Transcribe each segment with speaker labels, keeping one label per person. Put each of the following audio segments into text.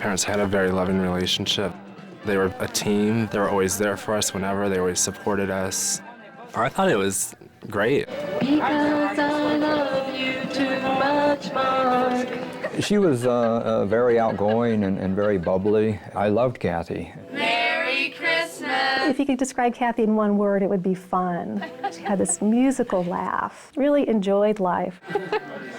Speaker 1: parents had a very loving relationship. They were a team. They were always there for us whenever. They always supported us. I thought it was great.
Speaker 2: Because I love you too much, Mark.
Speaker 3: She was very outgoing and very bubbly. I loved Kathy.
Speaker 2: Merry Christmas.
Speaker 4: If you could describe Kathy in one word, it would be fun. She had this musical laugh. Really enjoyed life.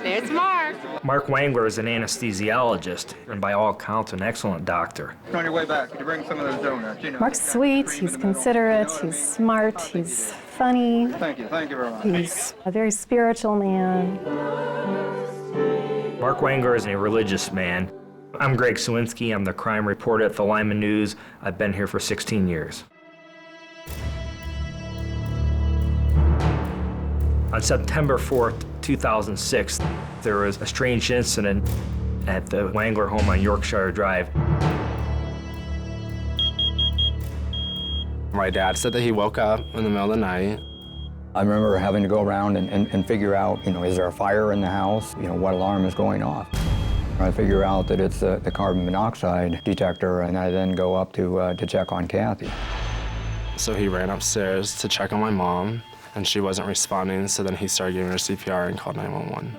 Speaker 2: There's Mark.
Speaker 5: Mark Wangler is an anesthesiologist and by all accounts an excellent doctor.
Speaker 6: On your way back, you bring some of those donuts. You know,
Speaker 4: Mark's sweet, he's considerate, he's smart, he's funny.
Speaker 6: Thank you very much.
Speaker 4: He's a very spiritual man.
Speaker 5: Mark Wangler is a religious man. I'm Greg Sawinski. I'm the crime reporter at the Lima News. I've been here for 16 years. On September 4th, 2006, there was a strange incident at the Wangler home on Yorkshire Drive.
Speaker 1: My dad said that he woke up in the middle of the night.
Speaker 3: I remember having to go around and figure out, is there a fire in the house? What alarm is going off? I figure out that it's the carbon monoxide detector, and I then go up to check on Kathy.
Speaker 1: So he ran upstairs to check on my mom, and she wasn't responding, so then he started giving her CPR and called 911.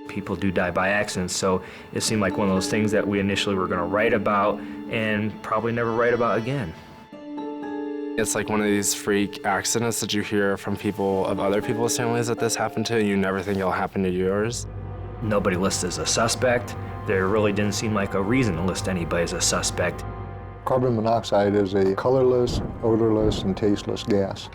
Speaker 5: People do die by accident, so it seemed like one of those things that we initially were going to write about and probably never write about again.
Speaker 1: It's like one of these freak accidents that you hear from people of other people's families that this happened to, and you never think it'll happen to yours.
Speaker 5: Nobody listed as a suspect. There really didn't seem like a reason to list anybody as a suspect.
Speaker 7: Carbon monoxide is a colorless, odorless, and tasteless gas.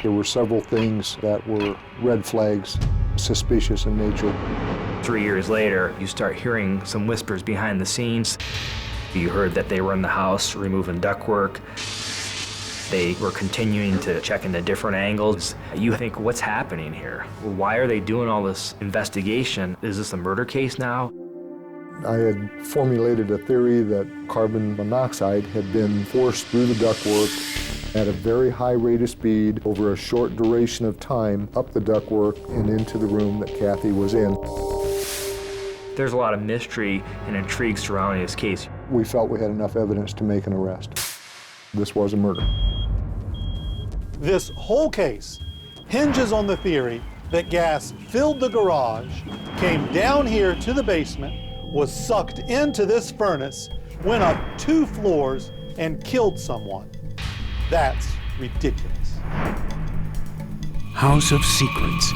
Speaker 7: There were several things that were red flags, suspicious in nature.
Speaker 5: 3 years later, you start hearing some whispers behind the scenes. You heard that they were in the house removing ductwork. They were continuing to check into different angles. You think, what's happening here? Why are they doing all this investigation? Is this a murder case now?
Speaker 7: I had formulated a theory that carbon monoxide had been forced through the ductwork at a very high rate of speed over a short duration of time up the ductwork and into the room that Kathy was in.
Speaker 5: There's a lot of mystery and intrigue surrounding this case.
Speaker 7: We felt we had enough evidence to make an arrest. This was a murder.
Speaker 8: This whole case hinges on the theory that gas filled the garage, came down here to the basement, was sucked into this furnace, went up 2 floors, and killed someone. That's ridiculous.
Speaker 9: House of Secrets.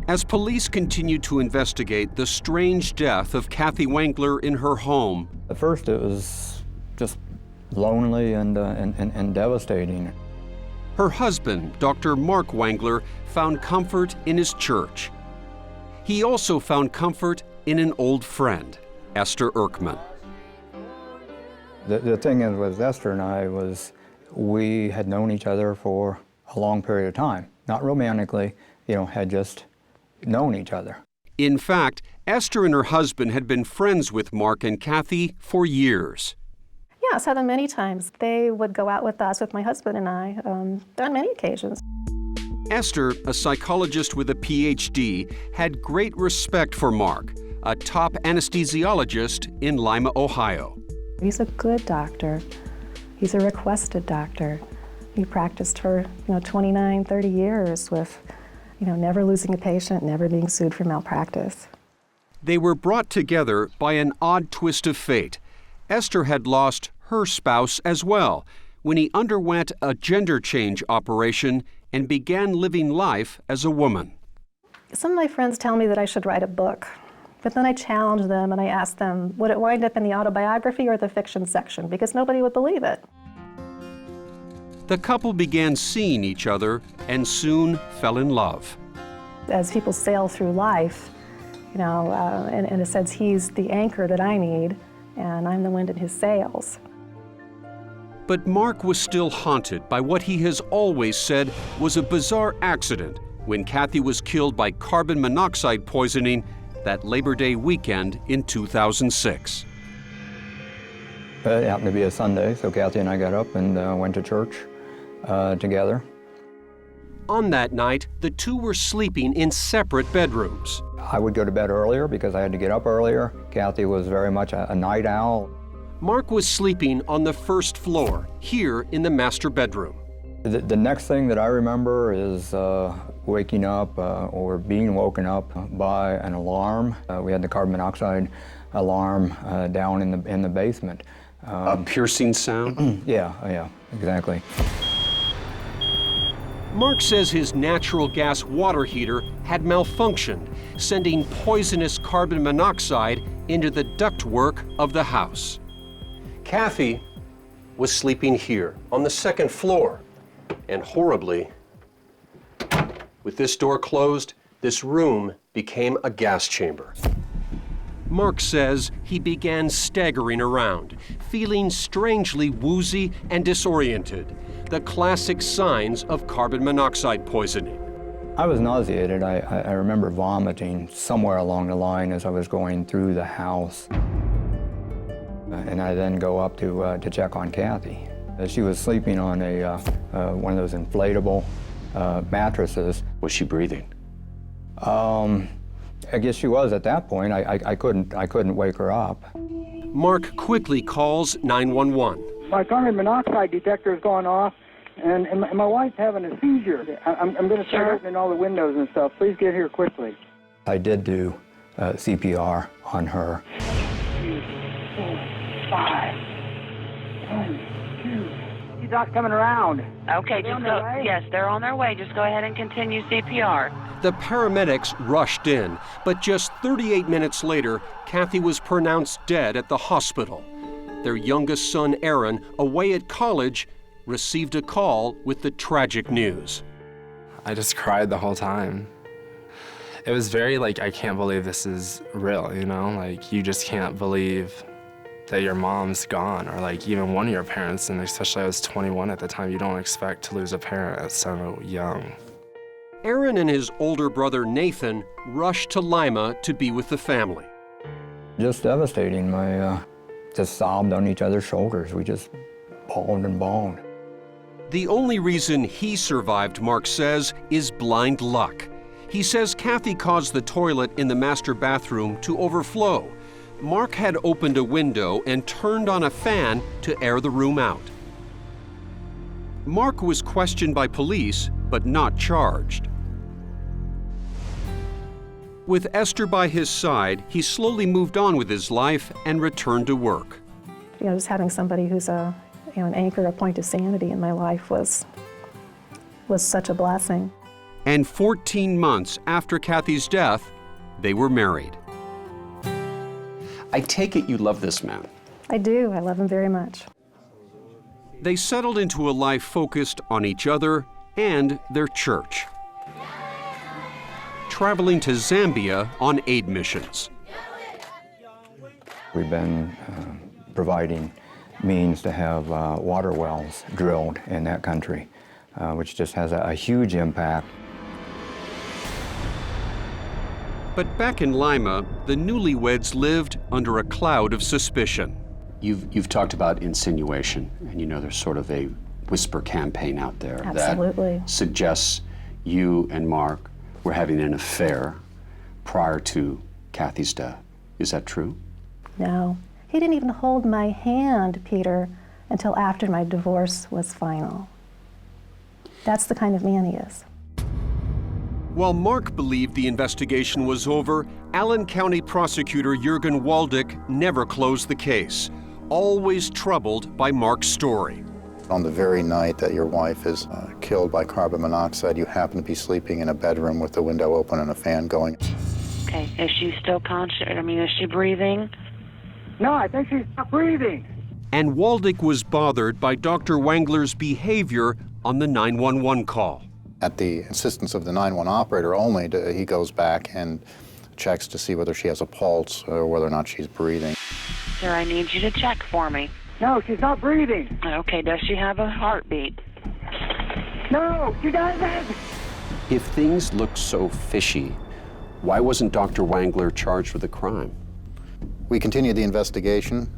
Speaker 9: As police continue to investigate the strange death of Kathy Wangler in her home.
Speaker 3: At first it was just lonely and devastating.
Speaker 9: Her husband, Dr. Mark Wangler, found comfort in his church. He also found comfort in an old friend, Esther Erkman.
Speaker 3: The thing is with Esther and I was we had known each other for a long period of time. Not romantically, had just known each other.
Speaker 9: In fact, Esther and her husband had been friends with Mark and Kathy for years.
Speaker 4: Yeah, I saw them many times. They would go out with us, with my husband and I, on many occasions.
Speaker 9: Esther, a psychologist with a PhD, had great respect for Mark, a top anesthesiologist in Lima, Ohio.
Speaker 4: He's a good doctor. He's a requested doctor. He practiced for 29, 30 years with never losing a patient, never being sued for malpractice.
Speaker 9: They were brought together by an odd twist of fate. Esther had lost her spouse as well when he underwent a gender change operation and began living life as a woman.
Speaker 4: Some of my friends tell me that I should write a book, but then I challenge them and I ask them, would it wind up in the autobiography or the fiction section? Because nobody would believe it.
Speaker 9: The couple began seeing each other and soon fell in love.
Speaker 4: As people sail through life, you know, in a sense, he's the anchor that I need, and I'm the wind in his sails.
Speaker 9: But Mark was still haunted by what he has always said was a bizarre accident when Kathy was killed by carbon monoxide poisoning that Labor Day weekend in 2006.
Speaker 3: It happened to be a Sunday, so Kathy and I got up and went to church together.
Speaker 9: On that night, the two were sleeping in separate bedrooms.
Speaker 3: I would go to bed earlier because I had to get up earlier. Kathy was very much a night owl.
Speaker 9: Mark was sleeping on the first floor, here in the master bedroom.
Speaker 3: The next thing that I remember is waking up or being woken up by an alarm. We had the carbon monoxide alarm down in the basement.
Speaker 9: A piercing sound?
Speaker 3: Yeah, exactly.
Speaker 9: Mark says his natural gas water heater had malfunctioned, sending poisonous carbon monoxide into the ductwork of the house. Kathy was sleeping here on the second floor, and horribly, with this door closed, this room became a gas chamber. Mark says he began staggering around, feeling strangely woozy and disoriented, the classic signs of carbon monoxide poisoning.
Speaker 3: I was nauseated. I remember vomiting somewhere along the line as I was going through the house. And I then go up to check on Kathy. She was sleeping on one of those inflatable mattresses.
Speaker 9: Was she breathing?
Speaker 3: I guess she was at that point. I couldn't wake her up.
Speaker 9: Mark quickly calls 911.
Speaker 10: My carbon monoxide detector has gone off, and my wife's having a seizure. I'm going to start opening all the windows and stuff. Please get here quickly.
Speaker 3: I did do CPR on her.
Speaker 10: 3, 4, 5, 1, 2. These docs coming around.
Speaker 2: Okay, just go. Yes, they're on their way. Just go ahead and continue CPR.
Speaker 9: The paramedics rushed in, but just 38 minutes later, Kathy was pronounced dead at the hospital. Their youngest son, Aaron, away at college, received a call with the tragic news.
Speaker 1: I just cried the whole time. It was very like, I can't believe this is real, you know? Like, you just can't believe that your mom's gone, or like even one of your parents, and especially I was 21 at the time, you don't expect to lose a parent so young.
Speaker 9: Aaron and his older brother Nathan rushed to Lima to be with the family.
Speaker 3: Just devastating. Just sobbed on each other's shoulders. We just bawled and bawled.
Speaker 9: The only reason he survived, Mark says, is blind luck. He says Kathy caused the toilet in the master bathroom to overflow. Mark had opened a window and turned on a fan to air the room out. Mark was questioned by police, but not charged. With Esther by his side, he slowly moved on with his life and returned to work.
Speaker 4: You know, just having somebody who's an anchor, a point of sanity in my life was such a blessing.
Speaker 9: And 14 months after Kathy's death, they were married. I take it you love this man.
Speaker 4: I do. I love him very much.
Speaker 9: They settled into a life focused on each other and their church, traveling to Zambia on aid missions.
Speaker 3: We've been providing means to have water wells drilled in that country, which just has a huge impact.
Speaker 9: But back in Lima, the newlyweds lived under a cloud of suspicion.
Speaker 11: You've talked about insinuation, and you know there's sort of a whisper campaign out there
Speaker 4: Absolutely.
Speaker 11: that suggests you and Mark were having an affair prior to Kathy's death. Is that true?
Speaker 4: No. He didn't even hold my hand, Peter, until after my divorce was final. That's the kind of man he is.
Speaker 9: While Mark believed the investigation was over, Allen County prosecutor Jürgen Waldick never closed the case, always troubled by Mark's story.
Speaker 12: On the very night that your wife is killed by carbon monoxide, you happen to be sleeping in a bedroom with the window open and a fan going.
Speaker 2: Okay, is she still conscious? I mean, is she breathing?
Speaker 10: No, I think she's not breathing.
Speaker 9: And Waldick was bothered by Dr. Wangler's behavior on the 911 call.
Speaker 12: At the insistence of the 911 operator only, he goes back and checks to see whether she has a pulse or whether or not she's breathing.
Speaker 13: Sir, I need you to check for me.
Speaker 10: No, she's not breathing.
Speaker 13: Okay, does she have a heartbeat?
Speaker 10: No, she doesn't.
Speaker 11: If things look so fishy, why wasn't Dr. Wangler charged with a crime?
Speaker 12: We continued the investigation.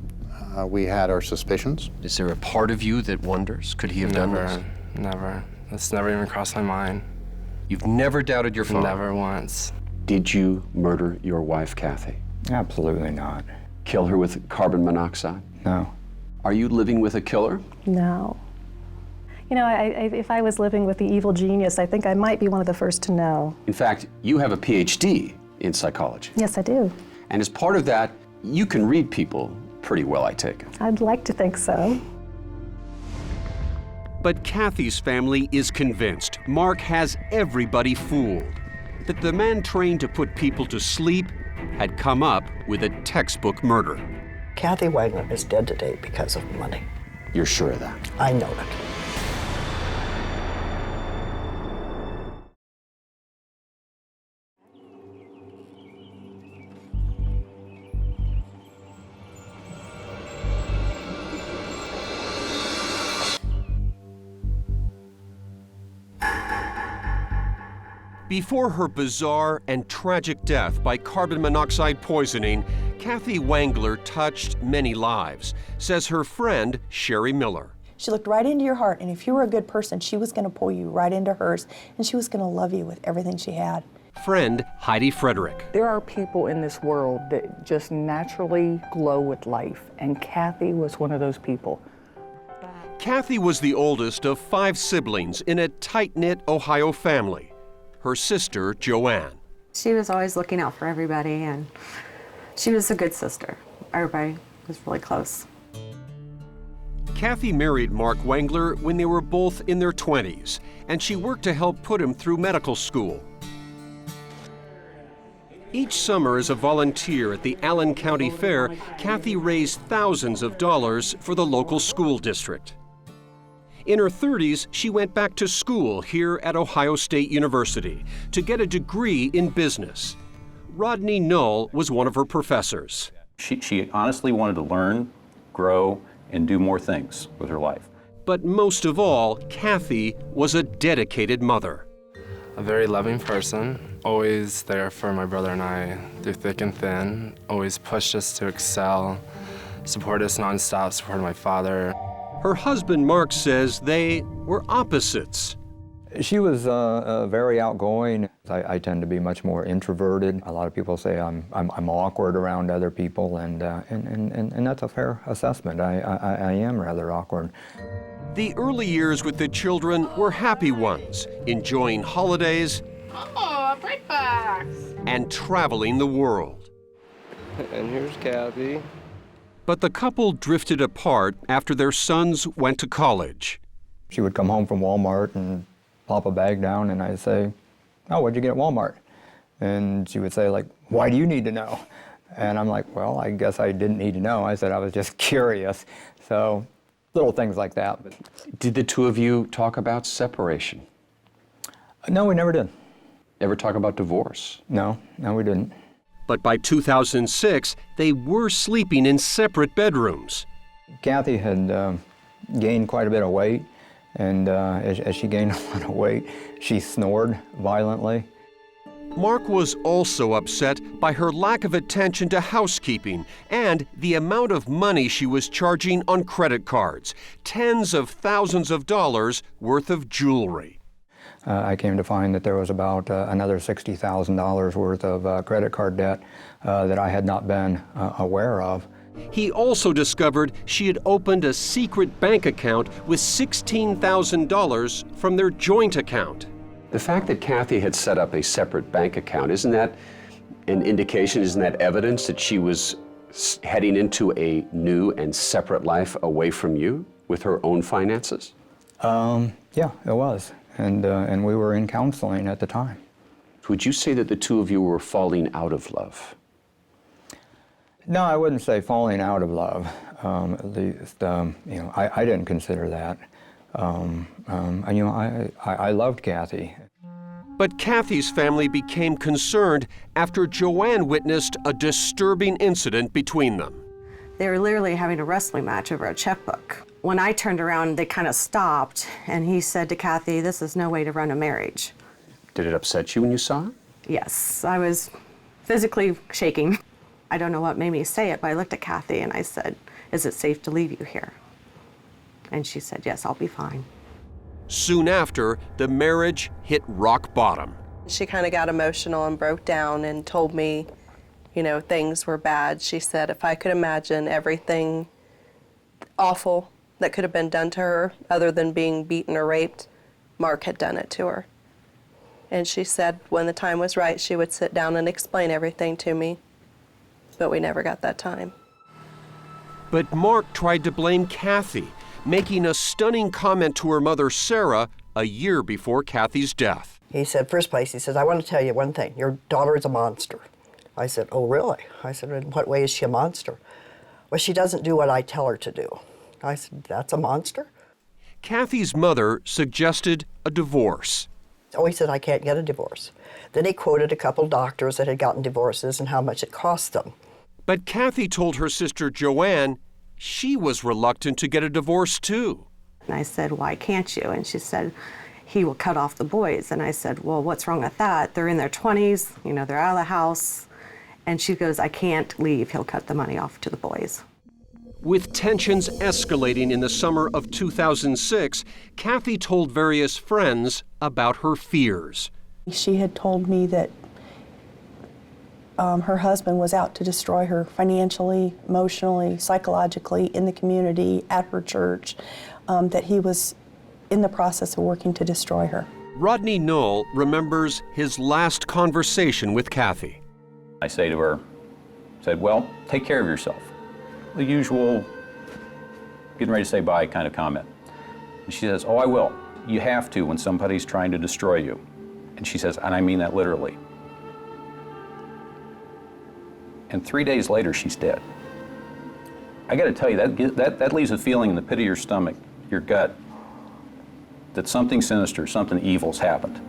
Speaker 12: We had our suspicions.
Speaker 14: Is there a part of you that wonders, could he have done this?
Speaker 1: Never. It's never even crossed my mind.
Speaker 14: You've never doubted your father?
Speaker 1: Never once.
Speaker 11: Did you murder your wife, Kathy?
Speaker 3: Absolutely not.
Speaker 11: Kill her with carbon monoxide?
Speaker 3: No.
Speaker 11: Are you living with a killer?
Speaker 4: No. You know, if I was living with the evil genius, I think I might be one of the first to know.
Speaker 11: In fact, you have a PhD in psychology.
Speaker 4: Yes, I do.
Speaker 11: And as part of that, you can read people pretty well, I take it.
Speaker 4: I'd like to think so.
Speaker 9: But Kathy's family is convinced Mark has everybody fooled, that the man trained to put people to sleep had come up with a textbook murder.
Speaker 15: Kathy Wangler is dead today because of money.
Speaker 11: You're sure of that?
Speaker 15: I know it.
Speaker 9: Before her bizarre and tragic death by carbon monoxide poisoning, Kathy Wangler touched many lives, says her friend Sherry Miller.
Speaker 16: She looked right into your heart, and if you were a good person, she was going to pull you right into hers, and she was going to love you with everything she had.
Speaker 9: Friend Heidi Frederick.
Speaker 17: There are people in this world that just naturally glow with life, and Kathy was one of those people.
Speaker 9: Kathy was the oldest of 5 siblings in a tight-knit Ohio family. Her sister, Joanne.
Speaker 18: She was always looking out for everybody, and she was a good sister. Everybody was really close.
Speaker 9: Kathy married Mark Wangler when they were both in their 20s, and she worked to help put him through medical school. Each summer as a volunteer at the Allen County Fair, Kathy raised thousands of dollars for the local school district. In her 30s, she went back to school here at Ohio State University to get a degree in business. Rodney Null was one of her professors.
Speaker 19: She honestly wanted to learn, grow, and do more things with her life.
Speaker 9: But most of all, Kathy was a dedicated mother.
Speaker 1: A very loving person, always there for my brother and I through thick and thin, always pushed us to excel, supported us nonstop, supported my father.
Speaker 9: Her husband, Mark, says they were opposites.
Speaker 3: She was very outgoing. I tend to be much more introverted. A lot of people say I'm awkward around other people, and that's a fair assessment. I am rather awkward.
Speaker 9: The early years with the children were happy ones, enjoying holidays and traveling the world.
Speaker 20: And here's Kathy.
Speaker 9: But the couple drifted apart after their sons went to college.
Speaker 3: She would come home from Walmart and plop a bag down, and I'd say, "Oh, what'd you get at Walmart?" And she would say, like, "Why do you need to know?" And I'm like, "Well, I guess I didn't need to know." I said I was just curious. So little things like that. But
Speaker 11: did the two of you talk about separation?
Speaker 3: No, we never did.
Speaker 11: Ever talk about divorce?
Speaker 3: No, we didn't.
Speaker 9: But by 2006, they were sleeping in separate bedrooms.
Speaker 3: Kathy had gained quite a bit of weight, and as she gained a lot of weight, she snored violently.
Speaker 9: Mark was also upset by her lack of attention to housekeeping and the amount of money she was charging on credit cards, tens of thousands of dollars worth of jewelry.
Speaker 3: I came to find that there was about another $60,000 worth of credit card debt that I had not been aware of.
Speaker 9: He also discovered she had opened a secret bank account with $16,000 from their joint account.
Speaker 11: The fact that Kathy had set up a separate bank account, isn't that an indication, isn't that evidence that she was heading into a new and separate life away from you with her own finances?
Speaker 3: Yeah, it was. And we were in counseling at the time.
Speaker 11: Would you say that the two of you were falling out of love?
Speaker 3: No, I wouldn't say falling out of love. At least, I didn't consider that. I loved Kathy.
Speaker 9: But Kathy's family became concerned after Joanne witnessed a disturbing incident between them.
Speaker 18: They were literally having a wrestling match over a checkbook. When I turned around, they kind of stopped, and he said to Kathy, "This is no way to run a marriage."
Speaker 11: Did it upset you when you saw it?
Speaker 18: Yes, I was physically shaking. I don't know what made me say it, but I looked at Kathy and I said, "Is it safe to leave you here?" And she said, "Yes, I'll be fine."
Speaker 9: Soon after, the marriage hit rock bottom.
Speaker 21: She kind of got emotional and broke down and told me, things were bad. She said if I could imagine everything awful that could have been done to her other than being beaten or raped, Mark had done it to her. And she said when the time was right, she would sit down and explain everything to me, but we never got that time.
Speaker 9: But Mark tried to blame Kathy, making a stunning comment to her mother, Sarah, a year before Kathy's death.
Speaker 15: He said, first place, he says, "I want to tell you one thing. Your daughter is a monster." I said, "Oh, really?" I said, "In what way is she a monster?" "Well, she doesn't do what I tell her to do." I said, "That's a monster?"
Speaker 9: Kathy's mother suggested a divorce.
Speaker 15: Oh, he said, "I can't get a divorce." Then he quoted a couple doctors that had gotten divorces and how much it cost them.
Speaker 9: But Kathy told her sister Joanne she was reluctant to get a divorce too.
Speaker 18: And I said, "Why can't you?" And she said, "He will cut off the boys." And I said, "Well, what's wrong with that? They're in their 20s, they're out of the house." And she goes, "I can't leave. He'll cut the money off to the boys."
Speaker 9: With tensions escalating in the summer of 2006, Kathy told various friends about her fears.
Speaker 16: She had told me that her husband was out to destroy her financially, emotionally, psychologically, in the community, at her church, that he was in the process of working to destroy her.
Speaker 9: Rodney Knoll remembers his last conversation with Kathy.
Speaker 19: I say to her, "Well, take care of yourself." The usual getting ready to say bye kind of comment. And she says, "Oh, I will. You have to when somebody's trying to destroy you." And she says, "And I mean that literally." And 3 days later, she's dead. I got to tell you, that leaves a feeling in the pit of your stomach, your gut, that something sinister, something evil's happened.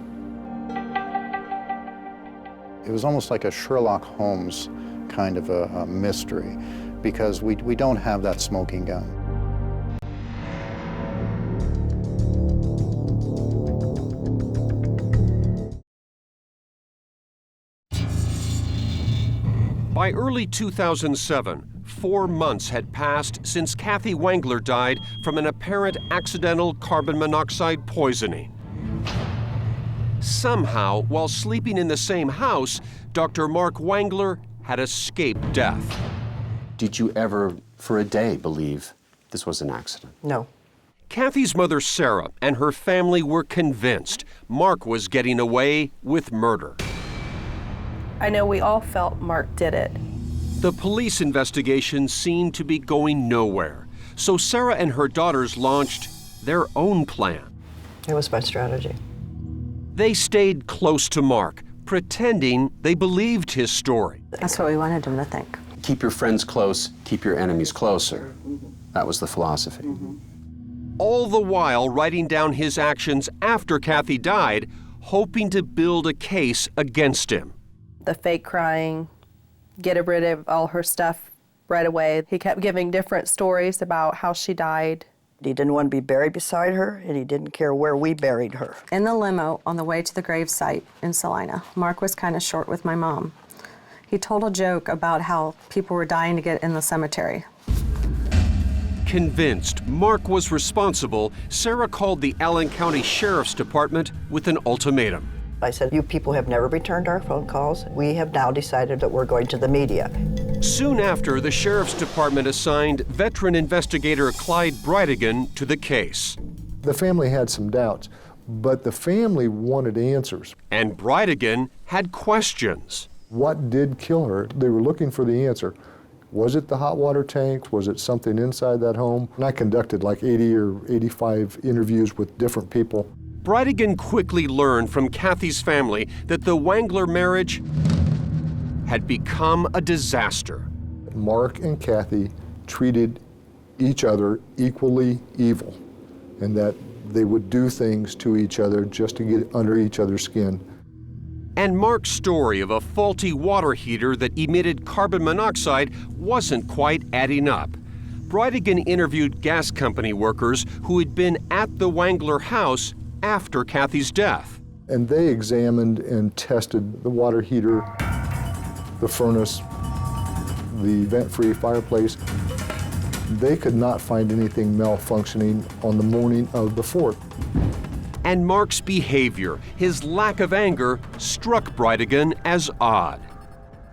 Speaker 12: It was almost like a Sherlock Holmes kind of a mystery, because we don't have that smoking gun.
Speaker 9: By early 2007, 4 months had passed since Kathy Wengler died from an apparent accidental carbon monoxide poisoning. Somehow, while sleeping in the same house, Dr. Mark Wengler had escaped death.
Speaker 11: Did you ever, for a day, believe this was an accident?
Speaker 15: No.
Speaker 9: Kathy's mother, Sarah, and her family were convinced Mark was getting away with murder.
Speaker 21: I know we all felt Mark did it.
Speaker 9: The police investigation seemed to be going nowhere, so Sarah and her daughters launched their own plan.
Speaker 15: It was my strategy.
Speaker 9: They stayed close to Mark, pretending they believed his story.
Speaker 18: That's what we wanted him to think.
Speaker 11: Keep your friends close, keep your enemies closer. That was the philosophy.
Speaker 9: All the while writing down his actions after Kathy died, hoping to build a case against him.
Speaker 21: The fake crying, get rid of all her stuff right away. He kept giving different stories about how she died.
Speaker 15: He didn't want to be buried beside her, and he didn't care where we buried her.
Speaker 18: In the limo on the way to the gravesite in Salina, Mark was kind of short with my mom. He told a joke about how people were dying to get in the cemetery.
Speaker 9: Convinced Mark was responsible, Sarah called the Allen County Sheriff's Department with an ultimatum.
Speaker 15: I said, "You people have never returned our phone calls. We have now decided that we're going to the media."
Speaker 9: Soon after, the Sheriff's Department assigned veteran investigator Clyde Bridegan to the case.
Speaker 7: The family had some doubts, but the family wanted answers.
Speaker 9: And Bridegan had questions.
Speaker 7: What did kill her? They were looking for the answer. Was it the hot water tanks? Was it something inside that home? And I conducted like 80 or 85 interviews with different people.
Speaker 9: Bridegan quickly learned from Kathy's family that the Wengler marriage had become a disaster.
Speaker 7: Mark and Kathy treated each other equally evil, and that they would do things to each other just to get under each other's skin.
Speaker 9: And Mark's story of a faulty water heater that emitted carbon monoxide wasn't quite adding up. Bridegan interviewed gas company workers who had been at the Wangler house after Kathy's death.
Speaker 7: And they examined and tested the water heater, the furnace, the vent-free fireplace. They could not find anything malfunctioning on the morning of the 4th.
Speaker 9: And Mark's behavior, his lack of anger, struck Bridegan as odd.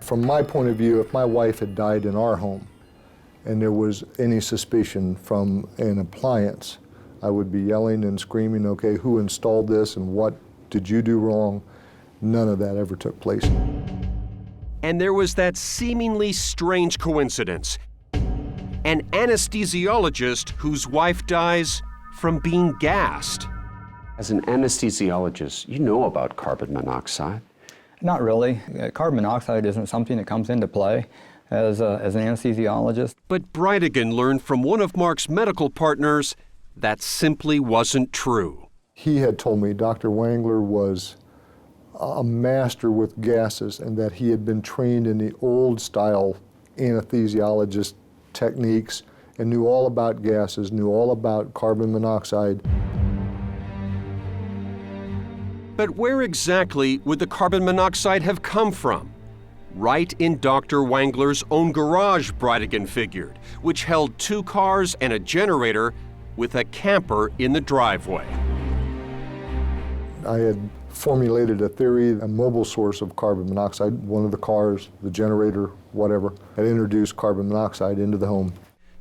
Speaker 7: From my point of view, if my wife had died in our home and there was any suspicion from an appliance, I would be yelling and screaming, okay, who installed this and what did you do wrong? None of that ever took place.
Speaker 9: And there was that seemingly strange coincidence. An anesthesiologist whose wife dies from being gassed.
Speaker 11: As an anesthesiologist, you know about carbon monoxide.
Speaker 3: Not really. Carbon monoxide isn't something that comes into play as an anesthesiologist.
Speaker 9: But Bridegan learned from one of Mark's medical partners that simply wasn't true.
Speaker 7: He had told me Dr. Wangler was a master with gases and that he had been trained in the old style anesthesiologist techniques and knew all about gases, knew all about carbon monoxide.
Speaker 9: But where exactly would the carbon monoxide have come from? Right in Dr. Wangler's own garage, Bridegan figured, which held 2 cars and a generator with a camper in the driveway.
Speaker 7: I had formulated a theory, a mobile source of carbon monoxide. One of the cars, the generator, whatever, had introduced carbon monoxide into the home.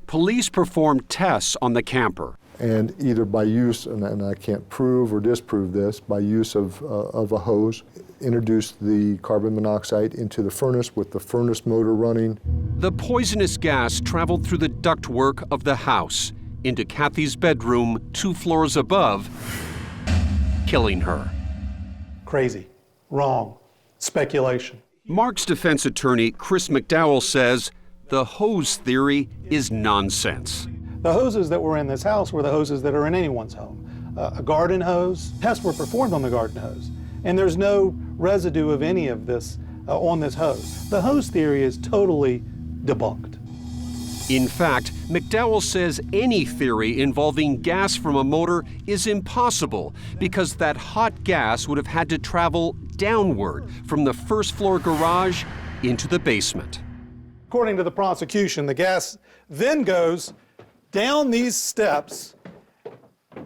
Speaker 9: Police performed tests on the camper.
Speaker 7: And either by use, and I can't prove or disprove this, by use of a hose, introduced the carbon monoxide into the furnace with the furnace motor running.
Speaker 9: The poisonous gas traveled through the ductwork of the house into Kathy's bedroom 2 floors above, killing her.
Speaker 8: Crazy, wrong, speculation.
Speaker 9: Mark's defense attorney, Chris McDowell, says the hose theory is nonsense.
Speaker 8: The hoses that were in this house were the hoses that are in anyone's home. A garden hose, tests were performed on the garden hose, and there's no residue of any of this on this hose. The hose theory is totally debunked.
Speaker 9: In fact, McDowell says any theory involving gas from a motor is impossible because that hot gas would have had to travel downward from the first floor garage into the basement.
Speaker 8: According to the prosecution, the gas then goes down these steps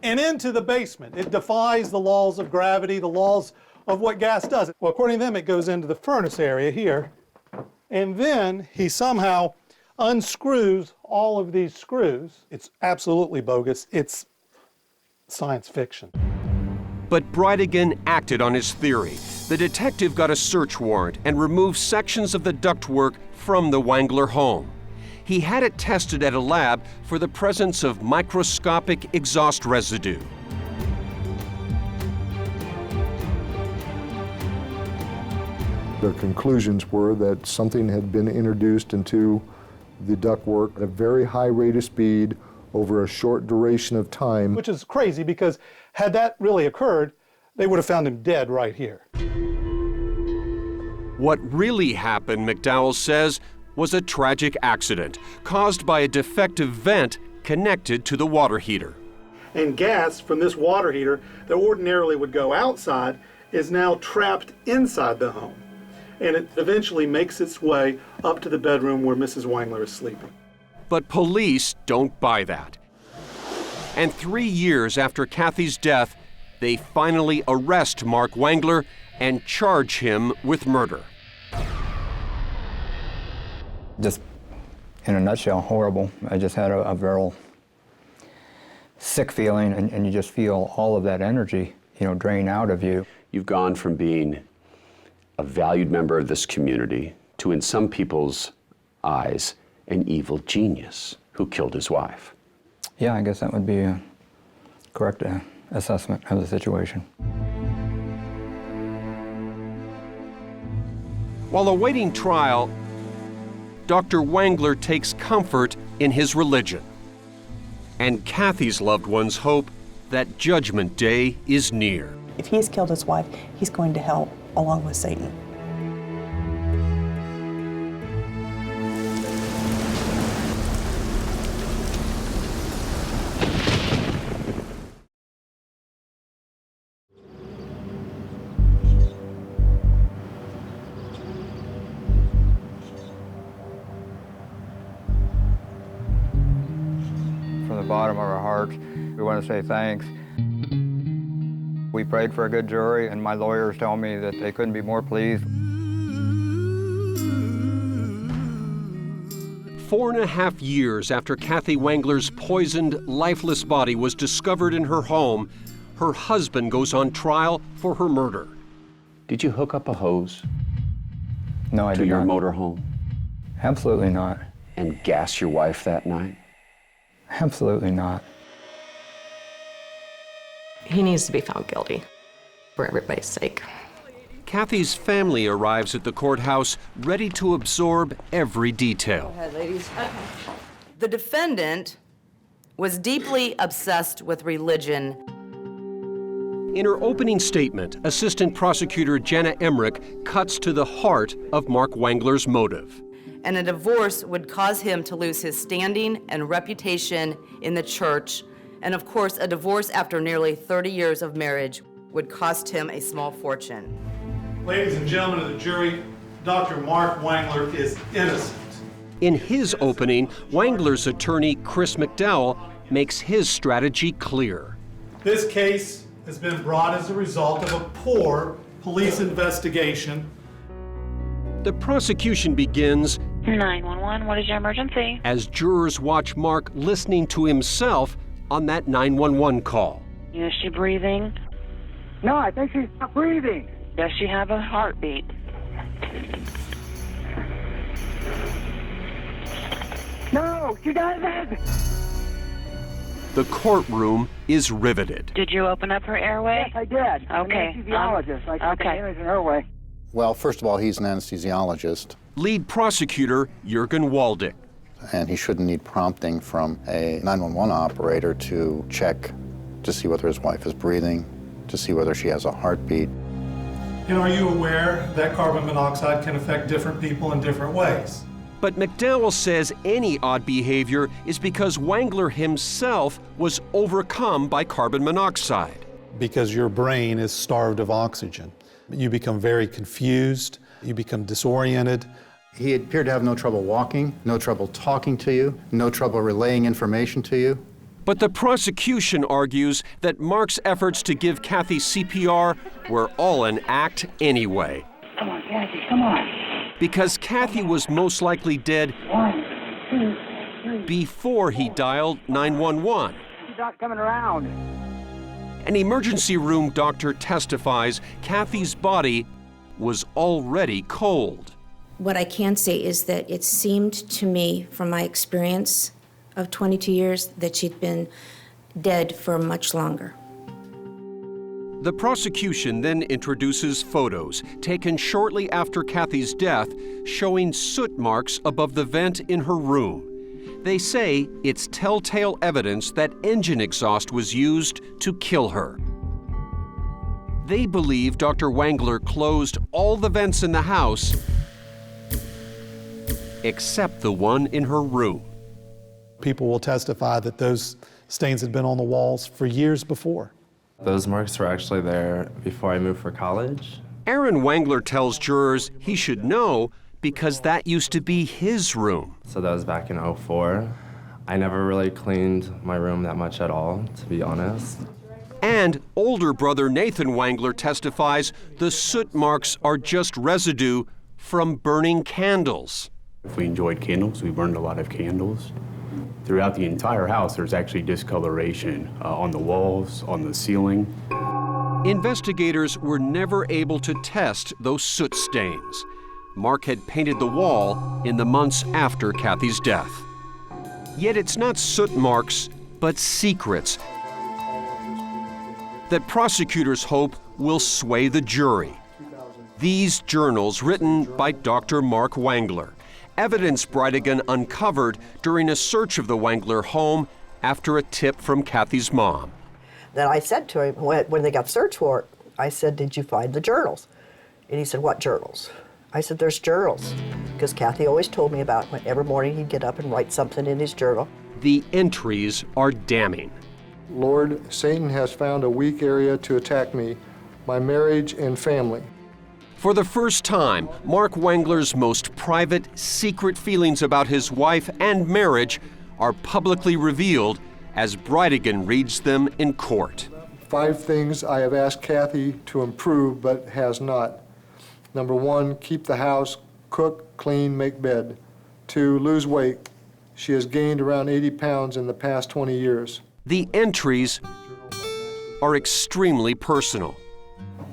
Speaker 8: and into the basement. It defies the laws of gravity, the laws of what gas does. Well, according to them, it goes into the furnace area here, and then he somehow unscrews all of these screws. It's absolutely bogus. It's science fiction.
Speaker 9: But Bridegan acted on his theory. The detective got a search warrant and removed sections of the ductwork from the Wangler home. He had it tested at a lab for the presence of microscopic exhaust residue.
Speaker 7: The conclusions were that something had been introduced into the ductwork at a very high rate of speed over a short duration of time.
Speaker 8: Which is crazy because had that really occurred, they would have found him dead right here.
Speaker 9: What really happened, McDowell says, was a tragic accident caused by a defective vent connected to the water heater.
Speaker 8: And gas from this water heater that ordinarily would go outside is now trapped inside the home. And it eventually makes its way up to the bedroom where Mrs. Wangler is sleeping.
Speaker 9: But police don't buy that. And 3 years after Kathy's death, they finally arrest Mark Wangler and charge him with murder.
Speaker 3: Just in a nutshell, horrible. I just had a very sick feeling, and you just feel all of that energy, drain out of you.
Speaker 11: You've gone from being a valued member of this community to, in some people's eyes, an evil genius who killed his wife.
Speaker 3: Yeah, I guess that would be a correct assessment of the situation.
Speaker 9: While awaiting trial, Dr. Wangler takes comfort in his religion. And Kathy's loved ones hope that Judgment Day is near.
Speaker 16: If he's killed his wife, he's going to hell along with Satan.
Speaker 3: From the bottom of our hearts, we want to say thanks. We prayed for a good jury, and my lawyers tell me that they couldn't be more pleased.
Speaker 9: 4.5 years after Kathy Wengler's poisoned, lifeless body was discovered in her home, her husband goes on trial for her murder.
Speaker 11: Did you hook up a hose
Speaker 3: No, I
Speaker 11: to
Speaker 3: did
Speaker 11: your
Speaker 3: not.
Speaker 11: motorhome
Speaker 3: Absolutely not.
Speaker 11: and gas your wife that night?
Speaker 3: Absolutely not.
Speaker 6: He needs to be found guilty for everybody's sake.
Speaker 9: Kathy's family arrives at the courthouse ready to absorb every detail.
Speaker 22: Go ahead, ladies. Okay. The defendant was deeply obsessed with religion.
Speaker 9: In her opening statement, Assistant Prosecutor Jenna Emmerich cuts to the heart of Mark Wengler's motive.
Speaker 22: And a divorce would cause him to lose his standing and reputation in the church. And of course, a divorce after nearly 30 years of marriage would cost him a small fortune.
Speaker 8: Ladies and gentlemen of the jury, Dr. Mark Wengler is innocent.
Speaker 9: In his opening, Wengler's attorney, Chris McDowell, makes his strategy clear.
Speaker 8: This case has been brought as a result of a poor police investigation.
Speaker 9: The prosecution begins
Speaker 13: 911, what is your emergency?
Speaker 9: as jurors watch Mark listening to himself on that 911 call.
Speaker 13: Is she breathing?
Speaker 10: No, I think she's not breathing.
Speaker 13: Does she have a heartbeat?
Speaker 10: No, she doesn't.
Speaker 9: The courtroom is riveted.
Speaker 13: Did you open up her airway?
Speaker 10: Yes, I did. I'm
Speaker 13: Okay.
Speaker 10: an anesthesiologist. I took
Speaker 13: okay.
Speaker 10: an image in her way.
Speaker 12: Well, first of all, he's an anesthesiologist,
Speaker 9: Lead prosecutor Jürgen Waldick.
Speaker 12: and he shouldn't need prompting from a 911 operator to check to see whether his wife is breathing, to see whether she has a heartbeat.
Speaker 8: And are you aware that carbon monoxide can affect different people in different ways?
Speaker 9: But McDowell says any odd behavior is because Wengler himself was overcome by carbon monoxide.
Speaker 8: Because your brain is starved of oxygen. You become very confused, you become disoriented.
Speaker 12: He appeared to have no trouble walking, no trouble talking to you, no trouble relaying information to you.
Speaker 9: But the prosecution argues that Mark's efforts to give Kathy CPR were all an act anyway.
Speaker 10: Come on, Kathy, come on.
Speaker 9: Because Kathy was most likely dead
Speaker 10: 1, 2, 3.
Speaker 9: before he dialed 911.
Speaker 10: She's not coming around.
Speaker 9: An emergency room doctor testifies Kathy's body was already cold.
Speaker 23: What I can say is that it seemed to me, from my experience of 22 years, that she'd been dead for much longer.
Speaker 9: The prosecution then introduces photos taken shortly after Kathy's death showing soot marks above the vent in her room. They say it's telltale evidence that engine exhaust was used to kill her. They believe Dr. Wengler closed all the vents in the house except the one in her room.
Speaker 8: People will testify that those stains had been on the walls for years before.
Speaker 1: Those marks were actually there before I moved for college.
Speaker 9: Aaron Wengler tells jurors he should know because that used to be his room.
Speaker 1: So that was back in '04. I never really cleaned my room that much at all, to be honest.
Speaker 9: And older brother Nathan Wengler testifies the soot marks are just residue from burning candles.
Speaker 24: If we enjoyed candles, we burned a lot of candles. Throughout the entire house, there's actually discoloration on the walls, on the ceiling.
Speaker 9: Investigators were never able to test those soot stains. Mark had painted the wall in the months after Kathy's death. Yet it's not soot marks, but secrets that prosecutors hope will sway the jury. These journals written by Dr. Mark Wengler, evidence Brightigan uncovered during a search of the Wengler home after a tip from Kathy's mom.
Speaker 15: Then I said to him, when they got the search warrant, I said, did you find the journals? And he said, what journals? I said, there's journals. Because Kathy always told me about it. Every morning he'd get up and write something in his journal.
Speaker 9: The entries are damning.
Speaker 7: Lord, Satan has found a weak area to attack me, my marriage and family.
Speaker 9: For the first time, Mark Wengler's most private, secret feelings about his wife and marriage are publicly revealed as Bridegan reads them in court.
Speaker 7: 5 things I have asked Kathy to improve but has not. Number 1, keep the house, cook, clean, make bed. 2, lose weight. She has gained around 80 pounds in the past 20 years.
Speaker 9: The entries are extremely personal.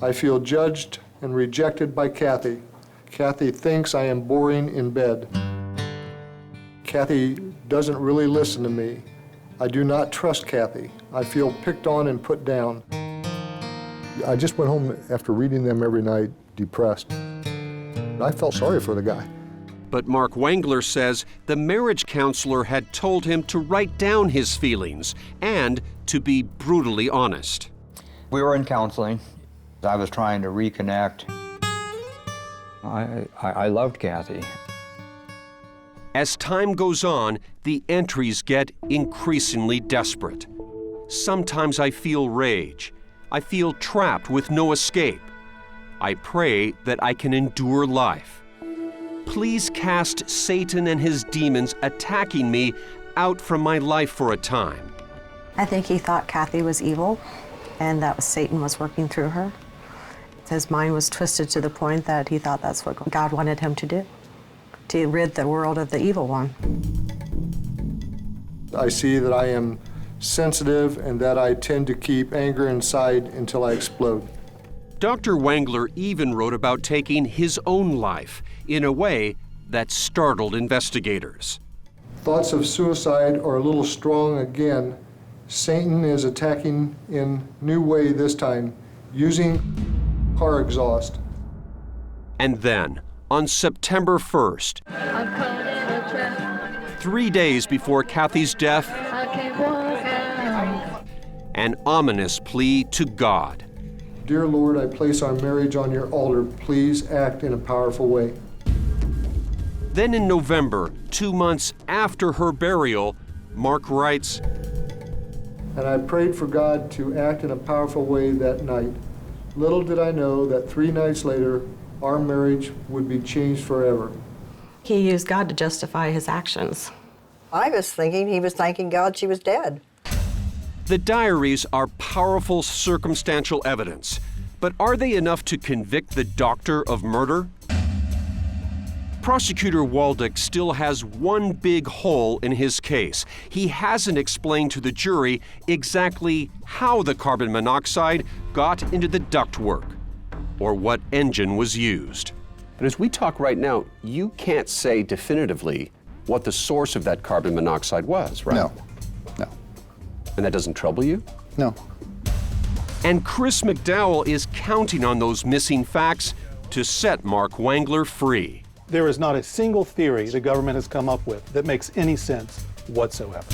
Speaker 7: I feel judged and rejected by Kathy. Kathy thinks I am boring in bed. Kathy doesn't really listen to me. I do not trust Kathy. I feel picked on and put down. I just went home after reading them every night, depressed. I felt sorry for the guy.
Speaker 9: But Mark Wengler says the marriage counselor had told him to write down his feelings and to be brutally honest.
Speaker 3: We were in counseling. I was trying to reconnect. I loved Kathy.
Speaker 9: As time goes on, the entries get increasingly desperate. Sometimes I feel rage. I feel trapped with no escape. I pray that I can endure life. Please cast Satan and his demons attacking me out from my life for a time.
Speaker 18: I think he thought Kathy was evil and that Satan was working through her. His mind was twisted to the point that he thought that's what God wanted him to do, to rid the world of the evil one.
Speaker 7: I see that I am sensitive and that I tend to keep anger inside until I explode.
Speaker 9: Dr. Wengler even wrote about taking his own life in a way that startled investigators.
Speaker 7: Thoughts of suicide are a little strong again. Satan is attacking in new way this time, using car exhaust.
Speaker 9: And then, on September 1st, 3 days before Kathy's death, an ominous plea to God.
Speaker 7: Dear Lord, I place our marriage on your altar. Please act in a powerful way.
Speaker 9: Then in November, 2 months after her burial, Mark writes,
Speaker 7: and I prayed for God to act in a powerful way that night. Little did I know that 3 nights later, our marriage would be changed forever.
Speaker 18: He used God to justify his actions.
Speaker 15: I was thinking he was thanking God she was dead.
Speaker 9: The diaries are powerful circumstantial evidence, but are they enough to convict the doctor of murder? Prosecutor Waldick still has one big hole in his case. He hasn't explained to the jury exactly how the carbon monoxide got into the ductwork or what engine was used.
Speaker 11: But as we talk right now, you can't say definitively what the source of that carbon monoxide was, right?
Speaker 12: No.
Speaker 11: And that doesn't trouble you?
Speaker 12: No.
Speaker 9: And Chris McDowell is counting on those missing facts to set Mark Wengler free.
Speaker 8: There is not a single theory the government has come up with that makes any sense whatsoever.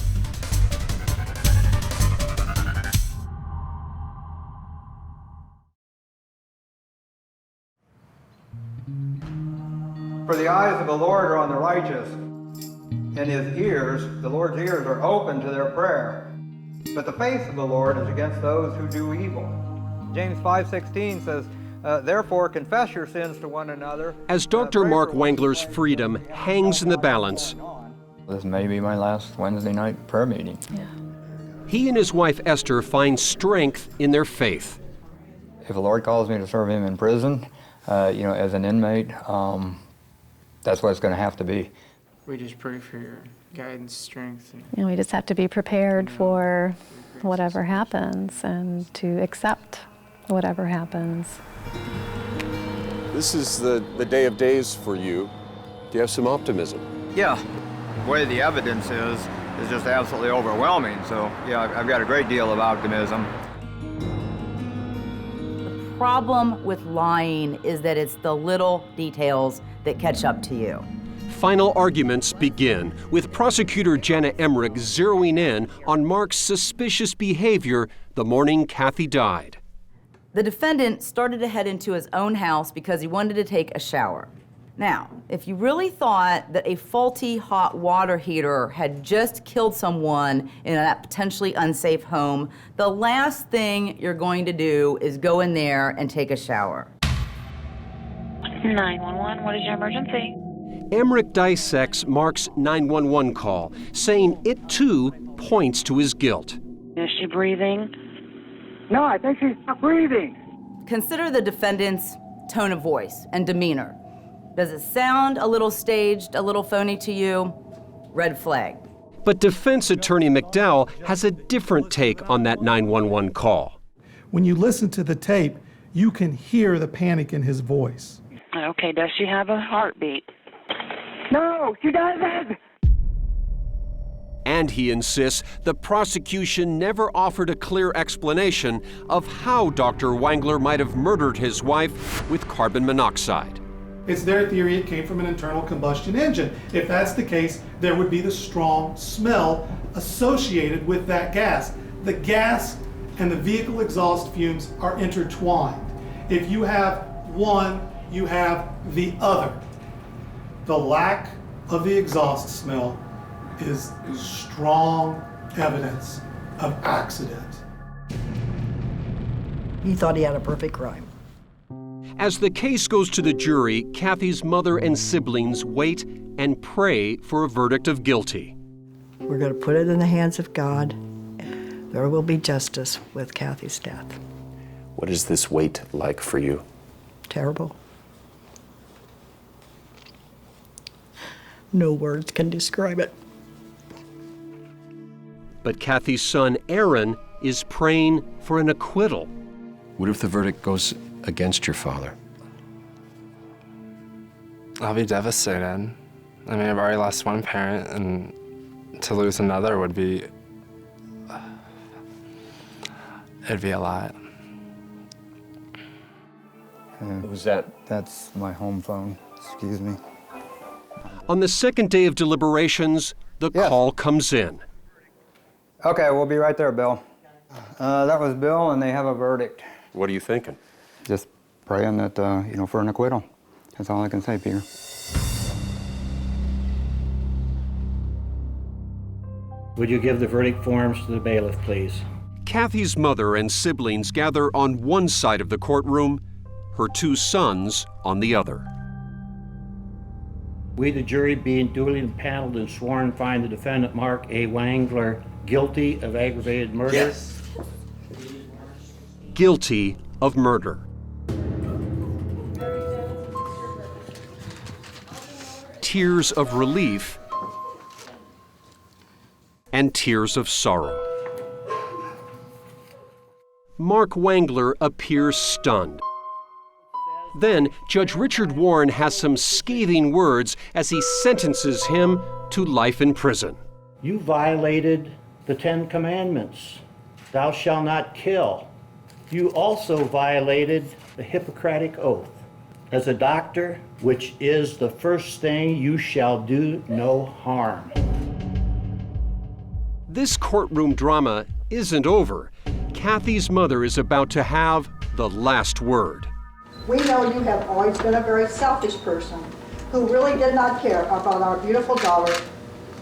Speaker 2: For the eyes of the Lord are on the righteous, and his ears, the Lord's ears, are open to their prayer. But the face of the Lord is against those who do evil. James 5:16 says, therefore confess your sins to one another.
Speaker 9: As Dr. Mark Wengler's freedom hangs in the balance,
Speaker 3: this may be my last Wednesday night prayer meeting.
Speaker 16: Yeah.
Speaker 9: He and his wife Esther find strength in their faith.
Speaker 3: If the Lord calls me to serve him in prison, as an inmate, that's what it's going to have to be.
Speaker 4: We just pray for your guidance, strength.
Speaker 5: We just have to be prepared for whatever happens and to accept whatever happens.
Speaker 11: This is the day of days for you. Do you have some optimism?
Speaker 2: Yeah, the way the evidence is just absolutely overwhelming. So yeah, I've got a great deal of optimism.
Speaker 22: The problem with lying is that it's the little details that catch up to you.
Speaker 9: final arguments begin, with prosecutor Jenna Emmerich zeroing in on Mark's suspicious behavior the morning Kathy died.
Speaker 22: The defendant started to head into his own house because he wanted to take a shower. Now, if you really thought that a faulty hot water heater had just killed someone in that potentially unsafe home, the last thing you're going to do is go in there and take a shower.
Speaker 13: 911, what is your emergency?
Speaker 9: Emmerich dissects Mark's 911 call, saying it too points to his guilt.
Speaker 13: Is she breathing?
Speaker 10: No, I think she's not breathing.
Speaker 22: Consider the defendant's tone of voice and demeanor. Does it sound a little staged, a little phony to you? Red flag.
Speaker 9: But defense attorney McDowell has a different take on that 911 call.
Speaker 8: When you listen to the tape, you can hear the panic in his voice.
Speaker 13: Okay, does she have a heartbeat?
Speaker 10: No, she doesn't.
Speaker 9: And he insists the prosecution never offered a clear explanation of how Dr. Wangler might have murdered his wife with carbon monoxide.
Speaker 8: It's their theory it came from an internal combustion engine. If that's the case, there would be the strong smell associated with that gas. The gas and the vehicle exhaust fumes are intertwined. If you have one, you have the other. The lack of the exhaust smell is strong evidence of accident.
Speaker 15: He thought he had a perfect crime.
Speaker 9: As the case goes to the jury, Kathy's mother and siblings wait and pray for a verdict of guilty.
Speaker 15: We're going to put it in the hands of God. There will be justice with Kathy's death.
Speaker 11: What is this wait like for you?
Speaker 15: Terrible. No words can describe it.
Speaker 9: But Kathy's son, Aaron, is praying for an acquittal.
Speaker 14: What if the verdict goes against your father?
Speaker 1: I'll be devastated. I mean, I've already lost one parent, and to lose another would be, it'd be a lot.
Speaker 3: What was that? That's my home phone. Excuse me.
Speaker 9: On the second day of deliberations, the call comes in.
Speaker 3: Okay, we'll be right there, Bill. That was Bill, and they have a verdict.
Speaker 11: What are you thinking?
Speaker 3: Just praying that, for an acquittal. That's all I can say, Peter.
Speaker 17: Would you give the verdict forms to the bailiff, please?
Speaker 9: Kathy's mother and siblings gather on one side of the courtroom, her two sons on the other.
Speaker 17: We, the jury, being duly impaneled and sworn, find the defendant, Mark A. Wangler, guilty of aggravated murder.
Speaker 1: Yes.
Speaker 9: Guilty of murder. Tears of relief and tears of sorrow. Mark Wangler appears stunned. Then, Judge Richard Warren has some scathing words as he sentences him to life in prison.
Speaker 17: You violated the 10 Commandments. Thou shalt not kill. You also violated the Hippocratic Oath. As a doctor, which is the first thing, you shall do no harm.
Speaker 9: This courtroom drama isn't over. Kathy's mother is about to have the last word.
Speaker 15: We know you have always been a very selfish person who really did not care about our beautiful daughter,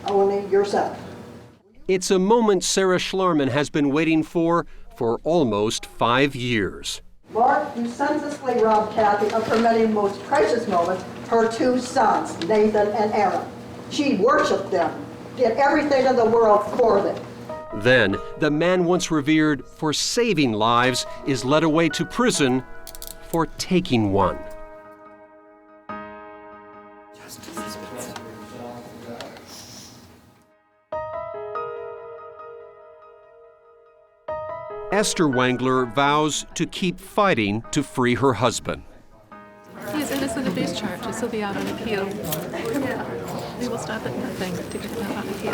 Speaker 15: only yourself.
Speaker 9: It's a moment Sarah Schlarman has been waiting for almost 5 years.
Speaker 15: Lord, you senselessly robbed Kathy of her many most precious moments, her two sons, Nathan and Aaron. She worshiped them, did everything in the world for them.
Speaker 9: Then, the man once revered for saving lives is led away to prison for taking one. Esther Wangler vows to keep fighting to free her husband.
Speaker 19: He is innocent of these charges. He'll be out on appeal. We will stop at nothing to get him out on appeal.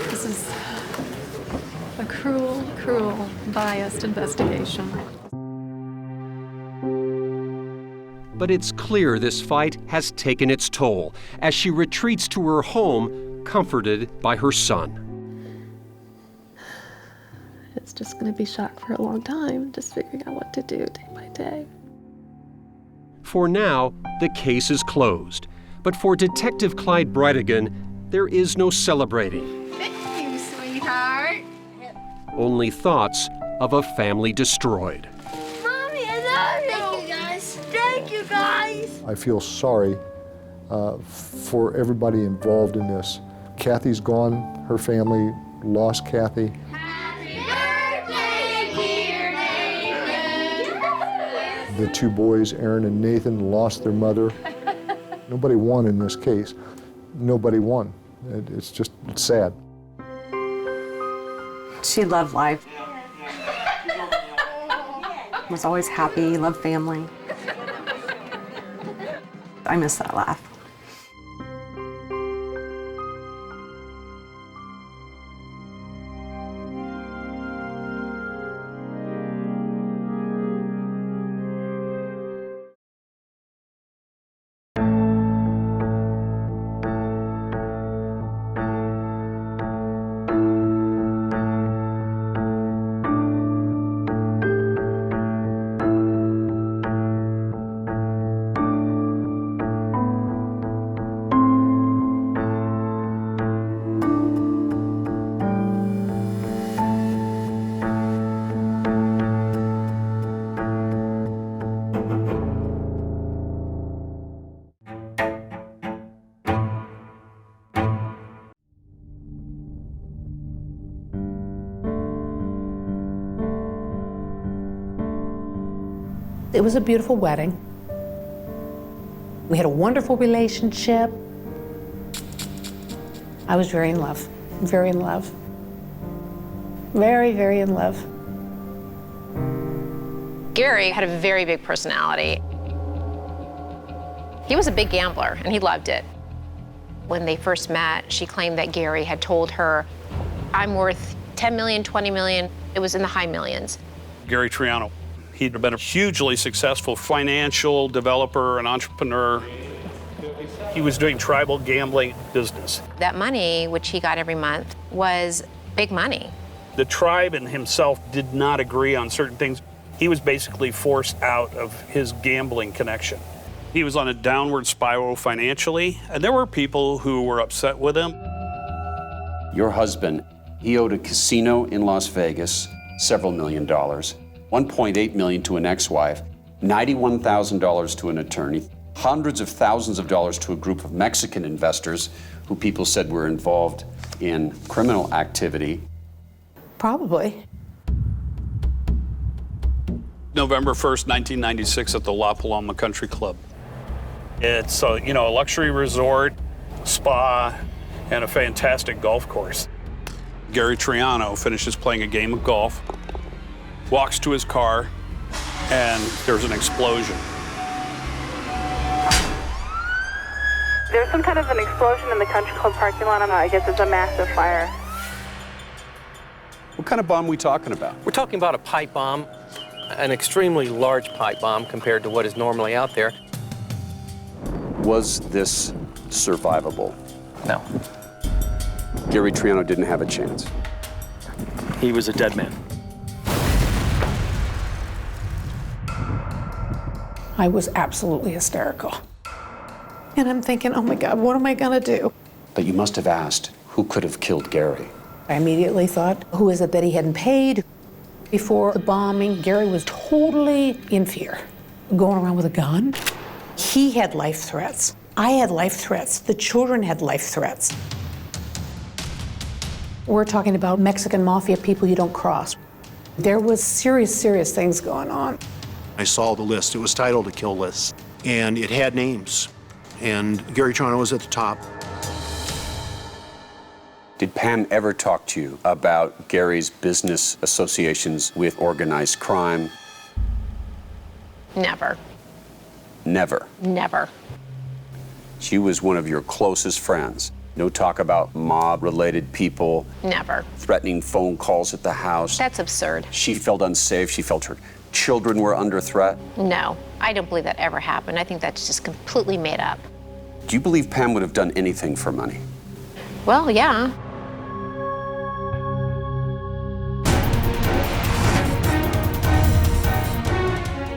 Speaker 19: This is a cruel, cruel, biased investigation.
Speaker 9: But it's clear this fight has taken its toll as she retreats to her home, comforted by her son.
Speaker 19: It's just going to be shock for a long time, just figuring out what to do day by day.
Speaker 9: For now, the case is closed. But for Detective Clyde Brightigan, there is no celebrating.
Speaker 6: Thank you, sweetheart.
Speaker 9: Only thoughts of a family destroyed.
Speaker 6: Mommy, I love you. Thank you, guys. Thank you, guys.
Speaker 7: I feel sorry for everybody involved in this. Kathy's gone, her family lost Kathy. The two boys, Aaron and Nathan, lost their mother. Nobody won in this case. Nobody won. It's sad.
Speaker 18: She loved life. Was always happy, loved family. I miss that laugh.
Speaker 20: It was a beautiful wedding. We had a wonderful relationship. I was very in love, very in love. Very, very in love.
Speaker 21: Gary had a very big personality. He was a big gambler, and he loved it. When they first met, she claimed that Gary had told her, I'm worth 10 million, 20 million. It was in the high millions.
Speaker 23: Gary Triano. He'd been a hugely successful financial developer and entrepreneur. He was doing tribal gambling business.
Speaker 21: That money, which he got every month, was big money.
Speaker 23: The tribe and himself did not agree on certain things. He was basically forced out of his gambling connection. He was on a downward spiral financially, and there were people who were upset with him.
Speaker 11: Your husband, he owed a casino in Las Vegas several $million. $1.8 million to an ex-wife, $91,000 to an attorney, hundreds of thousands of dollars to a group of Mexican investors who people said were involved in criminal activity.
Speaker 20: Probably.
Speaker 23: November 1st, 1996 at the La Paloma Country Club. It's a luxury resort, spa, and a fantastic golf course. Gary Triano finishes playing a game of golf, walks to his car, and there's an explosion.
Speaker 25: There's some kind of an explosion in the country club parking lot. I guess it's a massive fire.
Speaker 11: What kind of bomb are we talking about?
Speaker 26: We're talking about a pipe bomb, an extremely large pipe bomb compared to what is normally out there.
Speaker 11: Was this survivable?
Speaker 26: No.
Speaker 11: Gary Triano didn't have a chance.
Speaker 26: He was a dead man.
Speaker 20: I was absolutely hysterical. And I'm thinking, oh my God, what am I gonna do?
Speaker 11: But you must have asked, who could have killed Gary?
Speaker 20: I immediately thought, who is it that he hadn't paid? Before the bombing, Gary was totally in fear. Going around with a gun. He had life threats. I had life threats. The children had life threats. We're talking about Mexican mafia people you don't cross. There was serious, serious things going on.
Speaker 27: I saw the list. It was titled a kill list, and it had names, and Gary Triano was at the top.
Speaker 11: Did Pam ever talk to you about Gary's business associations with organized crime?
Speaker 21: Never.
Speaker 11: Never?
Speaker 21: Never.
Speaker 11: She was one of your closest friends. No talk about mob-related people.
Speaker 21: Never.
Speaker 11: Threatening phone calls at the house.
Speaker 21: That's absurd.
Speaker 11: She felt unsafe. She felt her children were under threat?
Speaker 21: No, I don't believe that ever happened. I think that's just completely made up.
Speaker 11: Do you believe Pam would have done anything for money?
Speaker 21: Well, yeah.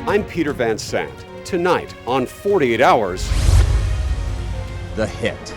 Speaker 9: I'm Peter Van Sant. Tonight on 48 Hours,
Speaker 2: The Hit.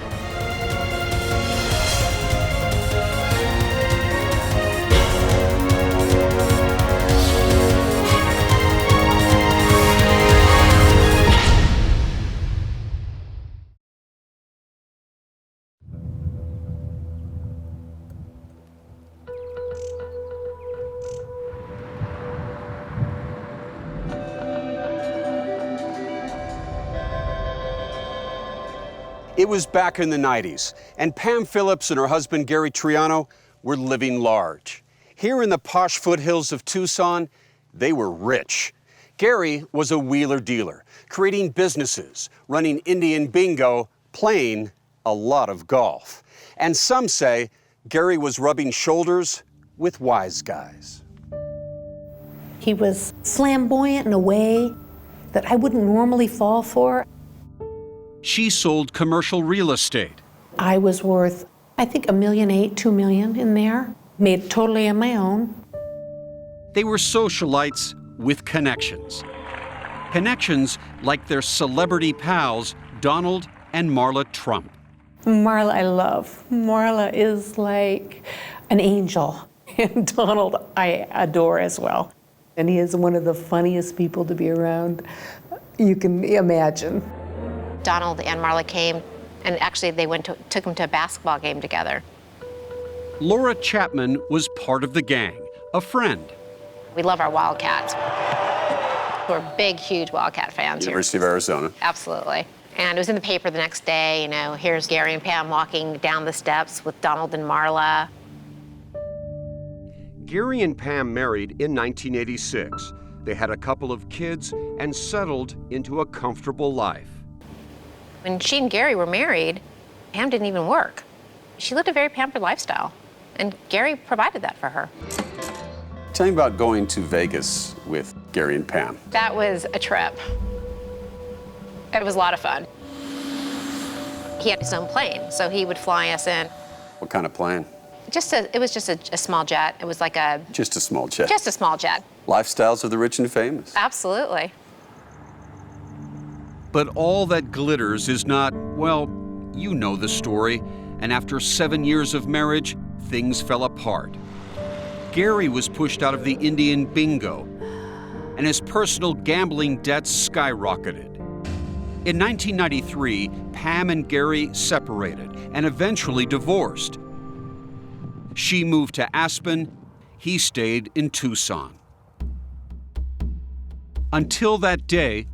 Speaker 9: it was back in the 90s, and Pam Phillips and her husband Gary Triano were living large. Here in the posh foothills of Tucson, they were rich. Gary was a wheeler dealer, creating businesses, running Indian bingo, playing a lot of golf. And some say Gary was rubbing shoulders with wise guys.
Speaker 20: He was flamboyant in a way that I wouldn't normally fall for.
Speaker 9: She sold commercial real estate.
Speaker 20: I was worth, I think, $1.8 million, $2 million in there. Made totally on my own.
Speaker 9: They were socialites with connections. Connections like their celebrity pals, Donald and Marla Trump.
Speaker 20: Marla I love. Marla is like an angel. And Donald I adore as well. And he is one of the funniest people to be around you can imagine.
Speaker 21: Donald and Marla came, and actually they took him to a basketball game together.
Speaker 9: Laura Chapman was part of the gang, a friend.
Speaker 21: We love our Wildcats. We're big, huge Wildcat fans
Speaker 11: University
Speaker 21: here.
Speaker 11: of Arizona.
Speaker 21: Absolutely. And it was in the paper the next day, here's Gary and Pam walking down the steps with Donald and Marla.
Speaker 9: Gary and Pam married in 1986. They had a couple of kids and settled into a comfortable life.
Speaker 21: When she and Gary were married, Pam didn't even work. She lived a very pampered lifestyle, and Gary provided that for her.
Speaker 11: Tell me about going to Vegas with Gary and Pam.
Speaker 21: That was a trip. It was a lot of fun. He had his own plane, so he would fly us in.
Speaker 11: What kind of plane?
Speaker 21: It was just a small jet. It was like
Speaker 11: Just a small jet.
Speaker 21: Just a small jet.
Speaker 11: Lifestyles of the rich and famous.
Speaker 21: Absolutely.
Speaker 9: But all that glitters is not, well, you know the story. And after 7 years of marriage, things fell apart. Gary was pushed out of the Indian bingo, and his personal gambling debts skyrocketed. In 1993, Pam and Gary separated and eventually divorced. She moved to Aspen, he stayed in Tucson. Until that day,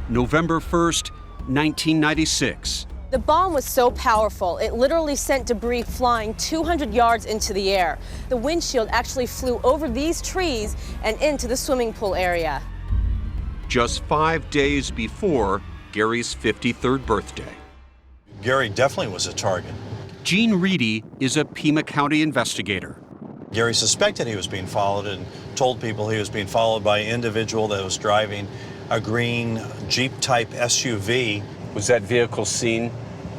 Speaker 9: November 1st, 1996.
Speaker 4: The bomb was so powerful, it literally sent debris flying 200 yards into the air. The windshield actually flew over these trees and into the swimming pool area.
Speaker 9: Just 5 days before Gary's 53rd birthday.
Speaker 5: Gary definitely was a target.
Speaker 9: Gene Reedy is a Pima County investigator.
Speaker 5: Gary suspected he was being followed and told people he was being followed by an individual that was driving a green Jeep-type SUV.
Speaker 11: Was that vehicle seen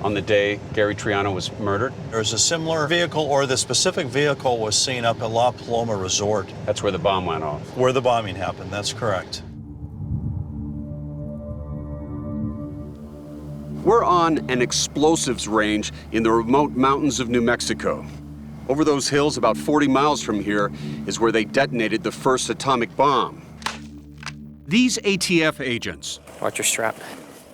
Speaker 11: on the day Gary Triano was murdered?
Speaker 5: There's a similar vehicle, or the specific vehicle was seen up at La Paloma Resort.
Speaker 11: That's where the bomb went off.
Speaker 5: Where the bombing happened, that's correct.
Speaker 9: We're on an explosives range in the remote mountains of New Mexico. Over those hills, about 40 miles from here, is where they detonated the first atomic bomb. These ATF agents,
Speaker 26: watch your strap.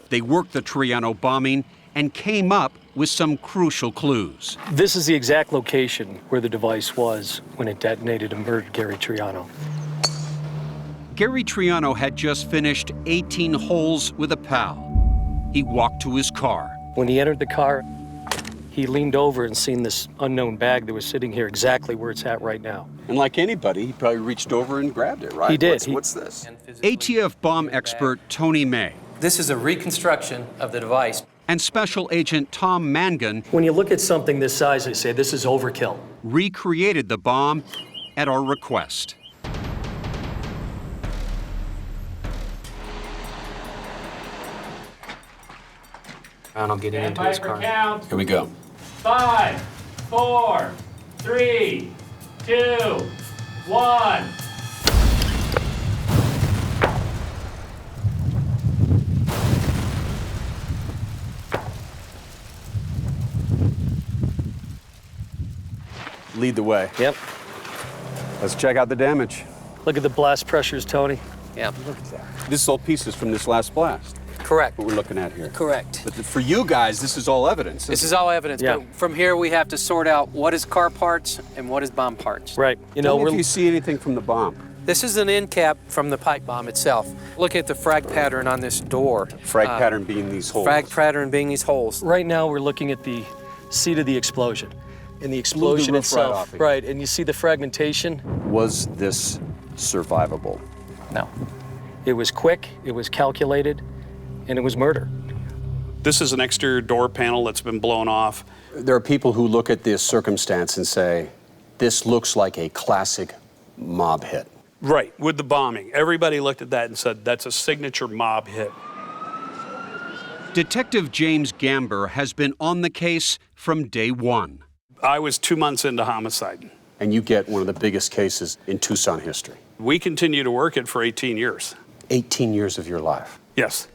Speaker 9: They worked the Triano bombing and came up with some crucial clues.
Speaker 12: This is the exact location where the device was when it detonated and murdered Gary Triano.
Speaker 9: Gary Triano had just finished 18 holes with a pal. He walked to his car.
Speaker 12: When he entered the car, he leaned over and seen this unknown bag that was sitting here exactly where it's at right now.
Speaker 11: And like anybody, he probably reached over and grabbed it, right?
Speaker 12: He did.
Speaker 11: What's this?
Speaker 9: ATF bomb expert Tony May.
Speaker 26: This is a reconstruction of the device.
Speaker 9: And Special Agent Tom Mangan.
Speaker 12: When you look at something this size, they say this is overkill.
Speaker 9: Recreated the bomb at our request.
Speaker 26: Ronald getting into his car.
Speaker 11: Here we go.
Speaker 8: 5, 4, 3, 2, 1.
Speaker 11: Lead the way.
Speaker 26: Yep.
Speaker 11: Let's check out the damage.
Speaker 12: Look at the blast pressures, Tony.
Speaker 26: Yeah.
Speaker 11: Look at that. This is all pieces from this last blast.
Speaker 26: Correct.
Speaker 11: What we're looking at here.
Speaker 26: Correct.
Speaker 11: But for you guys, this is all evidence.
Speaker 26: This is all evidence, but from here we have to sort out what is car parts and what is bomb parts.
Speaker 12: Right.
Speaker 11: Tell me if you see anything from the bomb.
Speaker 26: This is an end cap from the pipe bomb itself. Look at the frag pattern on this door.
Speaker 11: Frag pattern being these holes.
Speaker 26: Frag pattern being these holes.
Speaker 12: Right now we're looking at the seat of the explosion. And the explosion itself. Right, and you see the fragmentation.
Speaker 11: Was this survivable?
Speaker 12: No. It was quick, it was calculated, and it was murder.
Speaker 23: This is an exterior door panel that's been blown off.
Speaker 11: There are people who look at this circumstance and say, this looks like a classic mob hit.
Speaker 23: Right, with the bombing. Everybody looked at that and said, that's a signature mob hit.
Speaker 9: Detective James Gamber has been on the case from day one.
Speaker 23: I was 2 months into homicide.
Speaker 11: And you get one of the biggest cases in Tucson history.
Speaker 23: We continue to work it for 18 years.
Speaker 11: 18 years of your life.
Speaker 23: Yes.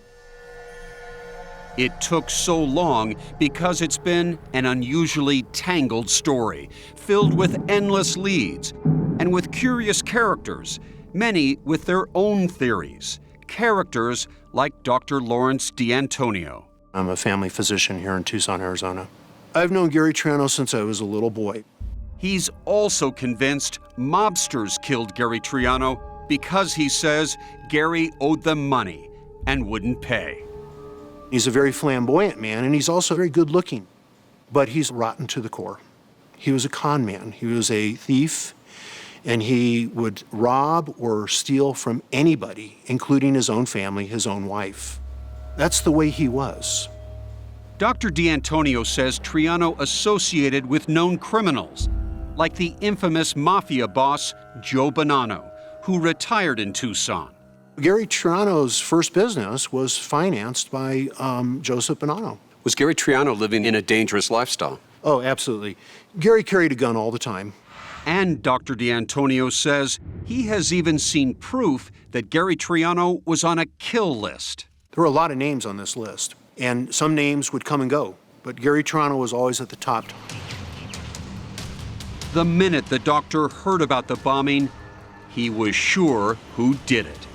Speaker 9: It took so long because it's been an unusually tangled story, filled with endless leads and with curious characters, many with their own theories. Characters like Dr. Lawrence D'Antonio.
Speaker 27: I'm a family physician here in Tucson, Arizona. I've known Gary Triano since I was a little boy.
Speaker 9: He's also convinced mobsters killed Gary Triano because he says Gary owed them money and wouldn't pay.
Speaker 27: He's a very flamboyant man, and he's also very good looking, but he's rotten to the core. He was a con man. He was a thief, and he would rob or steal from anybody, including his own family, his own wife. That's the way he was.
Speaker 9: Dr. D'Antonio says Triano associated with known criminals, like the infamous mafia boss Joe Bonanno, who retired in Tucson.
Speaker 27: Gary Triano's first business was financed by Joseph Bonanno.
Speaker 11: Was Gary Triano living in a dangerous lifestyle?
Speaker 27: Oh, absolutely. Gary carried a gun all the time.
Speaker 9: And Dr. D'Antonio says he has even seen proof that Gary Triano was on a kill list.
Speaker 27: There were a lot of names on this list, and some names would come and go, but Gary Triano was always at the top.
Speaker 9: The minute the doctor heard about the bombing, he was sure who did it.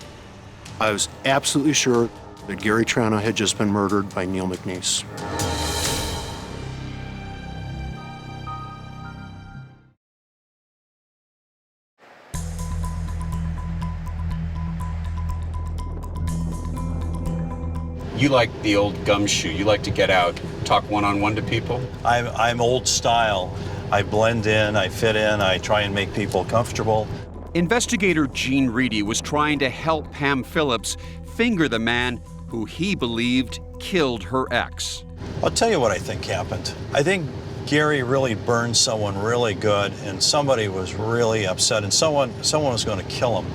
Speaker 27: I was absolutely sure that Gary Triano had just been murdered by Neil McNeese.
Speaker 11: You like the old gumshoe. You like to get out, talk one-on-one to people?
Speaker 5: I'm old style. I blend in, I fit in, I try and make people comfortable.
Speaker 9: Investigator Gene Reedy was trying to help Pam Phillips finger the man who he believed killed her ex.
Speaker 5: I'll tell you what I think happened. I think Gary really burned someone really good, and somebody was really upset, and someone was going to kill him.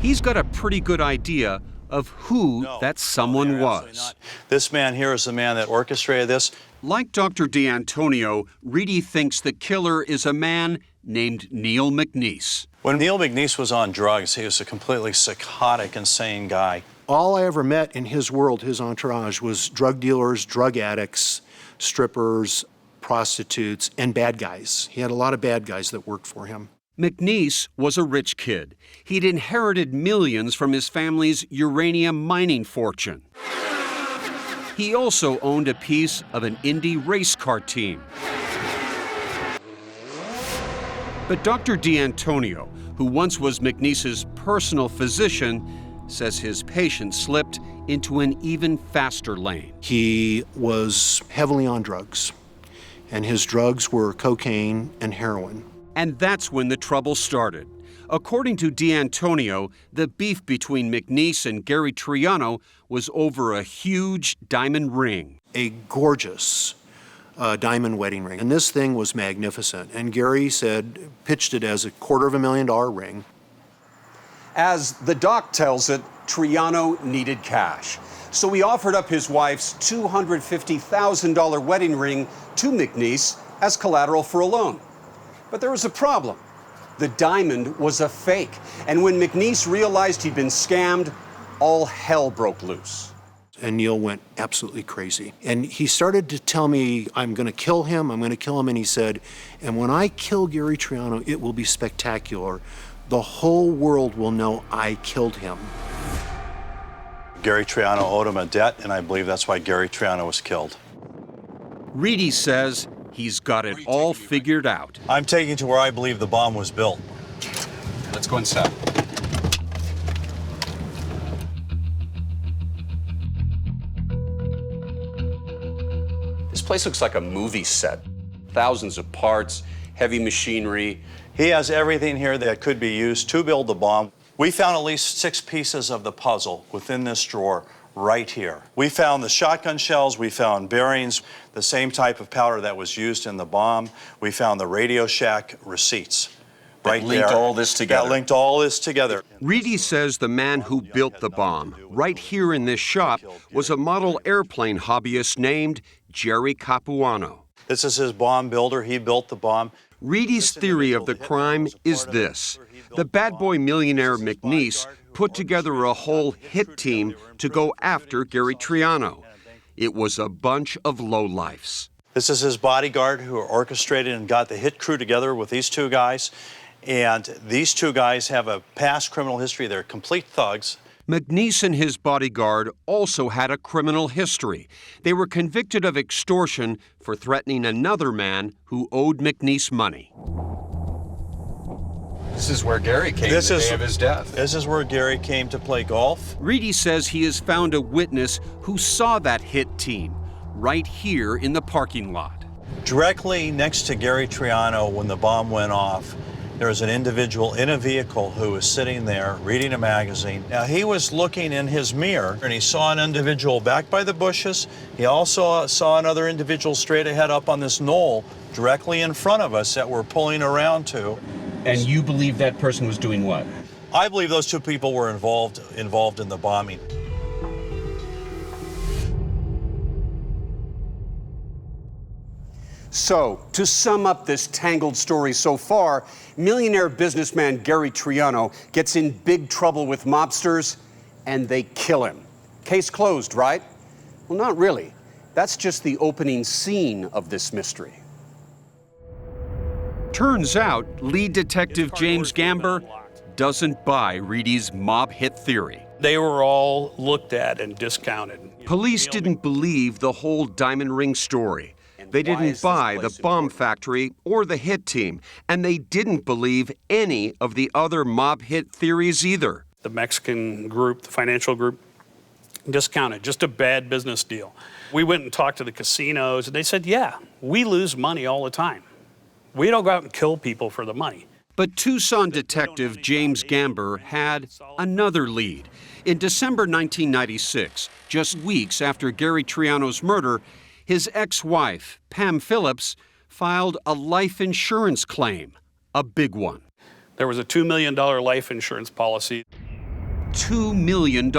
Speaker 9: He's got a pretty good idea of who that someone was.
Speaker 5: This man here is the man that orchestrated this.
Speaker 9: Like Dr. D'Antonio, Reedy thinks the killer is a man named Neil McNeese.
Speaker 5: When Neil McNeese was on drugs, he was a completely psychotic, insane guy.
Speaker 27: All I ever met in his world, his entourage, was drug dealers, drug addicts, strippers, prostitutes, and bad guys. He had a lot of bad guys that worked for him.
Speaker 9: McNeese was a rich kid. He'd inherited millions from his family's uranium mining fortune. He also owned a piece of an Indy race car team. But Dr. D'Antonio, who once was McNeese's personal physician, says his patient slipped into an even faster lane.
Speaker 27: He was heavily on drugs, and his drugs were cocaine and heroin.
Speaker 9: And that's when the trouble started. According to D'Antonio, the beef between McNeese and Gary Triano was over a huge diamond ring.
Speaker 27: A gorgeous diamond wedding ring. And this thing was magnificent. And Gary pitched it as a $250,000 ring.
Speaker 11: As the doc tells it,
Speaker 9: Triano needed cash. So he offered up his wife's $250,000 wedding ring to McNeese as collateral for a loan. But there was a problem. The diamond was a fake. And when McNeese realized he'd been scammed, all hell broke loose.
Speaker 27: And Neil went absolutely crazy. And he started to tell me, I'm going to kill him, I'm going to kill him. And he said, and when I kill Gary Triano, it will be spectacular. The whole world will know I killed him.
Speaker 5: Gary Triano owed him a debt, and I believe that's why Gary Triano was killed.
Speaker 9: Reedy says he's got it all figured out.
Speaker 5: I'm taking to where I believe the bomb was built.
Speaker 11: Let's go inside. This place looks like a movie set. Thousands of parts, heavy machinery.
Speaker 5: He has everything here that could be used to build the bomb. We found at least 6 pieces of the puzzle within this drawer right here. We found the shotgun shells, we found bearings, the same type of powder that was used in the bomb. We found the Radio Shack receipts. Right there.
Speaker 11: Linked all this together.
Speaker 5: That linked all this together.
Speaker 9: Reedy says the man who built the bomb, right here in this shop, was a model airplane hobbyist named Jerry Capuano.
Speaker 5: This is his bomb builder. He built the bomb.
Speaker 9: Reedy's theory of the crime is this. The bad boy millionaire McNeese put together a whole hit team to go after Gary Triano. It was a bunch of lowlifes.
Speaker 5: This is his bodyguard who orchestrated and got the hit crew together with these 2 guys. And these 2 guys have a past criminal history. They're complete thugs.
Speaker 9: McNeese and his bodyguard also had a criminal history. They were convicted of extortion for threatening another man who owed McNeese money.
Speaker 11: This is where Gary came the day of his death.
Speaker 5: This is where Gary came to play golf.
Speaker 9: Reedy says he has found a witness who saw that hit team right here in the parking lot.
Speaker 5: Directly next to Gary Triano, when the bomb went off, there was an individual in a vehicle who was sitting there reading a magazine. Now, he was looking in his mirror, and he saw an individual back by the bushes. He also saw another individual straight ahead up on this knoll directly in front of us that we're pulling around to.
Speaker 11: And you believe that person was doing what?
Speaker 5: I believe those 2 people were involved in the bombing.
Speaker 9: So, to sum up this tangled story so far, millionaire businessman Gary Triano gets in big trouble with mobsters, and they kill him. Case closed, right? Well, not really. That's just the opening scene of this mystery. Turns out, lead detective James Gamber doesn't buy Reedy's mob hit theory.
Speaker 23: They were all looked at and discounted.
Speaker 9: Police didn't believe the whole diamond ring story. They didn't buy the bomb factory or the hit team, and they didn't believe any of the other mob hit theories either.
Speaker 23: The Mexican group, the financial group, discounted, just a bad business deal. We went and talked to the casinos, and they said, yeah, we lose money all the time. We don't go out and kill people for the money.
Speaker 9: But Tucson detective James Gamber had another lead. In December 1996, just weeks after Gary Triano's murder, his ex-wife, Pam Phillips, filed a life insurance claim, a big one.
Speaker 23: There was a $2 million life insurance policy.
Speaker 9: $2 million,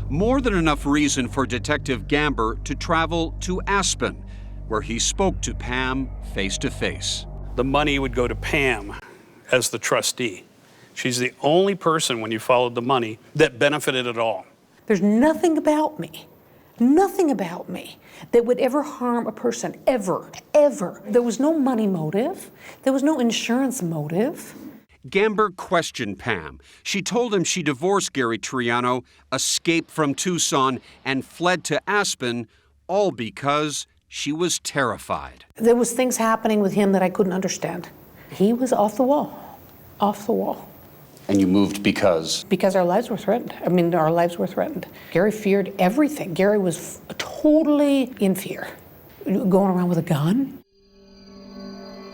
Speaker 9: more than enough reason for Detective Gamber to travel to Aspen, where he spoke to Pam face to face.
Speaker 23: The money would go to Pam as the trustee. She's the only person, when you followed the money, that benefited at all.
Speaker 20: There's nothing about me that would ever harm a person, ever. There was no money motive. There was no insurance motive.
Speaker 9: Gamber questioned Pam. She told him she divorced Gary Triano, escaped from Tucson, and fled to Aspen, all because she was terrified.
Speaker 20: There was things happening with him that I couldn't understand. He was off the wall.
Speaker 11: And you moved because?
Speaker 20: Because our lives were threatened. Our lives were threatened. Gary feared everything. Gary was totally in fear. Going around with a gun.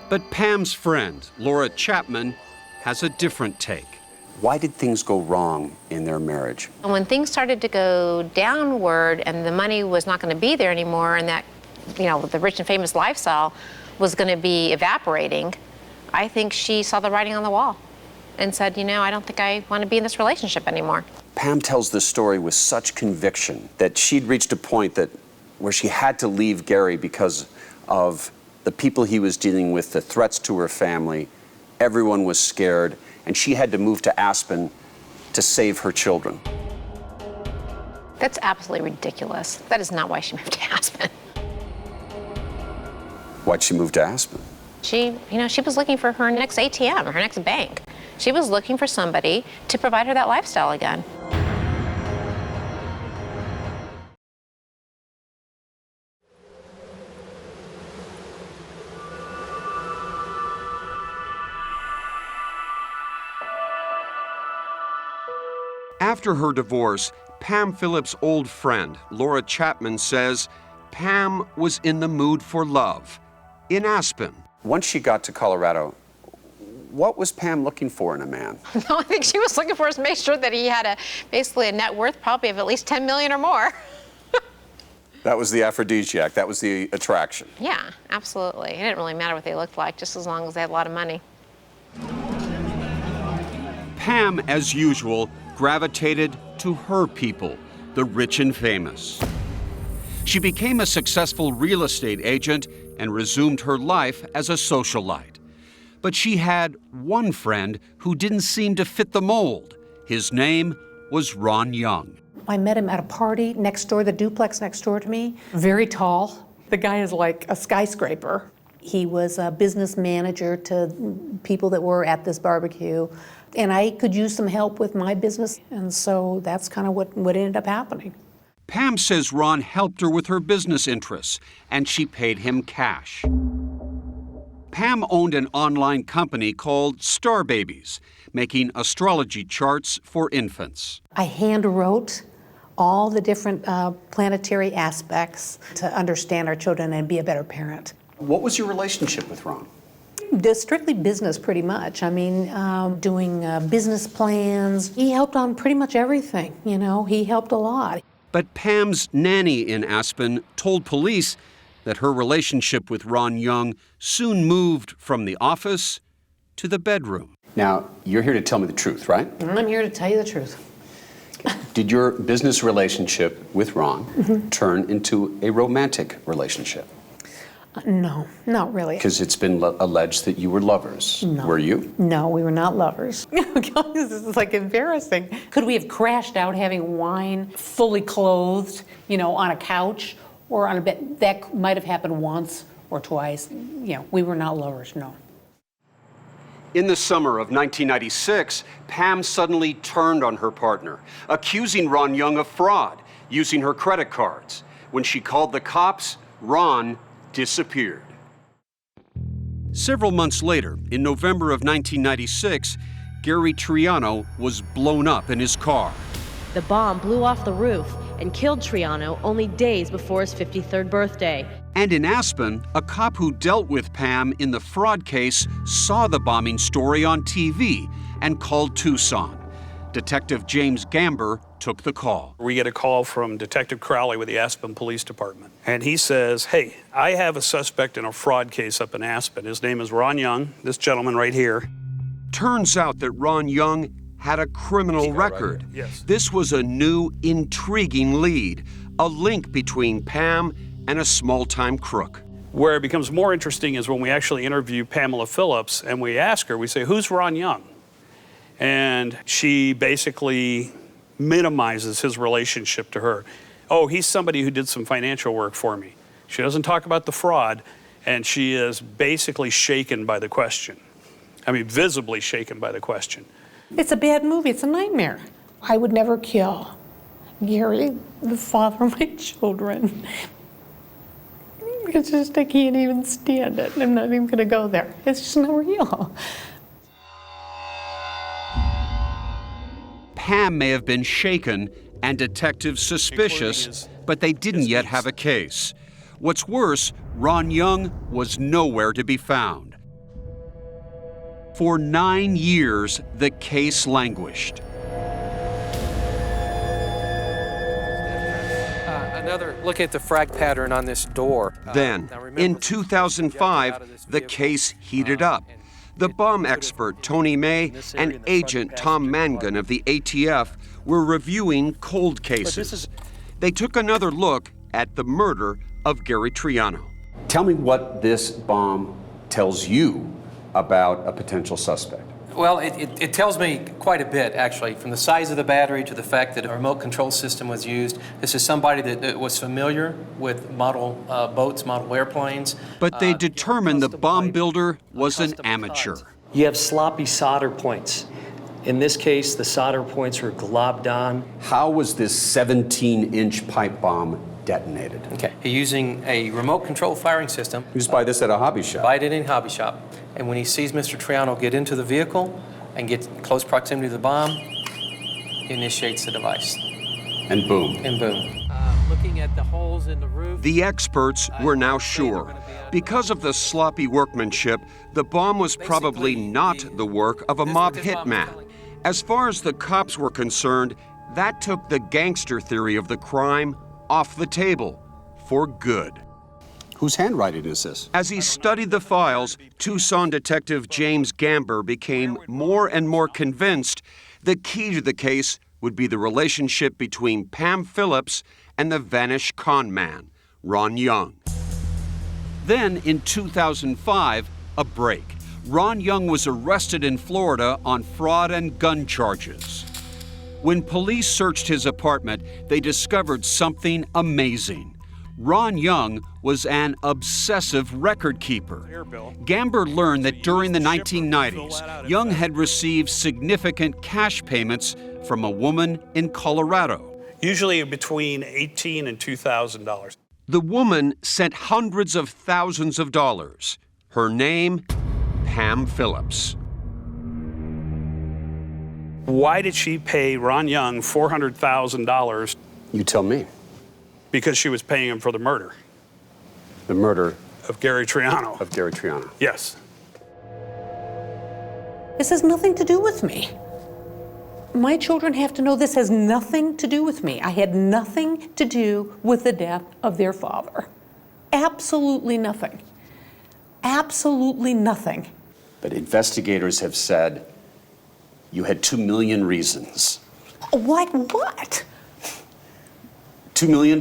Speaker 9: But Pam's friend, Laura Chapman, has a different take.
Speaker 11: Why did things go wrong in their marriage?
Speaker 21: And when things started to go downward and the money was not going to be there anymore and that, the rich and famous lifestyle was going to be evaporating, I think she saw the writing on the wall and said, I don't think I want to be in this relationship anymore.
Speaker 11: Pam tells this story with such conviction that she'd reached a point that where she had to leave Gary because of the people he was dealing with, the threats to her family. Everyone was scared, and she had to move to Aspen to save her children.
Speaker 21: That's absolutely ridiculous. That is not why she moved to Aspen.
Speaker 11: Why'd she move to Aspen?
Speaker 21: She was looking for her next ATM, her next bank. She was looking for somebody to provide her that lifestyle again.
Speaker 9: After her divorce, Pam Phillips' old friend, Laura Chapman, says Pam was in the mood for love in Aspen.
Speaker 11: Once she got to Colorado, what was Pam looking for in a man?
Speaker 21: No, I think she was looking for us to make sure that he had basically a net worth probably of at least $10 million or more.
Speaker 11: That was the aphrodisiac. That was the attraction.
Speaker 21: Yeah, absolutely. It didn't really matter what they looked like, just as long as they had a lot of money.
Speaker 9: Pam, as usual, gravitated to her people, the rich and famous. She became a successful real estate agent and resumed her life as a socialite. But she had one friend who didn't seem to fit the mold. His name was Ron Young.
Speaker 20: I met him at a party next door, the duplex next door to me. Very tall. The guy is like a skyscraper. He was a business manager to people that were at this barbecue. And I could use some help with my business. And so that's kind of what ended up happening.
Speaker 9: Pam says Ron helped her with her business interests, and she paid him cash. Pam owned an online company called Star Babies, making astrology charts for infants.
Speaker 20: I hand wrote all the different planetary aspects to understand our children and be a better parent.
Speaker 11: What was your relationship with Ron?
Speaker 20: Strictly business, pretty much. I mean, doing business plans. He helped on pretty much everything, he helped a lot.
Speaker 9: But Pam's nanny in Aspen told police that her relationship with Ron Young soon moved from the office to the bedroom.
Speaker 11: Now, you're here to tell me the truth, right?
Speaker 20: I'm here to tell you the truth.
Speaker 11: Did your business relationship with Ron turn into a romantic relationship?
Speaker 20: No, not really.
Speaker 11: Because it's been alleged that you were lovers.
Speaker 20: No.
Speaker 11: Were you?
Speaker 20: No, we were not lovers. This is like embarrassing. Could we have crashed out having wine, fully clothed, on a couch or on a bed? That might have happened once or twice. We were not lovers, no.
Speaker 9: In the summer of 1996, Pam suddenly turned on her partner, accusing Ron Young of fraud, using her credit cards. When she called the cops, Ron disappeared. Several months later, in November of 1996, Gary Triano was blown up in his car.
Speaker 4: The bomb blew off the roof and killed Triano only days before his 53rd birthday.
Speaker 9: And in Aspen, a cop who dealt with Pam in the fraud case saw the bombing story on TV and called Tucson. Detective James Gamber took the call.
Speaker 23: We get a call from Detective Crowley with the Aspen Police Department. And he says, hey, I have a suspect in a fraud case up in Aspen. His name is Ron Young, this gentleman right here.
Speaker 9: Turns out that Ron Young had a criminal record.
Speaker 23: Right, yes.
Speaker 9: This was a new, intriguing lead, a link between Pam and a small-time crook.
Speaker 23: Where it becomes more interesting is when we actually interview Pamela Phillips and we ask her, we say, who's Ron Young? And she basically minimizes his relationship to her. Oh, he's somebody who did some financial work for me. She doesn't talk about the fraud, and she is basically shaken by the question. I mean, visibly shaken by the question.
Speaker 20: It's a bad movie. It's a nightmare. I would never kill Gary, the father of my children. It's just, I can't even stand it. I'm not even going to go there. It's just not real.
Speaker 9: Pam may have been shaken and detectives suspicious, but they didn't yet have a case. What's worse, Ron Young was nowhere to be found. For 9 years, the case languished.
Speaker 26: Another look at the frag pattern on this door.
Speaker 9: Then, in 2005, the case heated up. The bomb expert Tony May and agent Tom Mangan of the ATF were reviewing cold cases. They took another look at the murder of Gary Triano.
Speaker 11: Tell me what this bomb tells you about a potential suspect.
Speaker 26: Well, it tells me quite a bit, actually, from the size of the battery to the fact that a remote control system was used. This is somebody that was familiar with model boats, model airplanes.
Speaker 9: But they determined the bomb builder was an amateur.
Speaker 12: You have sloppy solder points. In this case, the solder points were globbed on.
Speaker 11: How was this 17-inch pipe bomb detonated?
Speaker 26: Okay, using a remote control firing system.
Speaker 11: You just buy this at a hobby shop?
Speaker 26: Buy it in a hobby shop. And when he sees Mr. Triano get into the vehicle and get close proximity to the bomb, he initiates the device.
Speaker 11: And boom.
Speaker 26: And boom. Looking at the holes in the roof.
Speaker 9: The experts were now sure. Because of the sloppy workmanship, the bomb was probably not the work of a mob hitman. As far as the cops were concerned, that took the gangster theory of the crime off the table for good.
Speaker 11: Whose handwriting is this?
Speaker 9: As he studied the files, Tucson detective James Gamber became more and more convinced the key to the case would be the relationship between Pam Phillips and the vanished con man, Ron Young. Then, in 2005, a break. Ron Young was arrested in Florida on fraud and gun charges. When police searched his apartment, they discovered something amazing. Ron Young was an obsessive record keeper. Gamber learned that during the 1990s, Young had received significant cash payments from a woman in Colorado.
Speaker 23: Usually between $1,800 and $2,000.
Speaker 9: The woman sent hundreds of thousands of dollars. Her name, Pam Phillips.
Speaker 23: Why did she pay Ron Young $400,000?
Speaker 11: You tell me.
Speaker 23: Because she was paying him for the murder.
Speaker 11: The murder?
Speaker 23: Of Gary Triano.
Speaker 11: Of Gary Triano.
Speaker 23: Yes.
Speaker 20: This has nothing to do with me. My children have to know this has nothing to do with me. I had nothing to do with the death of their father. Absolutely nothing. Absolutely nothing.
Speaker 11: But investigators have said you had 2 million reasons.
Speaker 20: What?
Speaker 11: $2 million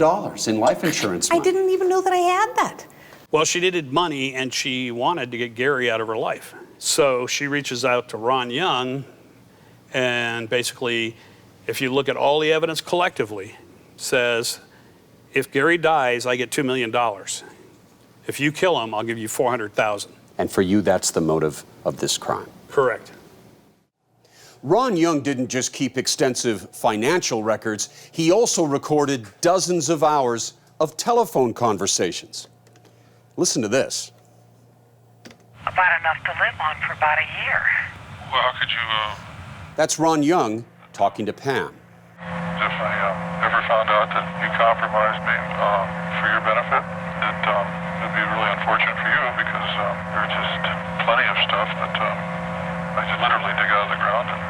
Speaker 11: in life insurance money.
Speaker 20: I didn't even know that I had that.
Speaker 23: Well, she needed money and she wanted to get Gary out of her life. So she reaches out to Ron Young, and basically, if you look at all the evidence collectively, says, if Gary dies, I get $2 million. If you kill him, I'll give you $400,000.
Speaker 11: And for you, that's the motive of this crime?
Speaker 23: Correct.
Speaker 11: Ron Young didn't just keep extensive financial records, he also recorded dozens of hours of telephone conversations. Listen to this.
Speaker 3: About enough to live on for about a year.
Speaker 10: Well, how could you,
Speaker 11: That's Ron Young talking to Pam.
Speaker 10: If I ever found out that you compromised me for your benefit, it'd be really unfortunate for you because there's just plenty of stuff that I could literally dig out of the ground and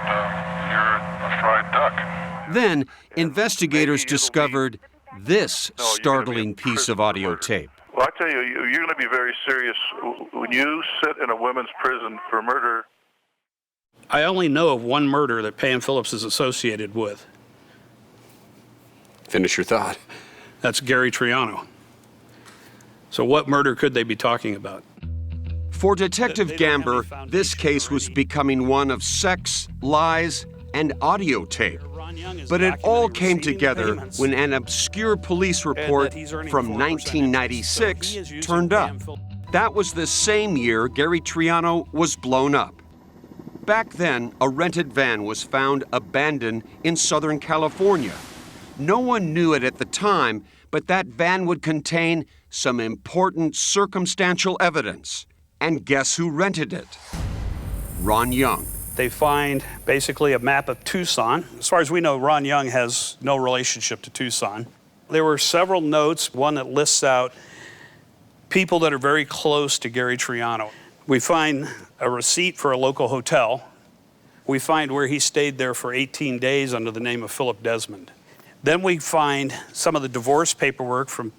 Speaker 10: you're a fried duck.
Speaker 9: Then, investigators discovered this startling piece of audio tape.
Speaker 10: Well, I tell you, you're going to be very serious when you sit in a women's prison for murder.
Speaker 23: I only know of one murder that Pam Phillips is associated with.
Speaker 11: Finish your thought.
Speaker 23: That's Gary Triano. So what murder could they be talking about?
Speaker 9: For Detective Gamber, this case was becoming one of sex, lies, and audio tape. But it all came together when an obscure police report from 1996 turned up. That was the same year Gary Triano was blown up. Back then, a rented van was found abandoned in Southern California. No one knew it at the time, but that van would contain some important circumstantial evidence. And guess who rented it? Ron Young.
Speaker 23: They find basically a map of Tucson. As far as we know, Ron Young has no relationship to Tucson. There were several notes, one that lists out people that are very close to Gary Triano. We find a receipt for a local hotel. We find where he stayed there for 18 days under the name of Philip Desmond. Then we find some of the divorce paperwork from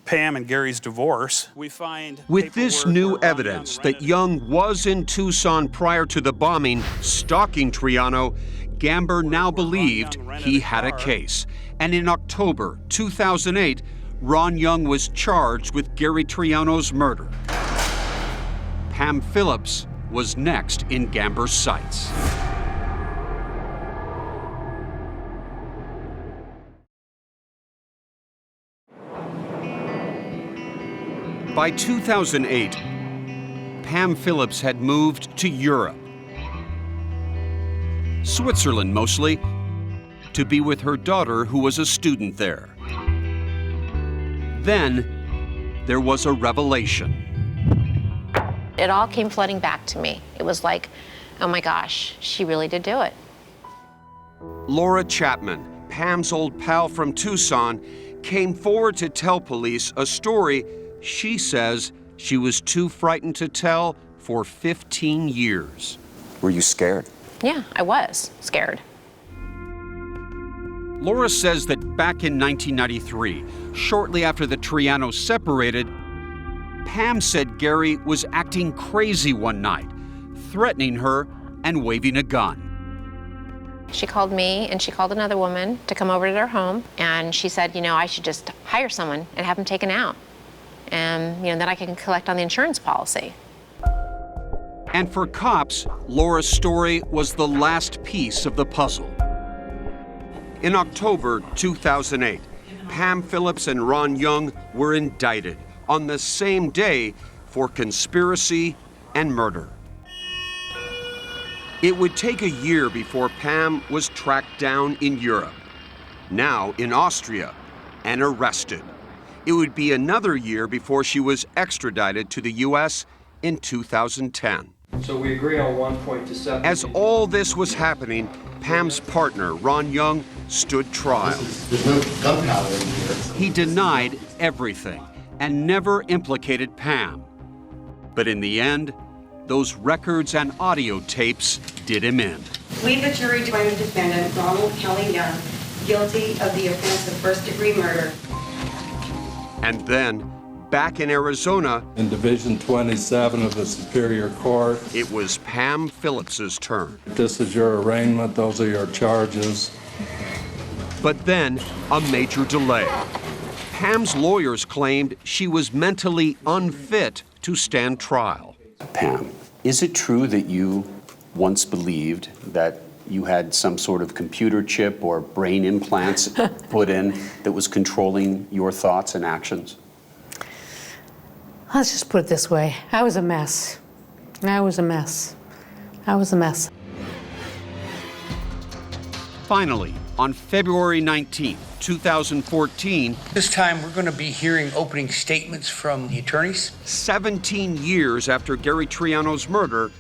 Speaker 23: Pam and Gary's divorce. We find
Speaker 9: with this new evidence that Young was in Tucson prior to the bombing, stalking Triano, Gamber now believed he had a case. And in October 2008, Ron Young was charged with Gary Triano's murder. Pam Phillips was next in Gamber's sights. By 2008, Pam Phillips had moved to Europe, Switzerland mostly, to be with her daughter who was a student there. Then there was a revelation.
Speaker 21: It all came flooding back to me. It was like, oh my gosh, she really did do it.
Speaker 9: Laura Chapman, Pam's old pal from Tucson, came forward to tell police a story she says she was too frightened to tell for 15 years.
Speaker 11: Were you scared?
Speaker 21: Yeah, I was scared.
Speaker 9: Laura says that back in 1993, shortly after the Trianos separated, Pam said Gary was acting crazy one night, threatening her and waving a gun.
Speaker 21: She called me and she called another woman to come over to their home, and she said, you know, I should just hire someone and have him taken out. And, you know, then I can collect on the insurance policy.
Speaker 9: And for cops, Laura's story was the last piece of the puzzle. In October 2008, Pam Phillips and Ron Young were indicted on the same day for conspiracy and murder. It would take a year before Pam was tracked down in Europe, now in Austria, and arrested. It would be another year before she was extradited to the U.S. in 2010.
Speaker 1: So we agree on 1.27.
Speaker 9: As all this was happening, Pam's partner, Ron Young, stood trial.
Speaker 13: There's no gunpowder in here.
Speaker 9: He denied everything and never implicated Pam. But in the end, those records and audio tapes did him in.
Speaker 14: We, the jury, find the defendant, Ronald Kelly Young, guilty of the offense of first-degree murder.
Speaker 9: And then, back in Arizona,
Speaker 16: in Division 27 of the Superior Court,
Speaker 9: it was Pam Phillips's turn.
Speaker 16: This is your arraignment, those are your charges.
Speaker 9: But then, a major delay. Pam's lawyers claimed she was mentally unfit to stand trial.
Speaker 11: Pam, is it true that you once believed that you had some sort of computer chip or brain implants put in that was controlling your thoughts and actions?
Speaker 20: Let's just put it this way. I was a mess. I was a mess. I was a mess.
Speaker 9: Finally, on February 19th, 2014,
Speaker 17: this time we're going to be hearing opening statements from the attorneys.
Speaker 9: 17 years after Gary Triano's murder,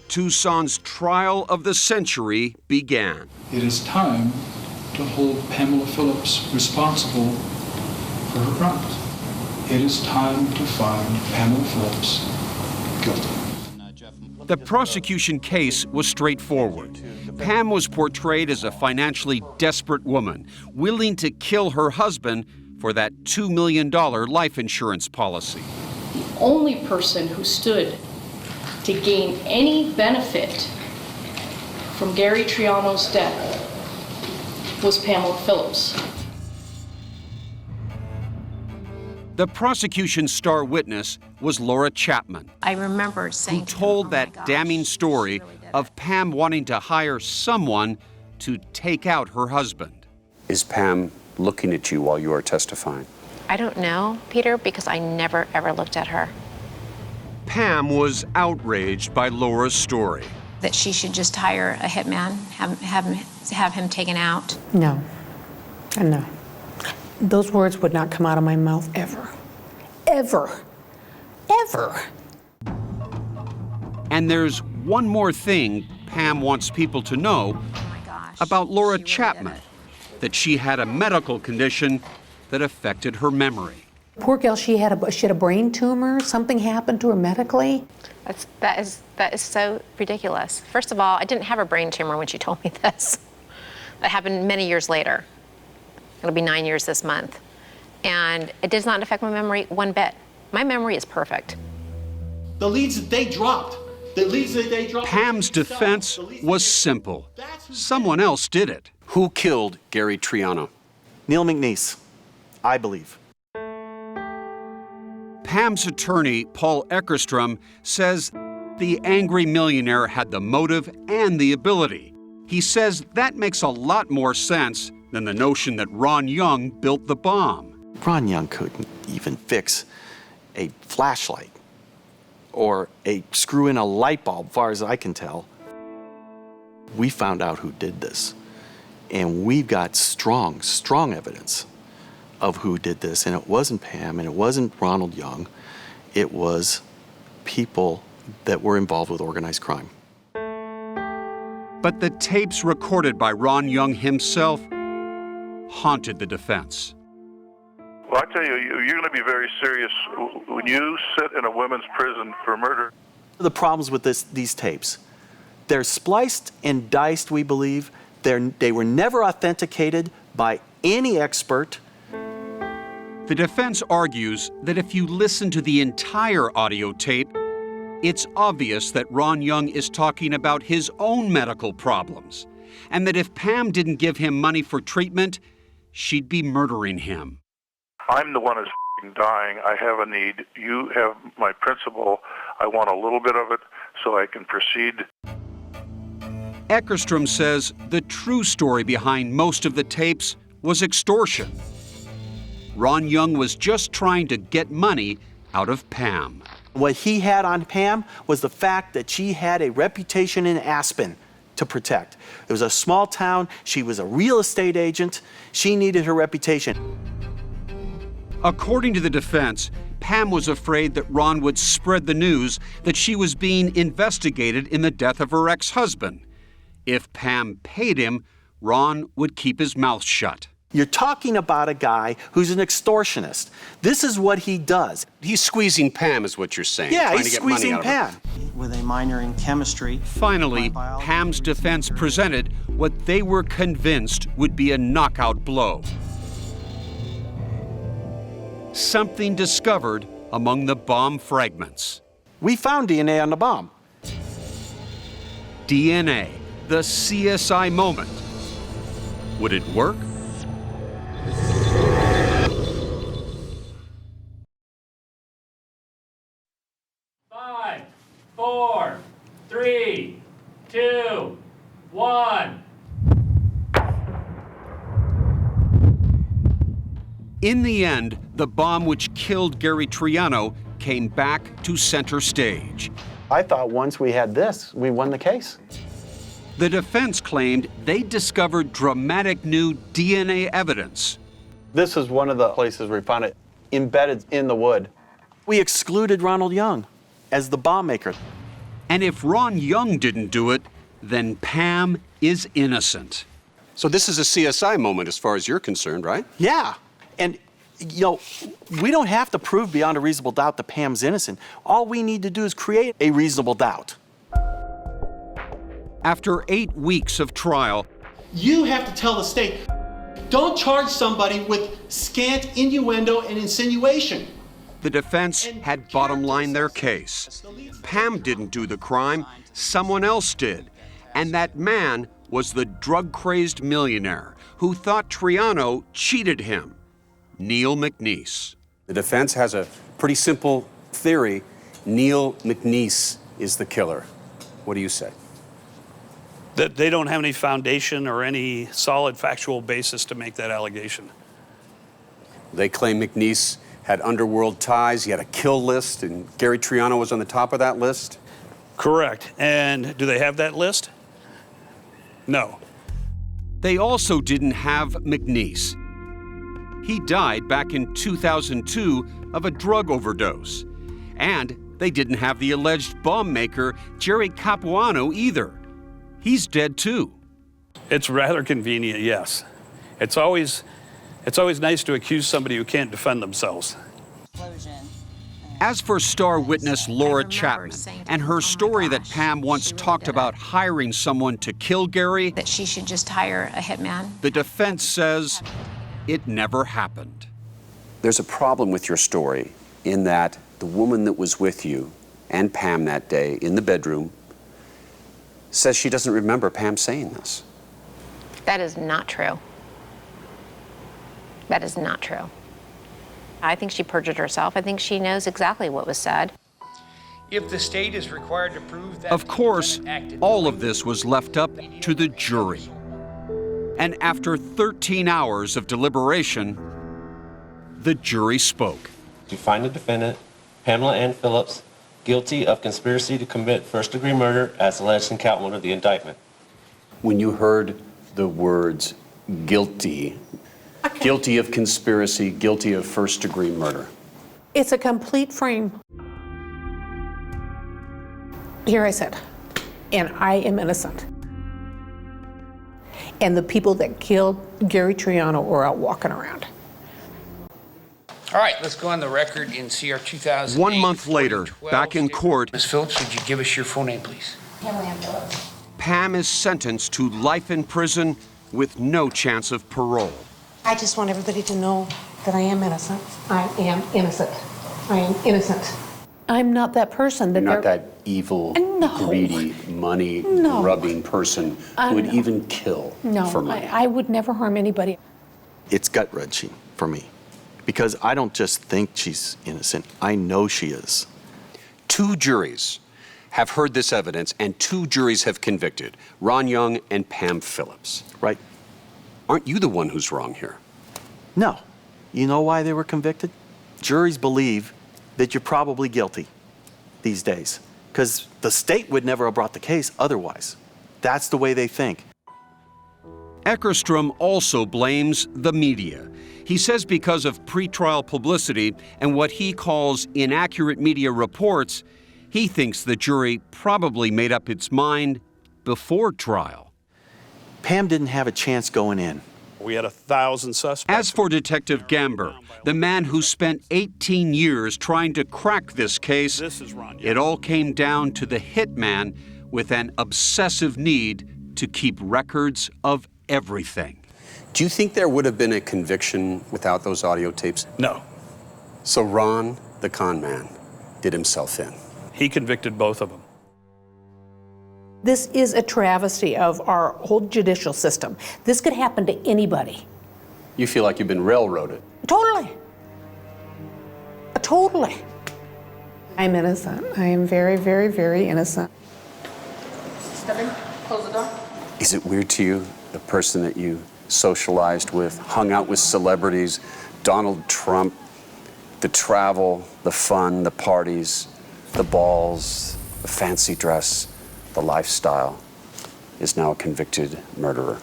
Speaker 9: Tucson's trial of the century began.
Speaker 22: It is time to hold Pamela Phillips responsible for her crimes. It is time to find Pamela Phillips guilty.
Speaker 9: The prosecution case was straightforward. Pam was portrayed as a financially desperate woman, willing to kill her husband for that $2 million life insurance policy.
Speaker 24: The only person who stood to gain any benefit from Gary Triano's death was Pamela Phillips.
Speaker 9: The prosecution's star witness was Laura Chapman,
Speaker 21: I remember saying
Speaker 9: who told that damning story of Pam wanting to hire someone to take out her husband.
Speaker 11: Is Pam looking at you while you are testifying?
Speaker 21: I don't know, Peter, because I never, ever looked at her.
Speaker 9: Pam was outraged by Laura's story.
Speaker 21: That she should just hire a hitman, have him taken out.
Speaker 20: No. No. Those words would not come out of my mouth ever. Ever. Ever.
Speaker 9: And there's one more thing Pam wants people to know about Laura Chapman, that she had a medical condition that affected her memory.
Speaker 20: Poor girl, she had a brain tumor. Something happened to her medically.
Speaker 21: That is so ridiculous. First of all, I didn't have a brain tumor when she told me this. That happened many years later. It'll be 9 years this month. And it does not affect my memory one bit. My memory is perfect.
Speaker 17: The leads that they dropped
Speaker 27: The leads that they draw.
Speaker 9: Pam's defense was simple. Someone else did it.
Speaker 11: Who killed Gary Triano?
Speaker 2: Neil McNeese, I believe.
Speaker 9: Pam's attorney, Paul Eckerstrom, says the angry millionaire had the motive and the ability. He says that makes a lot more sense than the notion that Ron Young built the bomb.
Speaker 2: Ron Young couldn't even fix a flashlight or screw in a light bulb, as far as I can tell. We found out who did this, and we've got strong evidence of who did this, and it wasn't Pam, and it wasn't Ronald Young. It was people that were involved with organized crime.
Speaker 9: But the tapes recorded by Ron Young himself haunted the defense.
Speaker 10: Well, I tell you, you're going to be very serious when you sit in a women's prison for murder.
Speaker 2: The problems with these tapes, they're spliced and diced, we believe. They were never authenticated by any expert.
Speaker 9: The defense argues that if you listen to the entire audio tape, it's obvious that Ron Young is talking about his own medical problems, and that if Pam didn't give him money for treatment, she'd be murdering him.
Speaker 10: I'm the one who's dying. I have a need. You have my principal. I want a little bit of it so I can proceed.
Speaker 9: Eckerstrom says the true story behind most of the tapes was extortion. Ron Young was just trying to get money out of Pam.
Speaker 2: What he had on Pam was the fact that she had a reputation in Aspen to protect. It was a small town. She was a real estate agent. She needed her reputation.
Speaker 9: According to the defense, Pam was afraid that Ron would spread the news that she was being investigated in the death of her ex-husband. If Pam paid him, Ron would keep his mouth shut.
Speaker 2: You're talking about a guy who's an extortionist. This is what he does.
Speaker 11: He's squeezing Pam, is what you're saying.
Speaker 2: Yeah,
Speaker 11: trying
Speaker 2: he's
Speaker 11: to get money
Speaker 2: squeezing
Speaker 11: out of
Speaker 2: Pam.
Speaker 11: her.
Speaker 6: With a minor in chemistry.
Speaker 9: Finally, Pam's defense presented what they were convinced would be a knockout blow. Something discovered among the bomb fragments.
Speaker 2: We found DNA on the bomb.
Speaker 9: DNA, the CSI moment. Would it work?
Speaker 8: Five, 4, 3, 2, 1.
Speaker 9: In the end, the bomb which killed Gary Triano came back to center stage.
Speaker 2: I thought once we had this, we won the case.
Speaker 9: The defense claimed they discovered dramatic new DNA evidence.
Speaker 2: This is one of the places we found it embedded in the wood. We excluded Ronald Young as the bomb maker.
Speaker 9: And if Ron Young didn't do it, then Pam is innocent.
Speaker 11: So this is a CSI moment as far as you're concerned, right?
Speaker 2: Yeah. And, you know, we don't have to prove beyond a reasonable doubt that Pam's innocent. All we need to do is create a reasonable doubt.
Speaker 9: After 8 weeks of trial,
Speaker 27: You have to tell the state, don't charge somebody with scant innuendo and insinuation.
Speaker 9: the defense had bottom-lined their case. Pam didn't do the crime, someone else did. And that man was the drug-crazed millionaire who thought Triano cheated him, Neil McNeese.
Speaker 11: The defense has a pretty simple theory. Neil McNeese is the killer. What do you say?
Speaker 23: That they don't have any foundation or any solid factual basis to make that allegation.
Speaker 11: They claim McNeese had underworld ties, he had a kill list, and Gary Triano was on the top of that list?
Speaker 23: Correct. And do they have that list? No.
Speaker 9: They also didn't have McNeese. He died back in 2002 of a drug overdose. And they didn't have the alleged bomb maker, Jerry Capuano, either. He's dead too.
Speaker 23: It's rather convenient, yes. It's always nice to accuse somebody who can't defend themselves.
Speaker 9: As for star witness Laura Chapman and her story that Pam once talked about hiring someone to kill Gary,
Speaker 21: That she should just hire a hitman.
Speaker 9: the defense says it never happened.
Speaker 11: There's a problem with your story in that the woman that was with you and Pam that day in the bedroom, says she doesn't remember Pam saying this.
Speaker 21: That is not true. That is not true. I think she perjured herself. I think she knows exactly what was said.
Speaker 17: If the state is required to prove that...
Speaker 9: Of course, all of this was left up to the jury. And after 13 hours of deliberation, the jury spoke.
Speaker 5: To find the defendant, Pamela Ann Phillips, guilty of conspiracy to commit first-degree murder as alleged in count 1 of the indictment.
Speaker 11: When you heard the words guilty, guilty of conspiracy, guilty of first-degree murder.
Speaker 20: It's a complete frame. Here I said, and I am innocent. And the people that killed Gary Triano were out walking around.
Speaker 17: All right, let's go on the record in CR 2008.
Speaker 9: 1 month later, back in court,
Speaker 17: Ms. Phillips, would you give us your full name, please?
Speaker 14: Pamela Ann Phillips.
Speaker 9: Pam is sentenced to life in prison with no chance of parole.
Speaker 20: I just want everybody to know that I am innocent. I am innocent. I am innocent. I'm not that person.
Speaker 11: You're not that evil, greedy, money-grubbing person who would even kill for money.
Speaker 20: I would never harm anybody.
Speaker 2: It's gut-wrenching for me because I don't just think she's innocent. I know she is.
Speaker 11: 2 juries have heard this evidence, and 2 juries have convicted, Ron Young and Pam Phillips.
Speaker 2: Right.
Speaker 11: Aren't you the one who's wrong here?
Speaker 2: No. You know why they were convicted? Juries believe that you're probably guilty these days because the state would never have brought the case otherwise. That's the way they think.
Speaker 9: Eckerstrom also blames the media. He says because of pretrial publicity and what he calls inaccurate media reports, he thinks the jury probably made up its mind before trial.
Speaker 2: Pam didn't have a chance going in.
Speaker 23: We had 1,000 suspects.
Speaker 9: As for Detective Gamber, the man who spent 18 years trying to crack this case, it all came down to the hitman with an obsessive need to keep records of everything.
Speaker 11: Do you think there would have been a conviction without those audio tapes?
Speaker 23: No.
Speaker 11: So Ron, the con man, did himself in.
Speaker 23: He convicted both of them.
Speaker 20: This is a travesty of our whole judicial system. This could happen to anybody.
Speaker 11: You feel like you've been railroaded.
Speaker 20: Totally. Totally. I'm innocent. I am very, very, very innocent.
Speaker 14: Step in, close the door.
Speaker 11: Is it weird to you, the person that you socialized with, hung out with celebrities, Donald Trump, the travel, the fun, the parties, the balls, the fancy dress, the lifestyle, is now a convicted murderer?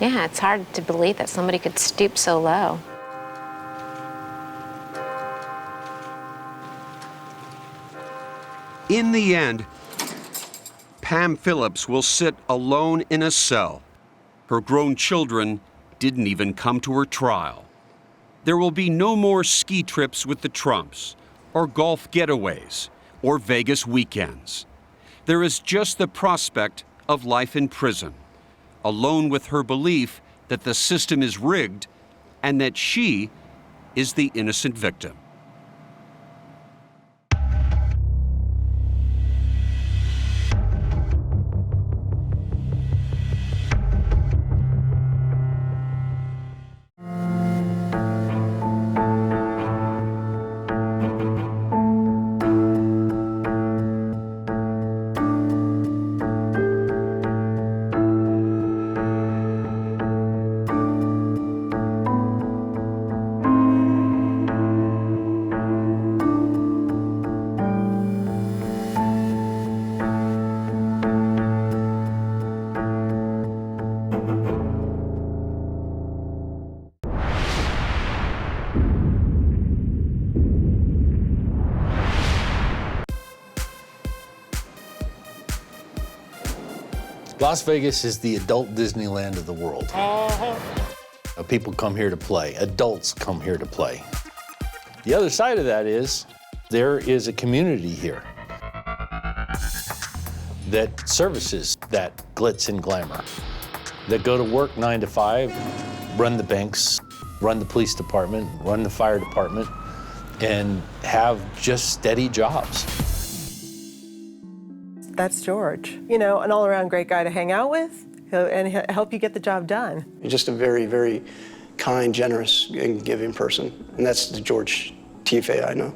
Speaker 21: Yeah, it's hard to believe that somebody could stoop so low.
Speaker 9: In the end, Pam Phillips will sit alone in a cell. Her grown children didn't even come to her trial. There will be no more ski trips with the Trumps, or golf getaways, or Vegas weekends. There is just the prospect of life in prison, alone with her belief that the system is rigged and that she is the innocent victim.
Speaker 6: Las Vegas is the adult Disneyland of the world. People come here to play. Adults come here to play. The other side of that is there is a community here that services that glitz and glamour, that go to work 9 to 5, run the banks, run the police department, run the fire department, and have just steady jobs.
Speaker 4: that's George. You know, an all-around great guy to hang out with and help you get the job done.
Speaker 7: He's just a very, very kind, generous, and giving person. And that's the George Tiafe I know.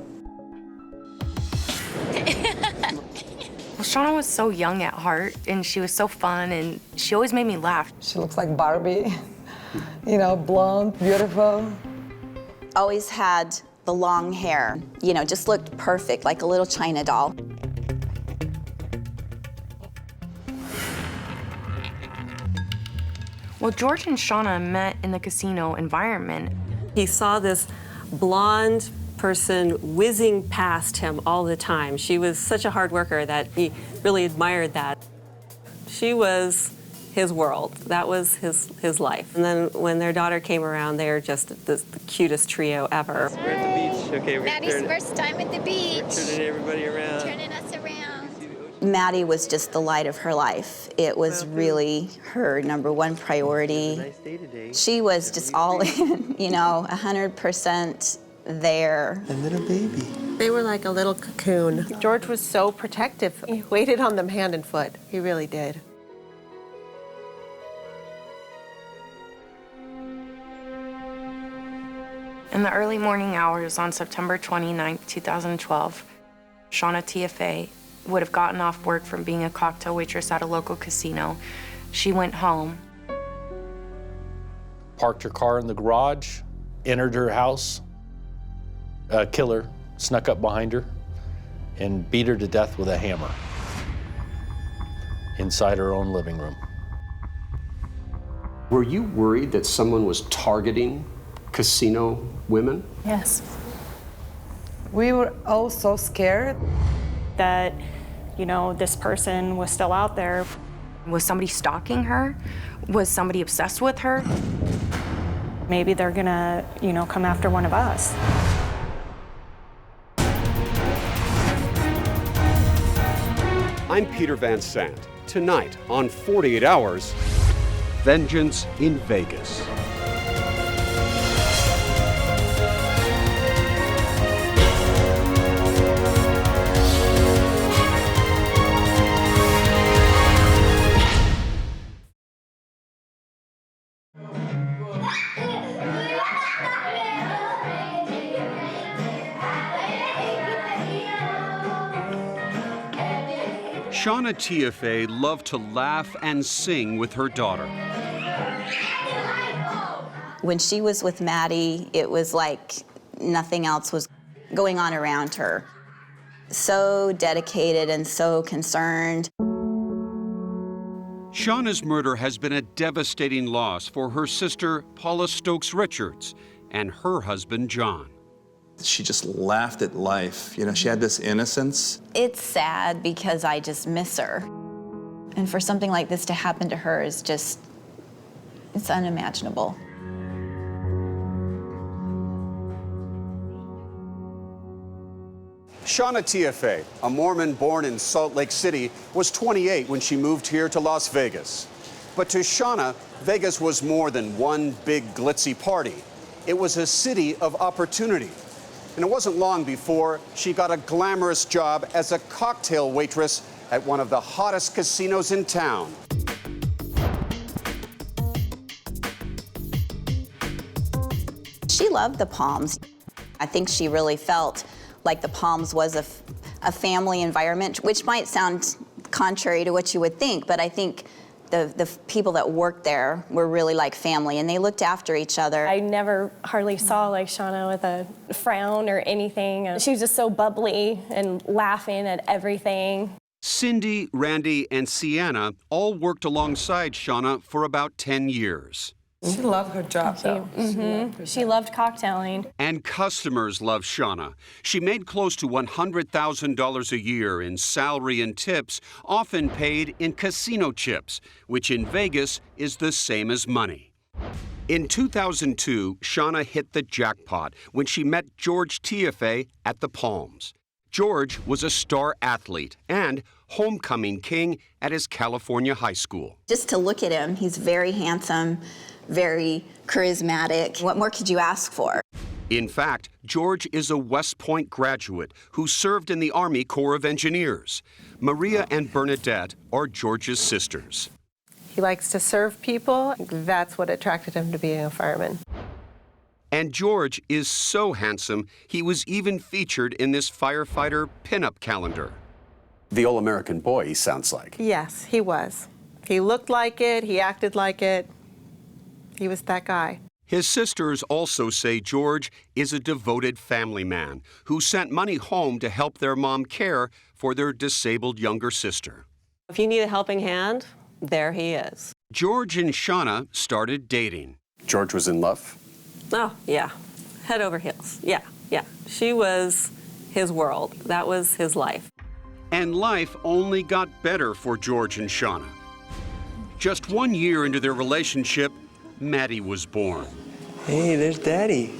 Speaker 12: Well, Shauna was so young at heart, and she was so fun, and she always made me laugh.
Speaker 15: She looks like Barbie, you know, blonde, beautiful.
Speaker 18: Always had the long hair, you know, just looked perfect, like a little China doll.
Speaker 12: Well, George and Shauna met in the casino environment.
Speaker 19: He saw this blonde person whizzing past him all the time. She was such a hard worker that he really admired that. She was his world. That was his life. And then when their daughter came around, they were just the cutest trio ever.
Speaker 25: We're at the beach. Okay, we're
Speaker 18: Maddie's first time at the beach.
Speaker 25: turning everybody around.
Speaker 18: Turning us around. Maddie was just the light of her life. It was really her #1 priority.
Speaker 25: Nice day today.
Speaker 18: She was just all in, you know, 100% there.
Speaker 7: A little baby.
Speaker 4: They were like a little cocoon. George was so protective. He waited on them hand and foot. He really did.
Speaker 12: In the early morning hours on September 29, 2012, Shauna Tiafe would have gotten off work from being a cocktail waitress at a local casino. She went home.
Speaker 6: Parked her car in the garage, entered her house. A killer snuck up behind her and beat her to death with a hammer inside her own living room.
Speaker 11: Were you worried that someone was targeting casino women?
Speaker 15: Yes. We were all so scared
Speaker 28: that, you know, this person was still out there.
Speaker 12: Was somebody stalking her? Was somebody obsessed with her?
Speaker 28: Maybe they're gonna, you know, come after one of us.
Speaker 9: I'm Peter Van Sant. Tonight on 48 Hours, Vengeance in Vegas. Shauna Tiafe loved to laugh and sing with her daughter.
Speaker 18: When she was with Maddie, it was like nothing else was going on around her. So dedicated and so concerned.
Speaker 9: Shauna's murder has been a devastating loss for her sister, Paula Stokes Richards, and her husband, John.
Speaker 29: She just laughed at life. You know, she had this innocence.
Speaker 18: It's sad because I just miss her. And for something like this to happen to her is just, it's unimaginable.
Speaker 9: Shauna Tiafe, a Mormon born in Salt Lake City, was 28 when she moved here to Las Vegas. But to Shauna, Vegas was more than one big glitzy party. It was a city of opportunity. And it wasn't long before she got a glamorous job as a cocktail waitress at one of the hottest casinos in town.
Speaker 18: She loved the Palms. I think she really felt like the Palms was a family environment, which might sound contrary to what you would think, but I think the people that worked there were really like family, and they looked after each other.
Speaker 28: I never hardly saw like Shauna with a frown or anything. She was just so bubbly and laughing at everything.
Speaker 9: Cindy, Randy, and Sienna all worked alongside Shauna for about 10 years.
Speaker 15: She loved her job, though.
Speaker 28: She loved cocktailing.
Speaker 9: And customers loved Shauna. She made close to $100,000 a year in salary and tips, often paid in casino chips, which in Vegas is the same as money. In 2002, Shauna hit the jackpot when she met George Tiafe at the Palms. George was a star athlete and homecoming king at his California high school.
Speaker 18: Just to look at him, he's very handsome, very charismatic. What more could you ask for?
Speaker 9: In fact, George is a West Point graduate who served in the Army Corps of Engineers. Maria and Bernadette are George's sisters.
Speaker 4: He likes to serve people. That's what attracted him to being a fireman.
Speaker 9: And George is so handsome, he was even featured in this firefighter pinup calendar.
Speaker 11: The all-American boy, he sounds like.
Speaker 4: Yes, he was. He looked like it, he acted like it. He was that guy.
Speaker 9: His sisters also say George is a devoted family man who sent money home to help their mom care for their disabled younger sister.
Speaker 19: If you need a helping hand, there he is.
Speaker 9: George and Shauna started dating.
Speaker 11: George was in love?
Speaker 19: Oh, yeah. Head over heels. Yeah. She was his world. That was his life.
Speaker 9: And life only got better for George and Shauna. Just 1 year into their relationship, Maddie was born.
Speaker 25: Hey, there's Daddy.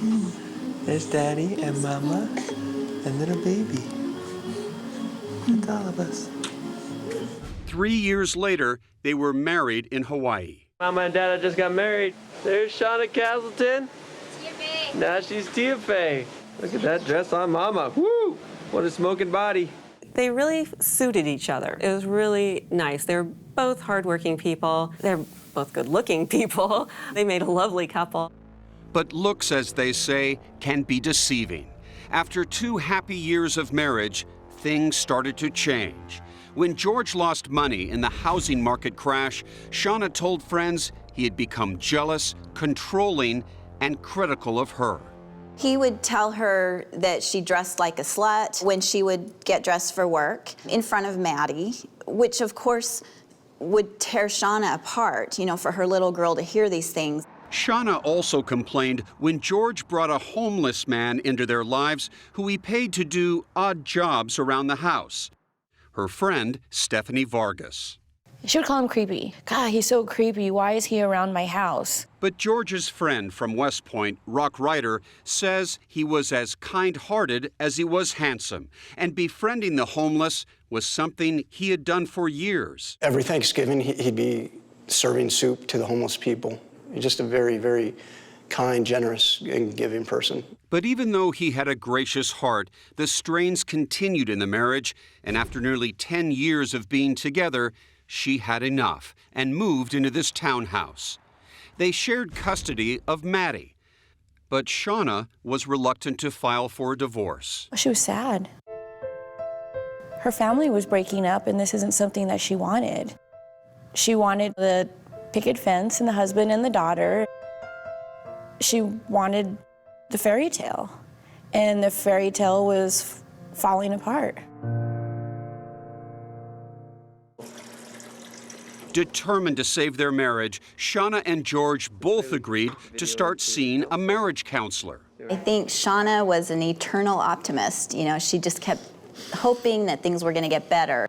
Speaker 25: There's Daddy and Mama and little baby. That's all of us.
Speaker 9: 3 years later, they were married in Hawaii.
Speaker 25: Mama and Dada just got married. There's Shauna Castleton. Now she's Tia Fey. Look at that dress on Mama. Woo! What a smoking body.
Speaker 19: They really suited each other. It was really nice. They're both hardworking people. They're both good-looking people. They made a lovely couple.
Speaker 9: But looks, as they say, can be deceiving. After 2 happy years of marriage, things started to change. When George lost money in the housing market crash, Shauna told friends he had become jealous, controlling, and critical of her.
Speaker 18: He would tell her that she dressed like a slut when she would get dressed for work in front of Maddie, which of course would tear Shauna apart, for her little girl to hear these things.
Speaker 9: Shauna also complained when George brought a homeless man into their lives who he paid to do odd jobs around the house. Her friend, Stephanie Vargas.
Speaker 1: She would call him creepy. God, he's so creepy. Why is he around my house?
Speaker 9: But George's friend from West Point, Rock Ryder, says he was as kind-hearted as he was handsome, and befriending the homeless was something he had done for years.
Speaker 7: Every Thanksgiving, he'd be serving soup to the homeless people. He's just a very, very kind, generous, and giving person.
Speaker 9: But even though he had a gracious heart, the strains continued in the marriage, and after nearly 10 years of being together, she had enough and moved into this townhouse. They shared custody of Maddie, but Shauna was reluctant to file for a divorce.
Speaker 1: She was sad. Her family was breaking up, and this isn't something that she wanted. She wanted the picket fence and the husband and the daughter. She wanted the fairy tale, and the fairy tale was falling apart.
Speaker 9: Determined to save their marriage, Shauna and George both agreed to start seeing a marriage counselor.
Speaker 18: I think Shauna was an eternal optimist. She just kept hoping that things were going to get better.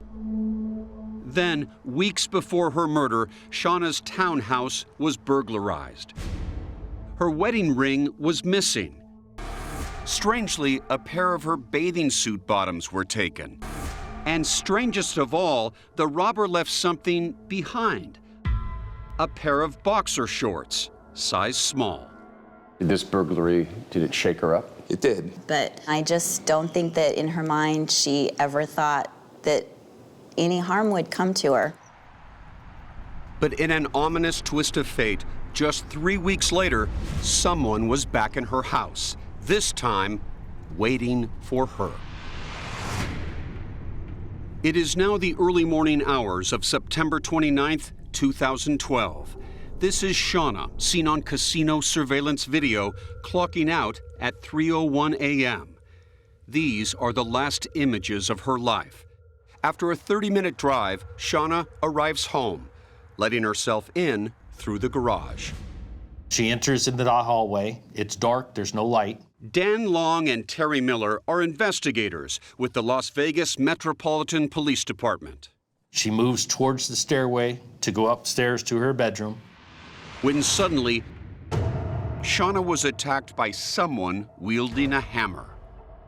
Speaker 9: Then, weeks before her murder, Shauna's townhouse was burglarized. Her wedding ring was missing. Strangely, a pair of her bathing suit bottoms were taken. And strangest of all, the robber left something behind. A pair of boxer shorts, size small.
Speaker 11: This burglary, did it shake her up?
Speaker 29: It did.
Speaker 18: But I just don't think that in her mind she ever thought that any harm would come to her.
Speaker 9: But in an ominous twist of fate, just 3 weeks later, someone was back in her house, this time waiting for her. It is now the early morning hours of September 29th, 2012. This is Shauna, seen on casino surveillance video, clocking out at 3:01 a.m. These are the last images of her life. After a 30-minute drive, Shauna arrives home, letting herself in through the garage.
Speaker 6: She enters into the hallway. It's dark, there's no light.
Speaker 9: Dan Long and Terry Miller are investigators with the Las Vegas Metropolitan Police Department.
Speaker 6: She moves towards the stairway to go upstairs to her bedroom.
Speaker 9: When suddenly, Shauna was attacked by someone wielding a hammer.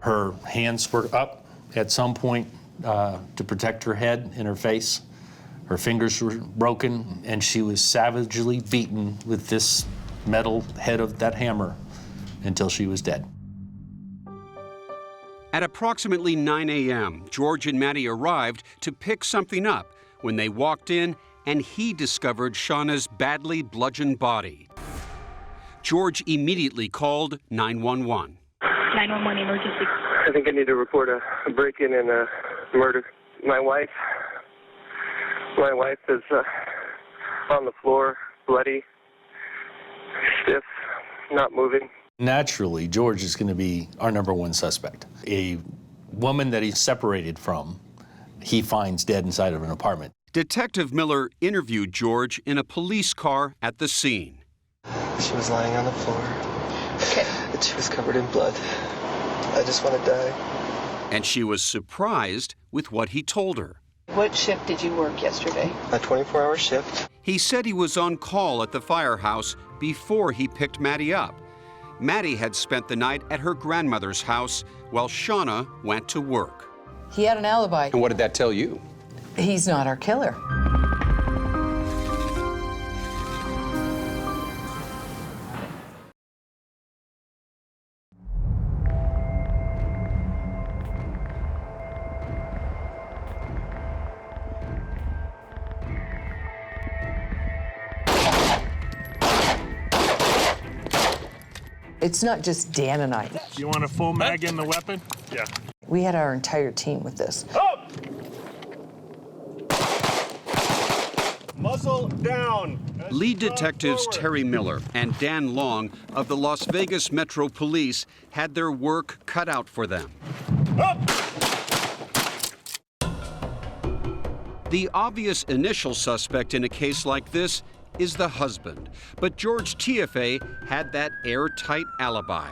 Speaker 6: Her hands were up at some point to protect her head and her face. Her fingers were broken, and she was savagely beaten with this metal head of that hammer until she was dead.
Speaker 9: At approximately 9 a.m., George and Maddie arrived to pick something up when they walked in and he discovered Shauna's badly bludgeoned body. George immediately called 911.
Speaker 3: 911 emergency.
Speaker 8: I think I need to report a break-in and a murder. My wife is on the floor, bloody, stiff, not moving.
Speaker 6: Naturally, George is going to be our #1 suspect. A woman that he's separated from, he finds dead inside of an apartment.
Speaker 9: Detective Miller interviewed George in a police car at the scene.
Speaker 8: She was lying on the floor.
Speaker 3: Okay.
Speaker 8: And she was covered in blood. I just want to die.
Speaker 9: And she was surprised with what he told her.
Speaker 3: What shift did you work yesterday?
Speaker 8: A 24-hour shift.
Speaker 9: He said he was on call at the firehouse before he picked Maddie up. Maddie had spent the night at her grandmother's house while Shauna went to work.
Speaker 15: He had an alibi.
Speaker 11: And what did that tell you?
Speaker 15: He's not our killer. It's not just Dan and I.
Speaker 10: You want a full mag in the weapon? Yeah.
Speaker 15: We had our entire team with this.
Speaker 10: Up! Muzzle down.
Speaker 9: Lead detectives Terry Miller and Dan Long of the Las Vegas Metro Police had their work cut out for them.
Speaker 10: Up!
Speaker 9: The obvious initial suspect in a case like this is the husband, but George TFA had that airtight alibi.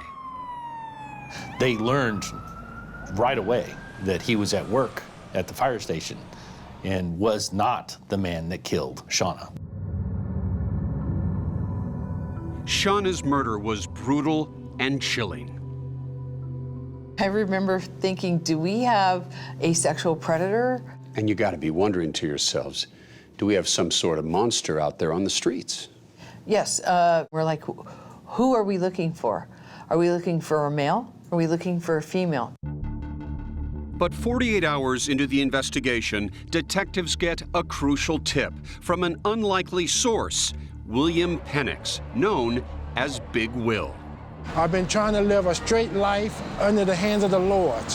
Speaker 6: They learned right away that he was at work at the fire station and was not the man that killed Shauna.
Speaker 9: Shauna's murder was brutal and chilling.
Speaker 15: I remember thinking, do we have a sexual predator?
Speaker 11: And you got to be wondering to yourselves, do we have some sort of monster out there on the streets?
Speaker 15: Yes, we're like, who are we looking for? Are we looking for a male? Are we looking for a female?
Speaker 9: But 48 hours into the investigation, detectives get a crucial tip from an unlikely source, William Penix, known as Big Will.
Speaker 13: I've been trying to live a straight life under the hands of the Lord.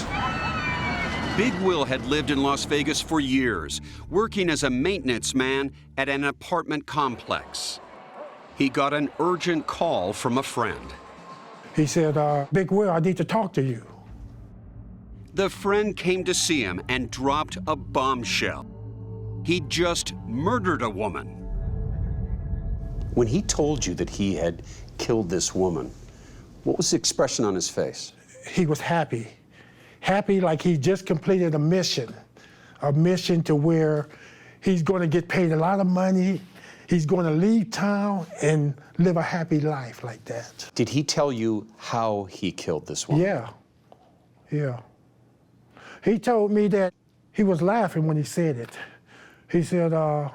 Speaker 9: Big Will had lived in Las Vegas for years, working as a maintenance man at an apartment complex. He got an urgent call from a friend.
Speaker 13: He said, Big Will, I need to talk to you.
Speaker 9: The friend came to see him and dropped a bombshell. He'd just murdered a woman.
Speaker 11: When he told you that he had killed this woman, what was the expression on his face?
Speaker 13: He was happy. Happy like he just completed a mission to where he's going to get paid a lot of money, he's going to leave town and live a happy life like that.
Speaker 11: Did he tell you how he killed this woman?
Speaker 13: Yeah. He told me that he was laughing when he said it. He said, I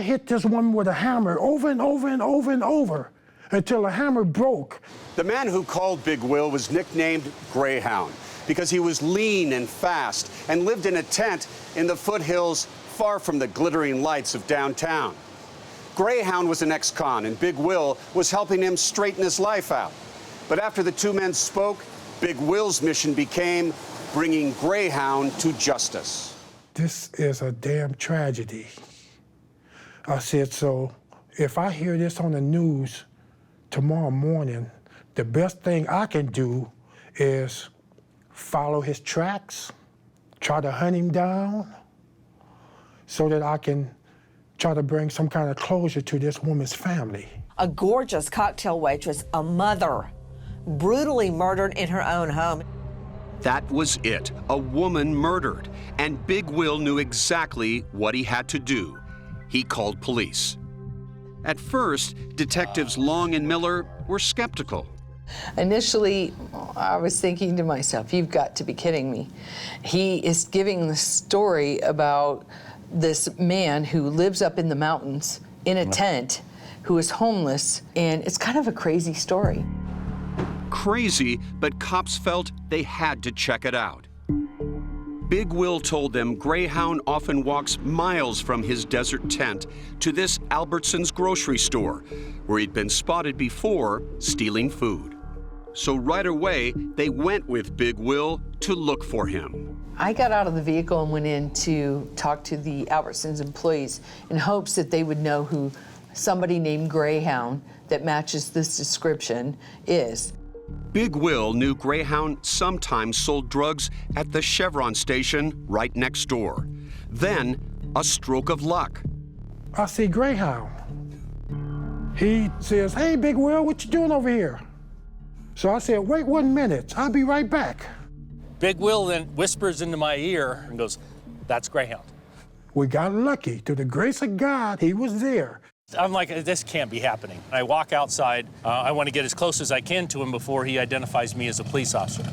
Speaker 13: hit this woman with a hammer over and over and over and over until the hammer broke.
Speaker 11: The man who called Big Will was nicknamed Greyhound because he was lean and fast and lived in a tent in the foothills far from the glittering lights of downtown. Greyhound was an ex-con and Big Will was helping him straighten his life out. But after the two men spoke, Big Will's mission became bringing Greyhound to justice.
Speaker 13: This is a damn tragedy. I said, so if I hear this on the news tomorrow morning, the best thing I can do is follow his tracks, try to hunt him down, so that I can try to bring some kind of closure to this woman's family.
Speaker 16: A gorgeous cocktail waitress, a mother, brutally murdered in her own home.
Speaker 9: That was it, a woman murdered, and Big Will knew exactly what he had to do. He called police. At first, detectives Long and Miller were skeptical.
Speaker 15: Initially, I was thinking to myself, you've got to be kidding me. He is giving the story about this man who lives up in the mountains in a tent, who is homeless, and it's kind of a crazy story.
Speaker 9: crazy, but cops felt they had to check it out. Big Will told them Greyhound often walks miles from his desert tent to this Albertsons grocery store, where he'd been spotted before stealing food. So right away, they went with Big Will to look for him.
Speaker 15: I got out of the vehicle and went in to talk to the Albertsons employees in hopes that they would know who somebody named Greyhound that matches this description is.
Speaker 9: Big Will knew Greyhound sometimes sold drugs at the Chevron station right next door. Then, a stroke of luck.
Speaker 13: I see Greyhound. He says, "Hey, Big Will, what you doing over here?" So I said, "Wait 1 minute, I'll be right back."
Speaker 2: Big Will then whispers into my ear and goes, "That's Greyhound."
Speaker 13: We got lucky. To the grace of God, he was there.
Speaker 2: I'm like, this can't be happening. I walk outside. I want to get as close as I can to him before he identifies me as a police officer.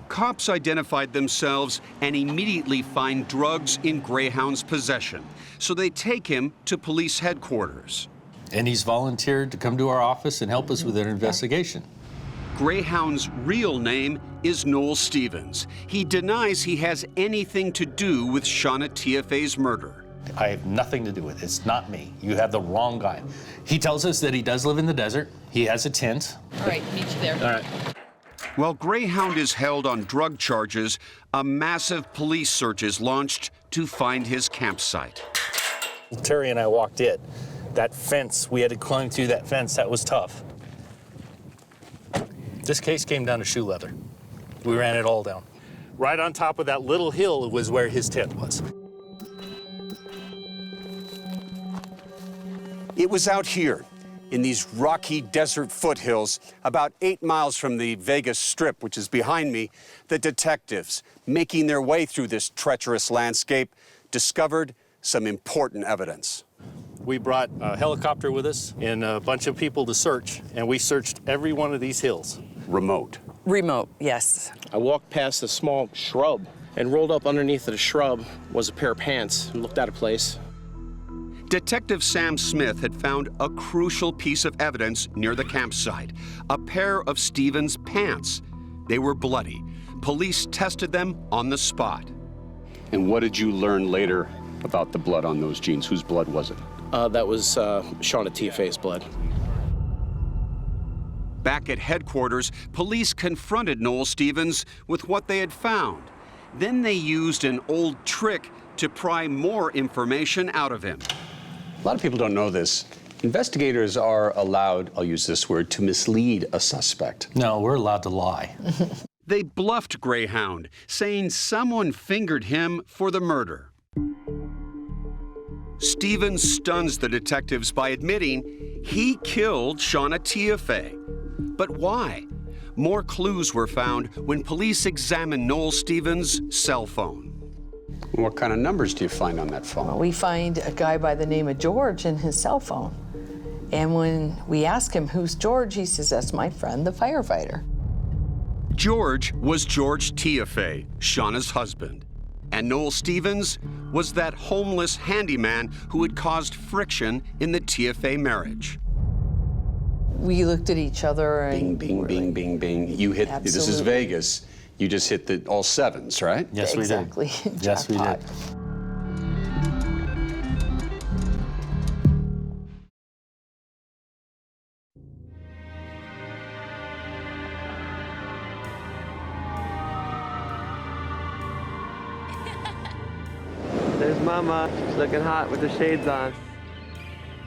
Speaker 9: Cops identified themselves and immediately find drugs in Greyhound's possession. So they take him to police headquarters.
Speaker 2: And he's volunteered to come to our office and help us with an investigation.
Speaker 9: Greyhound's real name is Noel Stevens. He denies he has anything to do with Shauna Tiafe's murder.
Speaker 2: I have nothing to do with it. It's not me. You have the wrong guy. He tells us that he does live in the desert. He has a tent.
Speaker 15: All right, meet you there.
Speaker 2: All right.
Speaker 9: While Greyhound is held on drug charges, a massive police search is launched to find his campsite.
Speaker 2: Terry and I walked in. That fence, we had to climb through that fence. That was tough. This case came down to shoe leather. We ran it all down. Right on top of that little hill was where his tent was.
Speaker 5: It was out here, in these rocky desert foothills, about 8 miles from the Vegas Strip, which is behind me, that detectives, making their way through this treacherous landscape, discovered some important evidence.
Speaker 2: We brought a helicopter with us and a bunch of people to search, and we searched every one of these hills.
Speaker 5: Remote.
Speaker 17: Remote, yes.
Speaker 20: I walked past a small shrub and rolled up underneath the shrub was a pair of pants and looked out of place.
Speaker 9: Detective Sam Smith had found a crucial piece of evidence near the campsite, a pair of Stevens' pants. They were bloody. Police tested them on the spot.
Speaker 11: And what did you learn later about the blood on those jeans? Whose blood was it?
Speaker 20: That was Shauna Tiafe's blood.
Speaker 9: Back at headquarters, police confronted Noel Stevens with what they had found. Then they used an old trick to pry more information out of him.
Speaker 11: A lot of people don't know this. Investigators are allowed, I'll use this word, to mislead a suspect.
Speaker 2: No, we're allowed to lie.
Speaker 9: They bluffed Greyhound, saying someone fingered him for the murder. Stevens stuns the detectives by admitting he killed Shauna Tiafe. But why? More clues were found when police examined Noel Stevens' cell phone.
Speaker 11: What kind of numbers do you find on that phone?
Speaker 15: Well, we find a guy by the name of George in his cell phone. And when we ask him, "Who's George?" he says, "That's my friend, the firefighter."
Speaker 9: George was George Tiafe, Shauna's husband. And Noel Stevens was that homeless handyman who had caused friction in the Tiafe marriage.
Speaker 15: We looked at each other and
Speaker 11: Bing, bing, bing, bing. You hit, this is Vegas. You just hit all sevens, right?
Speaker 2: Yes, we did.
Speaker 15: Exactly.
Speaker 2: Yes, we did.
Speaker 25: There's Mama. She's looking hot with the shades on.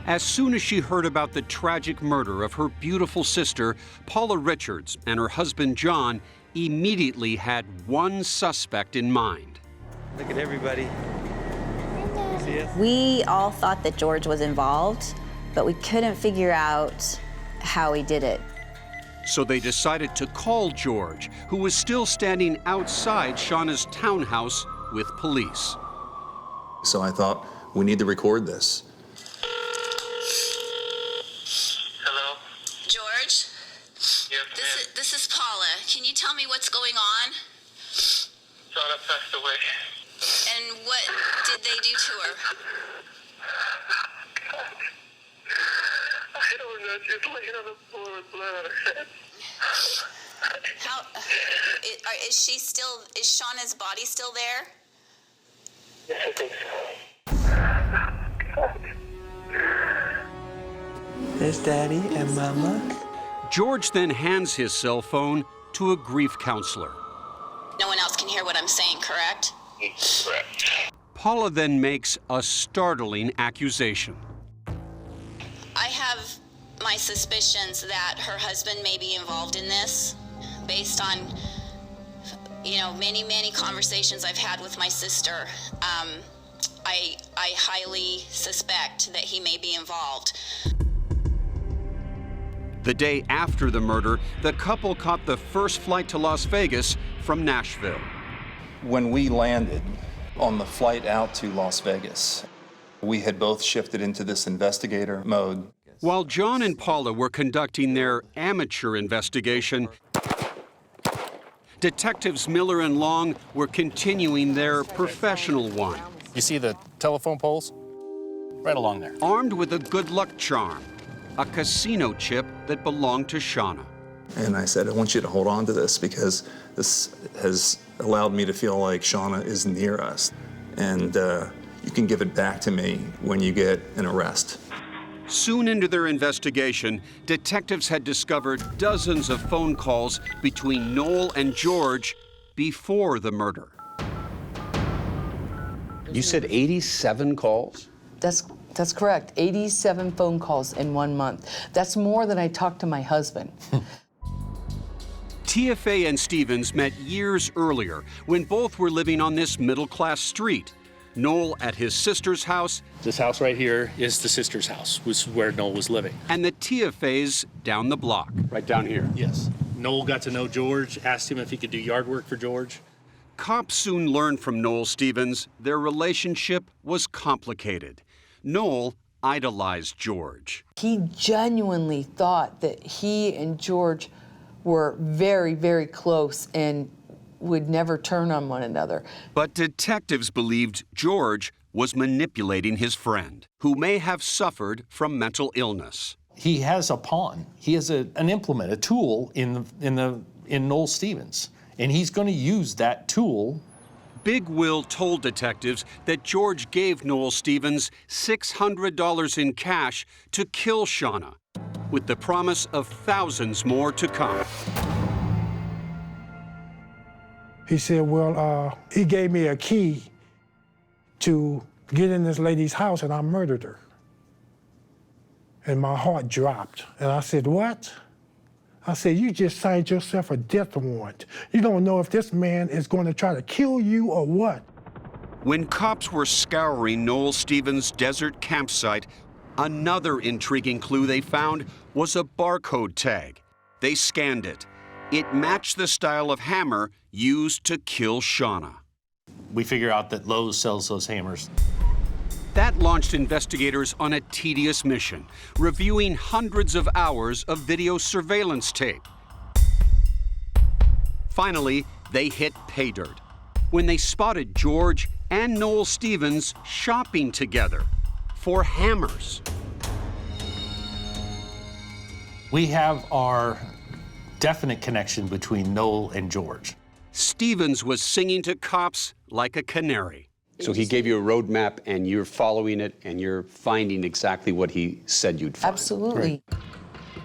Speaker 9: As soon as she heard about the tragic murder of her beautiful sister, Paula Richards, and her husband John immediately had one suspect in mind.
Speaker 25: Look at everybody. See us?
Speaker 18: We all thought that George was involved, but we couldn't figure out how he did it.
Speaker 9: So they decided to call George, who was still standing outside Shauna's townhouse with police.
Speaker 29: So I thought, we need to record this.
Speaker 22: George? Yes, this is Paula. Can you tell me what's going on?
Speaker 8: Shauna passed away.
Speaker 22: And what did they do to her?
Speaker 8: God. I don't
Speaker 22: just laying on the floor with blood on her head. Is Shauna's body still there?
Speaker 8: Yes, I think so.
Speaker 25: There's Daddy and Mama.
Speaker 9: George then hands his cell phone to a grief counselor.
Speaker 22: No one else can hear what I'm saying, correct?
Speaker 8: Correct.
Speaker 9: Paula then makes a startling accusation.
Speaker 22: I have my suspicions that her husband may be involved in this based on, many conversations I've had with my sister. I highly suspect that he may be involved.
Speaker 9: The day after the murder, the couple caught the first flight to Las Vegas from Nashville.
Speaker 29: When we landed on the flight out to Las Vegas, we had both shifted into this investigator mode.
Speaker 9: While John and Paula were conducting their amateur investigation, Detectives Miller and Long were continuing their professional one.
Speaker 2: You see the telephone poles? Right along there.
Speaker 9: Armed with a good luck charm, a casino chip that belonged to Shauna.
Speaker 29: And I said, I want you to hold on to this because this has allowed me to feel like Shauna is near us. And you can give it back to me when you get an arrest.
Speaker 9: Soon into their investigation, detectives had discovered dozens of phone calls between Noel and George before the murder.
Speaker 11: You said 87 calls?
Speaker 15: That's correct. 87 phone calls in 1 month. That's more than I talked to my husband.
Speaker 9: Tia Fey and Stevens met years earlier when both were living on this middle-class street. Noel at his sister's house.
Speaker 2: This house right here is the sister's house, which is where Noel was living.
Speaker 9: And the Tia Feys down the block.
Speaker 11: Right down here?
Speaker 2: Yes. Noel got to know George, asked him if he could do yard work for George.
Speaker 9: Cops soon learned from Noel Stevens their relationship was complicated. Noel idolized George.
Speaker 15: He genuinely thought that he and George were very, very close and would never turn on one another.
Speaker 9: But detectives believed George was manipulating his friend, who may have suffered from mental illness.
Speaker 6: He has a pawn. He has an implement, a tool in Noel Stevens, and he's going to use that tool.
Speaker 9: Big Will told detectives that George gave Noel Stevens $600 in cash to kill Shauna, with the promise of thousands more to come.
Speaker 13: He said, well, he gave me a key to get in this lady's house and I murdered her. And my heart dropped. And I said, what? I said, you just signed yourself a death warrant. You don't know if this man is going to try to kill you or what.
Speaker 9: When cops were scouring Noel Stevens' desert campsite, another intriguing clue they found was a barcode tag. They scanned it. It matched the style of hammer used to kill Shauna.
Speaker 6: We figure out that Lowe's sells those hammers.
Speaker 9: That launched investigators on a tedious mission, reviewing hundreds of hours of video surveillance tape. Finally, they hit pay dirt when they spotted George and Noel Stevens shopping together for hammers.
Speaker 6: We have our definite connection between Noel and George.
Speaker 9: Stevens was singing to cops like a canary.
Speaker 11: So he gave you a roadmap and you're following it and you're finding exactly what he said you'd find.
Speaker 15: Absolutely.
Speaker 9: Right.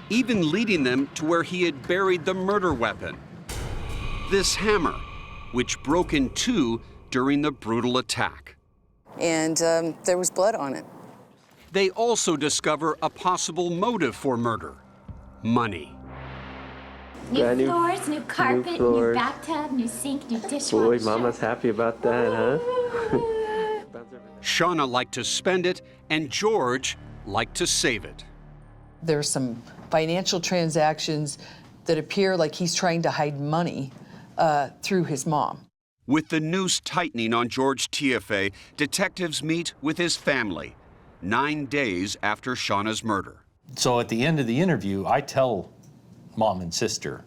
Speaker 9: Even leading them to where he had buried the murder weapon. This hammer, which broke in two during the brutal attack.
Speaker 15: And there was blood on it.
Speaker 9: They also discover a possible motive for murder: money.
Speaker 12: New floors, new carpet, new bathtub, new sink, new dishwasher.
Speaker 25: Boy, Mama's happy about that, huh?
Speaker 9: Shauna liked to spend it, and George liked to save it.
Speaker 15: There's some financial transactions that appear like he's trying to hide money through his mom.
Speaker 9: With the noose tightening on George TFA, detectives meet with his family 9 days after Shauna's murder.
Speaker 6: So at the end of the interview, I tell Mom and sister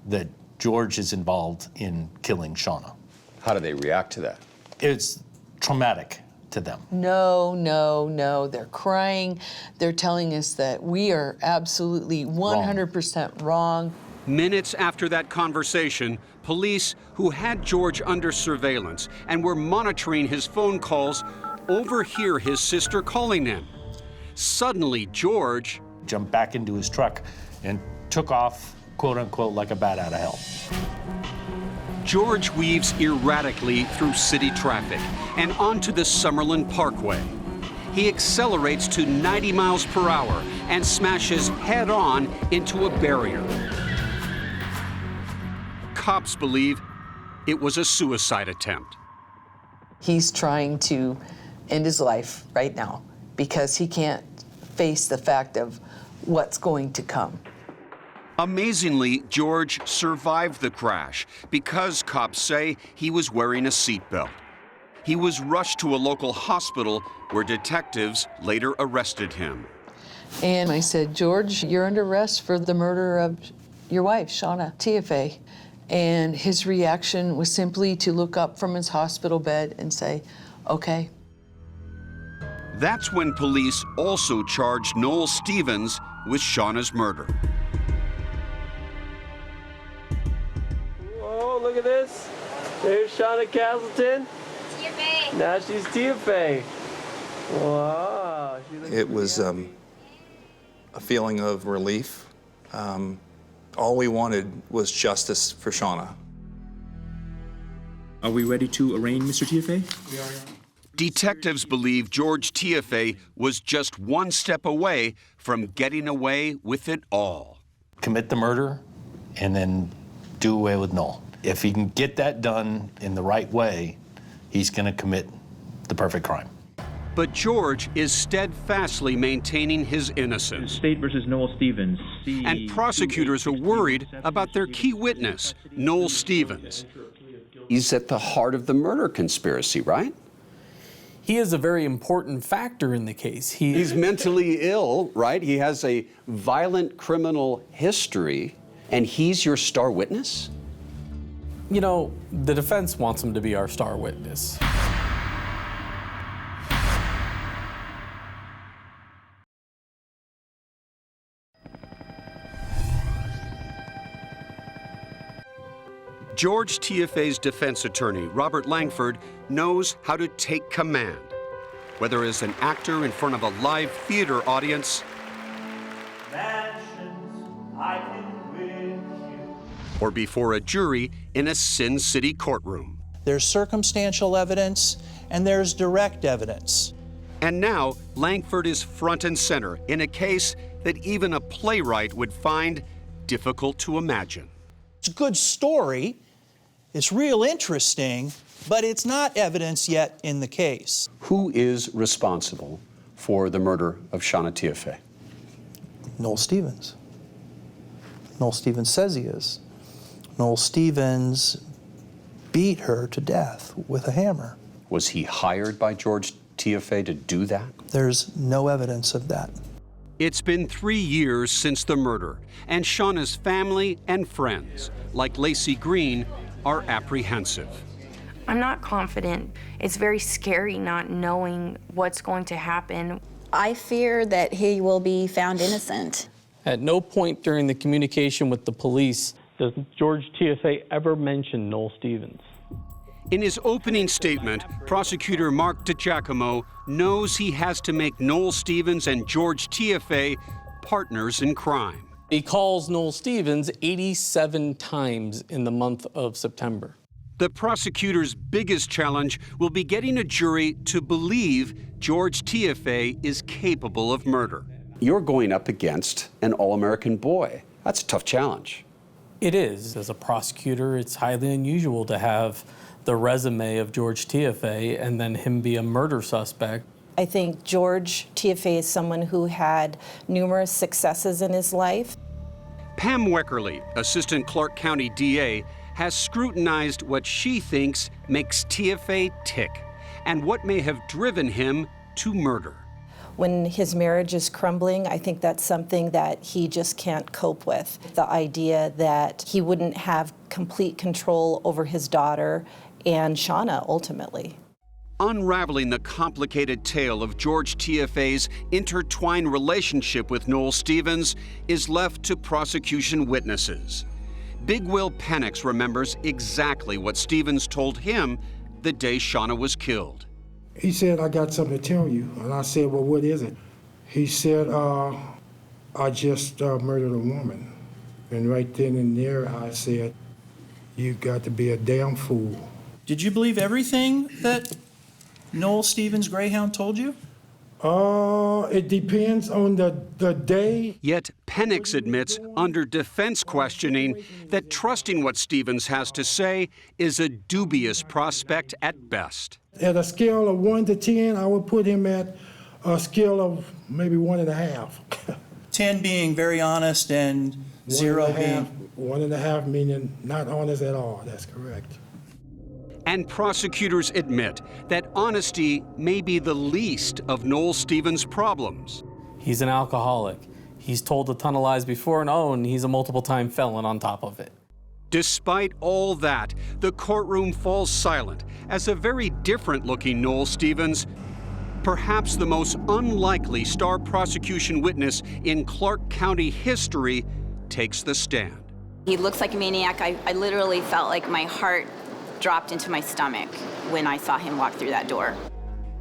Speaker 6: that George is involved in killing Shauna.
Speaker 11: How do they react to that?
Speaker 6: It's traumatic to them.
Speaker 15: No, no, no. They're crying. They're telling us that we are absolutely 100% wrong.
Speaker 9: Minutes after that conversation, police who had George under surveillance and were monitoring his phone calls overhear his sister calling them. Suddenly, George
Speaker 6: jumped back into his truck and took off, quote unquote, like a bat out of hell.
Speaker 9: George weaves erratically through city traffic and onto the Summerlin Parkway. He accelerates to 90 miles per hour and smashes head-on into a barrier. Cops believe it was a suicide attempt.
Speaker 15: He's trying to end his life right now because he can't face the fact of what's going to come.
Speaker 9: Amazingly, George survived the crash because cops say he was wearing a seatbelt. He was rushed to a local hospital where detectives later arrested him.
Speaker 15: And I said, George, you're under arrest for the murder of your wife, Shauna Tiafe. And his reaction was simply to look up from his hospital bed and say, okay.
Speaker 9: That's when police also charged Noel Stevens with Shauna's murder.
Speaker 25: Oh, look at this. There's Shauna Castleton.
Speaker 12: Tiafe.
Speaker 25: Now she's Tiafe. Wow.
Speaker 29: It was a feeling of relief. All we wanted was justice for Shauna.
Speaker 4: Are we ready to arraign Mr. Tiafe?
Speaker 25: We are.
Speaker 9: Detectives believe George Tiafe was just one step away from getting away with it all.
Speaker 6: Commit the murder and then do away with Noel. If he can get that done in the right way, he's going to commit the perfect crime.
Speaker 9: But George is steadfastly maintaining his innocence.
Speaker 4: State versus Noel Stevens.
Speaker 9: And prosecutors are worried about their key witness, Noel Stevens.
Speaker 11: He's at the heart of the murder conspiracy, right?
Speaker 14: He is a very important factor in the case.
Speaker 11: He's mentally ill, right? He has a violent criminal history, and he's your star witness?
Speaker 14: You know, the defense wants him to be our star witness.
Speaker 9: George Tiafe's defense attorney, Robert Langford, knows how to take command, whether as an actor in front of a live theater audience or before a jury in a Sin City courtroom.
Speaker 17: There's circumstantial evidence and there's direct evidence.
Speaker 9: And now, Langford is front and center in a case that even a playwright would find difficult to imagine.
Speaker 17: It's a good story. It's real interesting, but it's not evidence yet in the case.
Speaker 11: Who is responsible for the murder of Shauna Tiafe?
Speaker 17: Noel Stevens. Noel Stevens says he is. Noel Stevens beat her to death with a hammer.
Speaker 11: Was he hired by George Tiafe to do that?
Speaker 17: There's no evidence of that.
Speaker 9: It's been 3 years since the murder, and Shauna's family and friends, like Lacey Green, are apprehensive.
Speaker 21: I'm not confident. It's very scary not knowing what's going to happen.
Speaker 18: I fear that he will be found innocent.
Speaker 14: At no point during the communication with the police does George Tiafe ever mention Noel Stevens.
Speaker 9: In his opening statement, prosecutor Mark DiGiacomo knows he has to make Noel Stevens and George Tiafe partners in crime.
Speaker 14: He calls Noel Stevens 87 times in the month of September.
Speaker 9: The prosecutor's biggest challenge will be getting a jury to believe George Tiafe is capable of murder.
Speaker 11: You're going up against an all-American boy. That's a tough challenge.
Speaker 14: It is. As a prosecutor, it's highly unusual to have the resume of George Tiafe and then him be a murder suspect.
Speaker 23: I think George Tiafe is someone who had numerous successes in his life.
Speaker 9: Pam Weckerly, Assistant Clark County DA, has scrutinized what she thinks makes Tiafe tick and what may have driven him to murder.
Speaker 23: When his marriage is crumbling, I think that's something that he just can't cope with. The idea that he wouldn't have complete control over his daughter and Shauna ultimately.
Speaker 9: Unraveling the complicated tale of George TFA's intertwined relationship with Noel Stevens is left to prosecution witnesses. Big Will Penix remembers exactly what Stevens told him the day Shauna was killed.
Speaker 13: He said, "I got something to tell you." And I said, "Well, what is it?" He said, "I just murdered a woman." And right then and there, I said, "You got to be a damn fool."
Speaker 1: Did you believe everything that Noel Stevens Greyhound told you?
Speaker 13: It depends on the day.
Speaker 9: Yet Penix admits under defense questioning that trusting what Stevens has to say is a dubious prospect at best.
Speaker 13: At a scale of 1 to 10, I would put him at a scale of maybe 1.5.
Speaker 1: 10 being very honest and 0 being...
Speaker 13: 1.5 meaning not honest at all. That's correct.
Speaker 9: And prosecutors admit that honesty may be the least of Noel Stevens' problems.
Speaker 14: He's an alcoholic. He's told a ton of lies before, and he's a multiple-time felon on top of it.
Speaker 9: Despite all that, the courtroom falls silent as a very different-looking Noel Stevens, perhaps the most unlikely star prosecution witness in Clark County history, takes the stand.
Speaker 18: He looks like a maniac. I literally felt like my heart dropped into my stomach when I saw him walk through that door.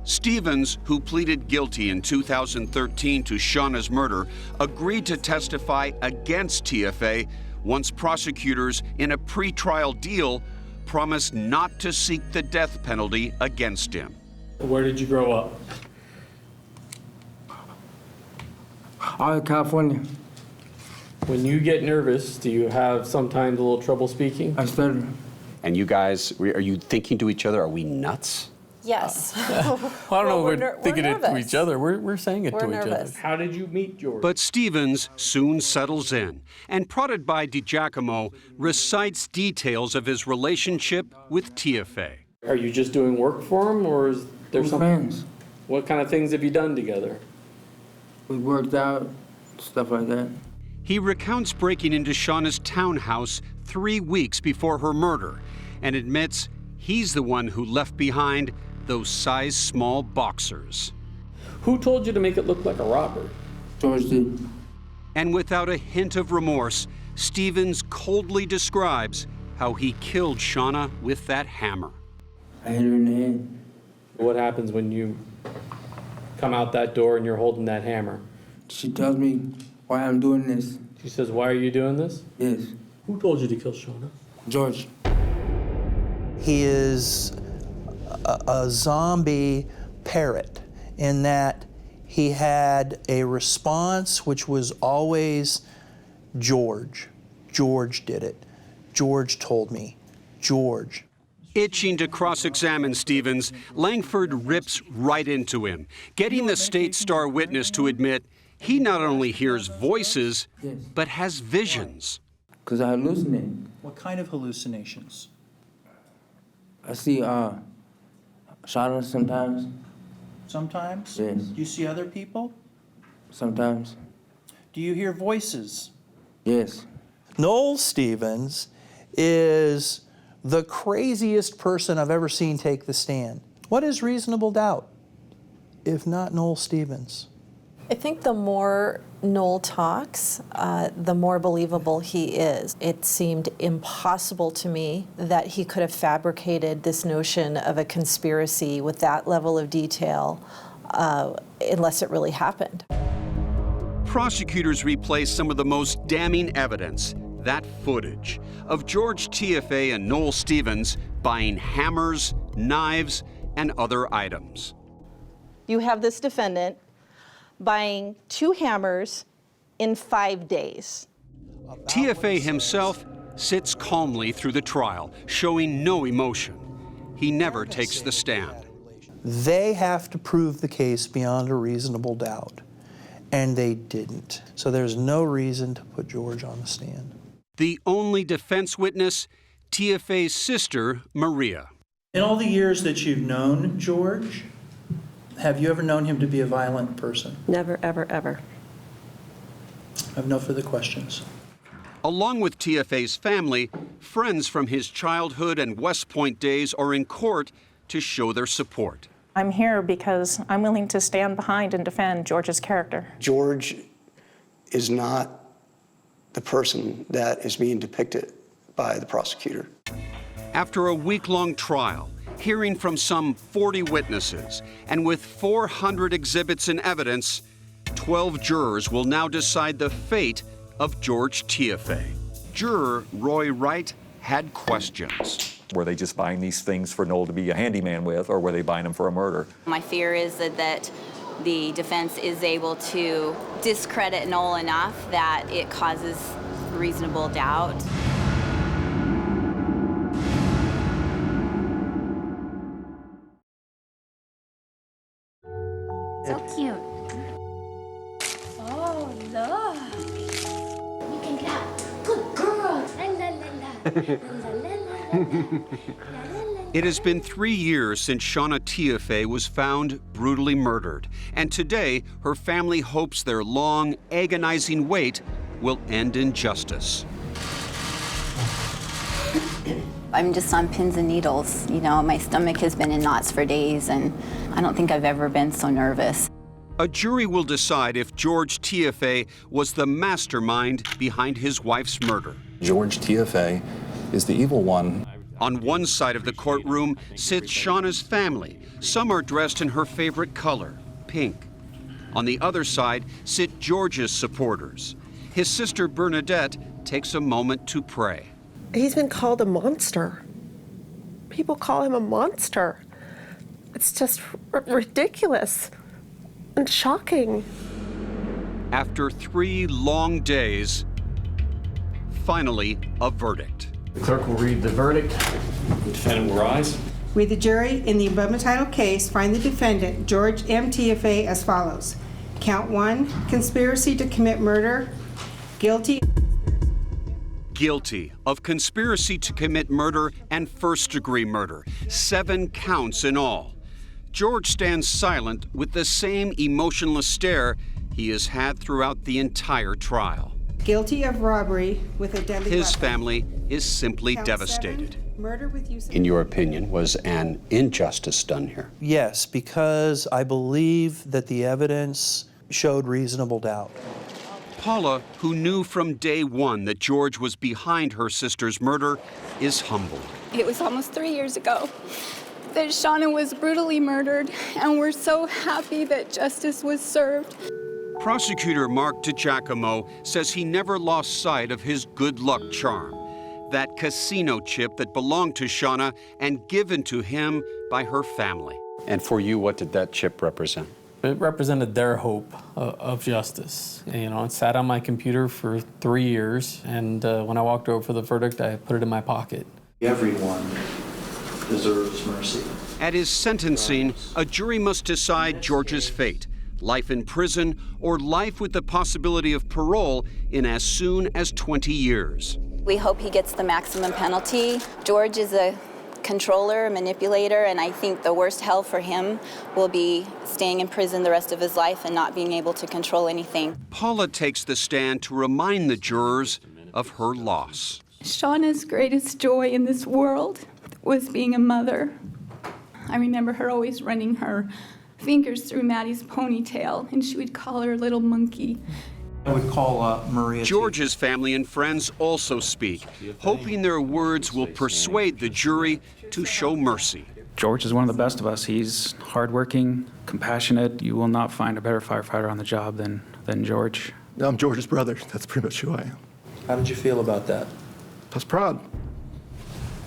Speaker 9: Stevens, who pleaded guilty in 2013 to Shauna's murder, agreed to testify against TFA once prosecutors in a pretrial deal promised not to seek the death penalty against him.
Speaker 14: Where did you grow up?
Speaker 3: Out of California.
Speaker 14: When you get nervous, do you have sometimes a little trouble speaking?
Speaker 3: I stutter.
Speaker 11: And you guys, are you thinking to each other, are we nuts?
Speaker 23: Yes.
Speaker 14: I don't know if we're thinking it to each other. We're saying it to each other. How did you meet George?
Speaker 9: But Stevens soon settles in and, prodded by DiGiacomo, recites details of his relationship with TFA.
Speaker 14: Are you just doing work for him, or is there
Speaker 3: We're
Speaker 14: something?
Speaker 3: friends.
Speaker 14: What kind of things have you done together?
Speaker 3: We worked out, stuff like that.
Speaker 9: He recounts breaking into Shauna's townhouse 3 weeks before her murder and admits he's the one who left behind those size-small boxers.
Speaker 14: Who told you to make it look like a robbery?
Speaker 3: George did.
Speaker 9: And without a hint of remorse, Stevens coldly describes how he killed Shauna with that hammer.
Speaker 3: I hit her in the head.
Speaker 14: What happens when you come out that door and you're holding that hammer?
Speaker 3: She tells me why I'm doing this.
Speaker 14: She says, "Why are you doing this?"
Speaker 3: Yes.
Speaker 14: Who told you to kill Shauna?
Speaker 3: George.
Speaker 17: He is a zombie parrot in that he had a response which was always George. George did it. George told me. George.
Speaker 9: Itching to cross-examine Stevens, Langford rips right into him, getting the state star witness to admit he not only hears voices, but has visions.
Speaker 3: Because I hallucinate.
Speaker 1: What kind of hallucinations?
Speaker 3: I see Shauna sometimes.
Speaker 1: Sometimes?
Speaker 3: Yes.
Speaker 1: Do you see other people?
Speaker 3: Sometimes.
Speaker 1: Do you hear voices?
Speaker 3: Yes.
Speaker 17: Noel Stevens is the craziest person I've ever seen take the stand. What is reasonable doubt, if not Noel Stevens?
Speaker 23: I think the more Noel talks, the more believable he is. It seemed impossible to me that he could have fabricated this notion of a conspiracy with that level of detail unless it really happened.
Speaker 9: Prosecutors replay some of the most damning evidence, that footage of George TFA and Noel Stevens buying hammers, knives, and other items.
Speaker 23: You have this defendant buying 2 hammers in 5 days.
Speaker 9: TFA himself sits calmly through the trial, showing no emotion. He never takes the stand.
Speaker 17: They have to prove the case beyond a reasonable doubt, and they didn't. So there's no reason to put George on the stand.
Speaker 9: The only defense witness, TFA's sister, Maria.
Speaker 1: In all the years that you've known George, have you ever known him to be a violent person?
Speaker 23: Never, ever, ever.
Speaker 1: I have no further questions.
Speaker 9: Along with TFA's family, friends from his childhood and West Point days are in court to show their support.
Speaker 5: I'm here because I'm willing to stand behind and defend George's character.
Speaker 7: George is not the person that is being depicted by the prosecutor.
Speaker 9: After a week-long trial, hearing from some 40 witnesses, and with 400 exhibits and evidence, 12 jurors will now decide the fate of George Tiafe. Juror Roy Wright had questions.
Speaker 10: Were they just buying these things for Noel to be a handyman with, or were they buying them for a murder?
Speaker 22: My fear is that the defense is able to discredit Noel enough that it causes reasonable doubt.
Speaker 12: So cute. Oh, look. You can clap. Good girl. La, la, la, la. La, la, la, la.
Speaker 9: It has been 3 years since Shauna Tiafe was found brutally murdered, and today her family hopes their long, agonizing wait will end in justice.
Speaker 18: I'm just on pins and needles. You know, my stomach has been in knots for days, and I don't think I've ever been so nervous.
Speaker 9: A jury will decide if George Tiafe was the mastermind behind his wife's murder.
Speaker 29: George Tiafe is the evil one.
Speaker 9: On one side of the courtroom sits Shauna's family. Some are dressed in her favorite color, pink. On the other side sit George's supporters. His sister Bernadette takes a moment to pray.
Speaker 16: He's been called a monster. People call him a monster. It's just ridiculous and shocking.
Speaker 9: After 3 long days, finally a verdict.
Speaker 19: The clerk will read the verdict. The defendant will rise.
Speaker 24: We, the jury, in the above entitled case, find the defendant, George M. Tiafe, as follows. Count 1, conspiracy to commit murder, guilty.
Speaker 9: Guilty of conspiracy to commit murder and first-degree murder. 7 counts in all. George stands silent with the same emotionless stare he has had throughout the entire trial.
Speaker 24: Guilty of robbery with a deadly
Speaker 9: His
Speaker 24: weapon.
Speaker 9: family is simply
Speaker 24: Count
Speaker 9: devastated.
Speaker 24: 7, murder with use of...
Speaker 11: In your opinion, was an injustice done here?
Speaker 17: Yes, because I believe that the evidence showed reasonable doubt.
Speaker 9: Paula, who knew from day one that George was behind her sister's murder, is humbled.
Speaker 26: It was almost 3 years ago that Shauna was brutally murdered, and we're so happy that justice was served.
Speaker 9: Prosecutor Mark DiGiacomo says he never lost sight of his good luck charm, that casino chip that belonged to Shauna and given to him by her family.
Speaker 11: And for you, what did that chip represent?
Speaker 14: It represented their hope of justice. You know, it sat on my computer for 3 years, and when I walked over for the verdict, I put it in my pocket.
Speaker 1: Everyone deserves mercy.
Speaker 9: At his sentencing, a jury must decide George's fate: life in prison or life with the possibility of parole in as soon as 20 years.
Speaker 18: We hope he gets the maximum penalty. George is a controller, a manipulator, and I think the worst hell for him will be staying in prison the rest of his life and not being able to control anything.
Speaker 9: Paula takes the stand to remind the jurors of her loss.
Speaker 26: Shauna's greatest joy in this world was being a mother. I remember her always running her fingers through Maddie's ponytail, and she would call her little monkey.
Speaker 1: I would call Maria.
Speaker 9: George's family and friends also speak, hoping their words will persuade the jury to show mercy.
Speaker 27: George is one of the best of us. He's hardworking, compassionate. You will not find a better firefighter on the job than George.
Speaker 29: I'm George's brother. That's pretty much who I am.
Speaker 1: How did you feel about that?
Speaker 29: I was proud.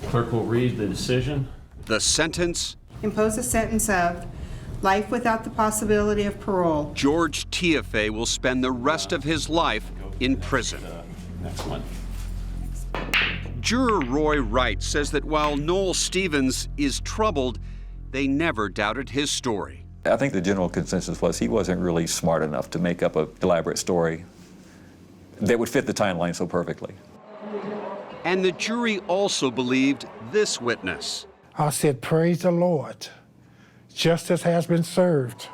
Speaker 19: Clerk will read the decision.
Speaker 9: The sentence:
Speaker 24: Impose a sentence of life without the possibility of parole.
Speaker 9: George Tiafe will spend the rest of his life in prison.
Speaker 19: Next one.
Speaker 9: Juror Roy Wright says that while Noel Stevens is troubled, they never doubted his story.
Speaker 10: I think the general consensus was he wasn't really smart enough to make up an elaborate story that would fit the timeline so perfectly.
Speaker 9: And the jury also believed this witness.
Speaker 13: I said, praise the Lord. Justice has been served.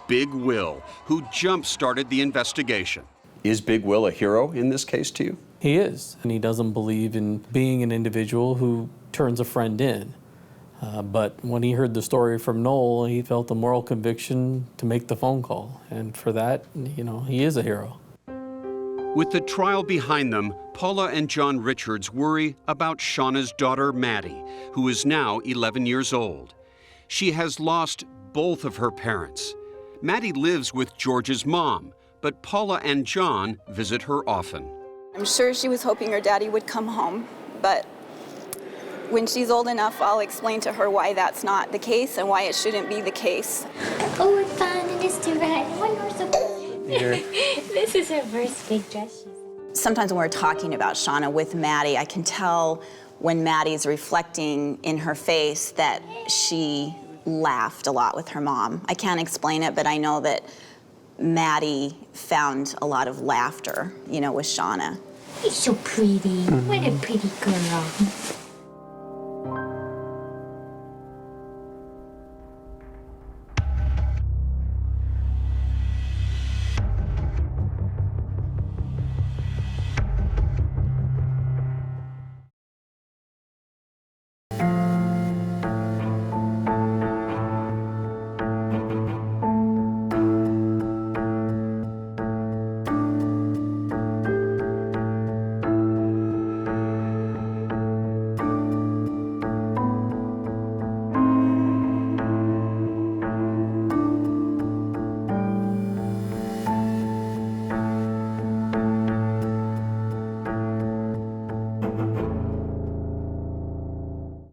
Speaker 9: Big Will, who jump-started the investigation.
Speaker 11: Is Big Will a hero in this case to you?
Speaker 14: He is, and he doesn't believe in being an individual who turns a friend in. But when he heard the story from Noel, he felt the moral conviction to make the phone call. And for that, he is a hero.
Speaker 9: With the trial behind them, Paula and John Richards worry about Shauna's daughter, Maddie, who is now 11 years old. She has lost both of her parents. Maddie lives with George's mom, but Paula and John visit her often.
Speaker 22: I'm sure she was hoping her daddy would come home, but when she's old enough, I'll explain to her why that's not the case and why it shouldn't be the case.
Speaker 12: Oh, we're fun, and it's too bad. One more This is her first big dress.
Speaker 18: Sometimes when we're talking about Shauna with Maddie, I can tell when Maddie's reflecting in her face that she laughed a lot with her mom. I can't explain it, but I know that Maddie found a lot of laughter, with Shauna.
Speaker 12: You're so pretty. What a pretty girl.